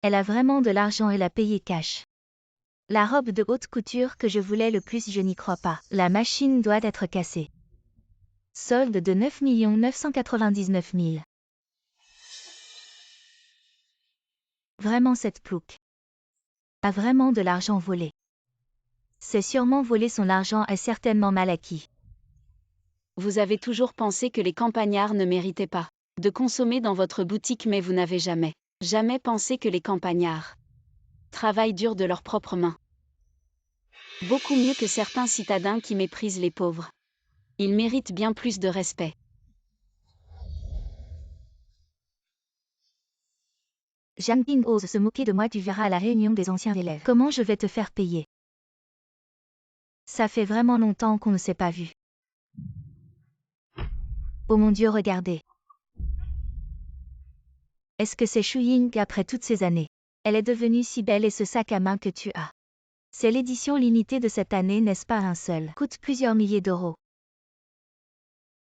Elle a vraiment de l'argent, elle a payé cash. La robe de haute couture que je voulais le plus, je n'y crois pas. La machine doit être cassée. Solde de 9 999 000. Vraiment, cette plouc a vraiment de l'argent volé. C'est sûrement volé, son argent est certainement mal acquis. Vous avez toujours pensé que les campagnards ne méritaient pas de consommer dans votre boutique, mais vous n'avez jamais pensé que les campagnards travaillent dur de leurs propres mains. Beaucoup mieux que certains citadins qui méprisent les pauvres. Ils méritent bien plus de respect. Janping ose se moquer de moi, tu verras à la réunion des anciens élèves. Comment je vais te faire payer? Ça fait vraiment longtemps qu'on ne s'est pas vu. Oh mon Dieu, regardez. Est-ce que c'est Shu Ying après toutes ces années? Elle est devenue si belle, et ce sac à main que tu as. C'est l'édition limitée de cette année, n'est-ce pas? Un seul coûte plusieurs milliers d'euros.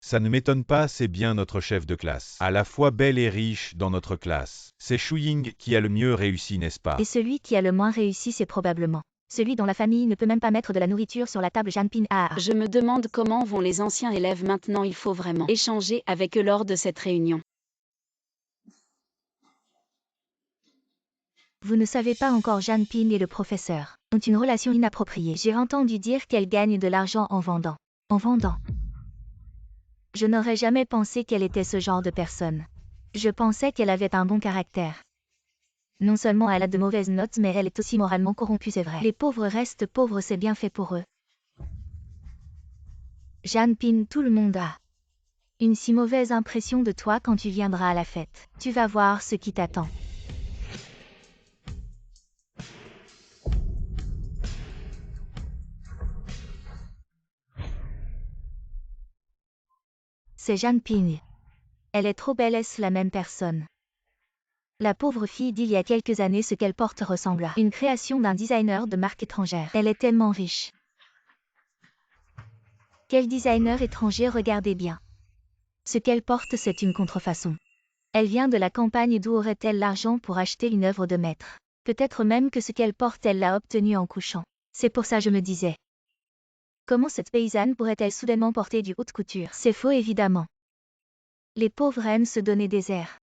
Ça ne m'étonne pas, c'est bien notre chef de classe. À la fois belle et riche dans notre classe. C'est Shu Ying qui a le mieux réussi, n'est-ce pas? Et celui qui a le moins réussi, c'est probablement celui dont la famille ne peut même pas mettre de la nourriture sur la table. Janping a. Je me demande comment vont les anciens élèves maintenant. Il faut vraiment échanger avec eux lors de cette réunion. Vous ne savez pas encore, Janping et le professeur ont une relation inappropriée. J'ai entendu dire qu'elle gagne de l'argent en vendant. En vendant. Je n'aurais jamais pensé qu'elle était ce genre de personne. Je pensais qu'elle avait un bon caractère. Non seulement elle a de mauvaises notes, mais elle est aussi moralement corrompue, c'est vrai. Les pauvres restent pauvres, c'est bien fait pour eux. Janping, tout le monde a une si mauvaise impression de toi quand tu viendras à la fête. Tu vas voir ce qui t'attend. C'est Janping. Elle est trop belle, est-ce la même personne? La pauvre fille d'il y a quelques années, ce qu'elle porte ressemble à une création d'un designer de marque étrangère. Elle est tellement riche. Quel designer étranger, regardez bien. Ce qu'elle porte, c'est une contrefaçon. Elle vient de la campagne, d'où aurait-elle l'argent pour acheter une œuvre de maître? Peut-être même que ce qu'elle porte, elle l'a obtenu en couchant. C'est pour ça je me disais. Comment cette paysanne pourrait-elle soudainement porter du haute couture? C'est faux évidemment. Les pauvres aiment se donner des airs.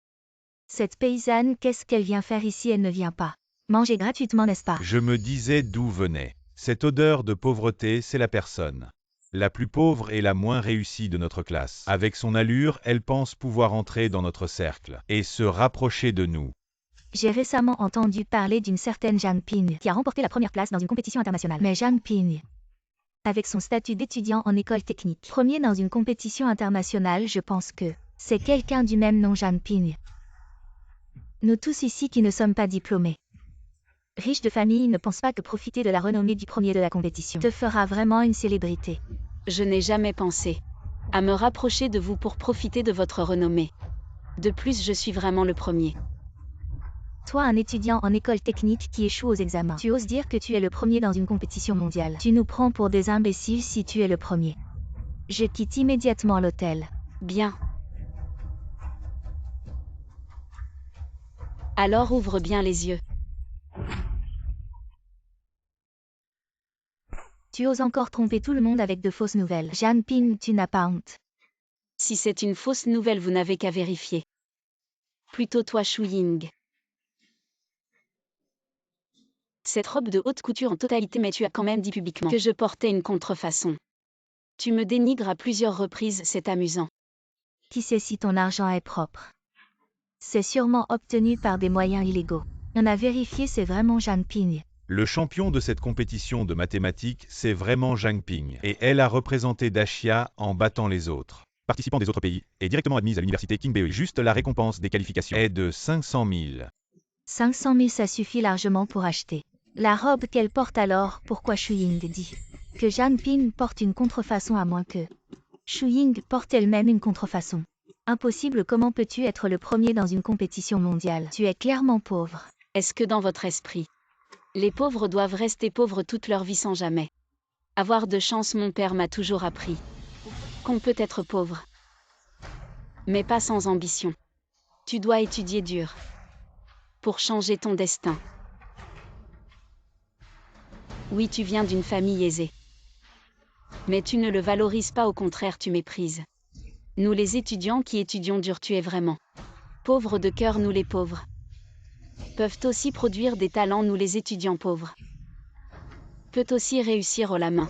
Cette paysanne, qu'est-ce qu'elle vient faire ici? Elle ne vient pas manger gratuitement, n'est-ce pas? Je me disais d'où venait cette odeur de pauvreté, c'est la personne la plus pauvre et la moins réussie de notre classe. Avec son allure, elle pense pouvoir entrer dans notre cercle et se rapprocher de nous. J'ai récemment entendu parler d'une certaine Jeanne Ping qui a remporté la première place dans une compétition internationale. Mais Jeanne Ping, avec son statut d'étudiant en école technique, premier dans une compétition internationale, je pense que c'est quelqu'un du même nom, Jeanne Ping. Nous tous ici qui ne sommes pas diplômés, riches de famille, ne pensent pas que profiter de la renommée du premier de la compétition te fera vraiment une célébrité. Je n'ai jamais pensé à me rapprocher de vous pour profiter de votre renommée. De plus, je suis vraiment le premier. Toi, un étudiant en école technique qui échoue aux examens, tu oses dire que tu es le premier dans une compétition mondiale. Tu nous prends pour des imbéciles si tu es le premier. Je quitte immédiatement l'hôtel. Bien. Alors ouvre bien les yeux. Tu oses encore tromper tout le monde avec de fausses nouvelles. Jeanne Ping, tu n'as pas honte. Si c'est une fausse nouvelle, vous n'avez qu'à vérifier. Plutôt toi, Shu Ying. Cette robe de haute couture en totalité, mais tu as quand même dit publiquement que je portais une contrefaçon. Tu me dénigres à plusieurs reprises, c'est amusant. Qui sait si ton argent est propre? C'est sûrement obtenu par des moyens illégaux. On a vérifié, c'est vraiment Jeanne Ping. Le champion de cette compétition de mathématiques, c'est vraiment Jeanne Ping. Et elle a représenté Daxia en battant les autres participants des autres pays, et directement admise à l'université King BE. Juste la récompense des qualifications est de 500 000. 500 000, ça suffit largement pour acheter la robe qu'elle porte. Alors, pourquoi Shu Ying dit que Jeanne Ping porte une contrefaçon à moins que Shu Ying porte elle-même une contrefaçon? Impossible, comment peux-tu être le premier dans une compétition mondiale? Tu es clairement pauvre. Est-ce que dans votre esprit, les pauvres doivent rester pauvres toute leur vie sans jamais avoir de chance? Mon père m'a toujours appris qu'on peut être pauvre, mais pas sans ambition. Tu dois étudier dur pour changer ton destin. Oui, tu viens d'une famille aisée, mais tu ne le valorises pas, au contraire, tu méprises. Nous les étudiants qui étudions dur, tu es vraiment pauvre de cœur. Nous les pauvres peuvent aussi produire des talents. Nous les étudiants pauvres peut aussi réussir haut la main.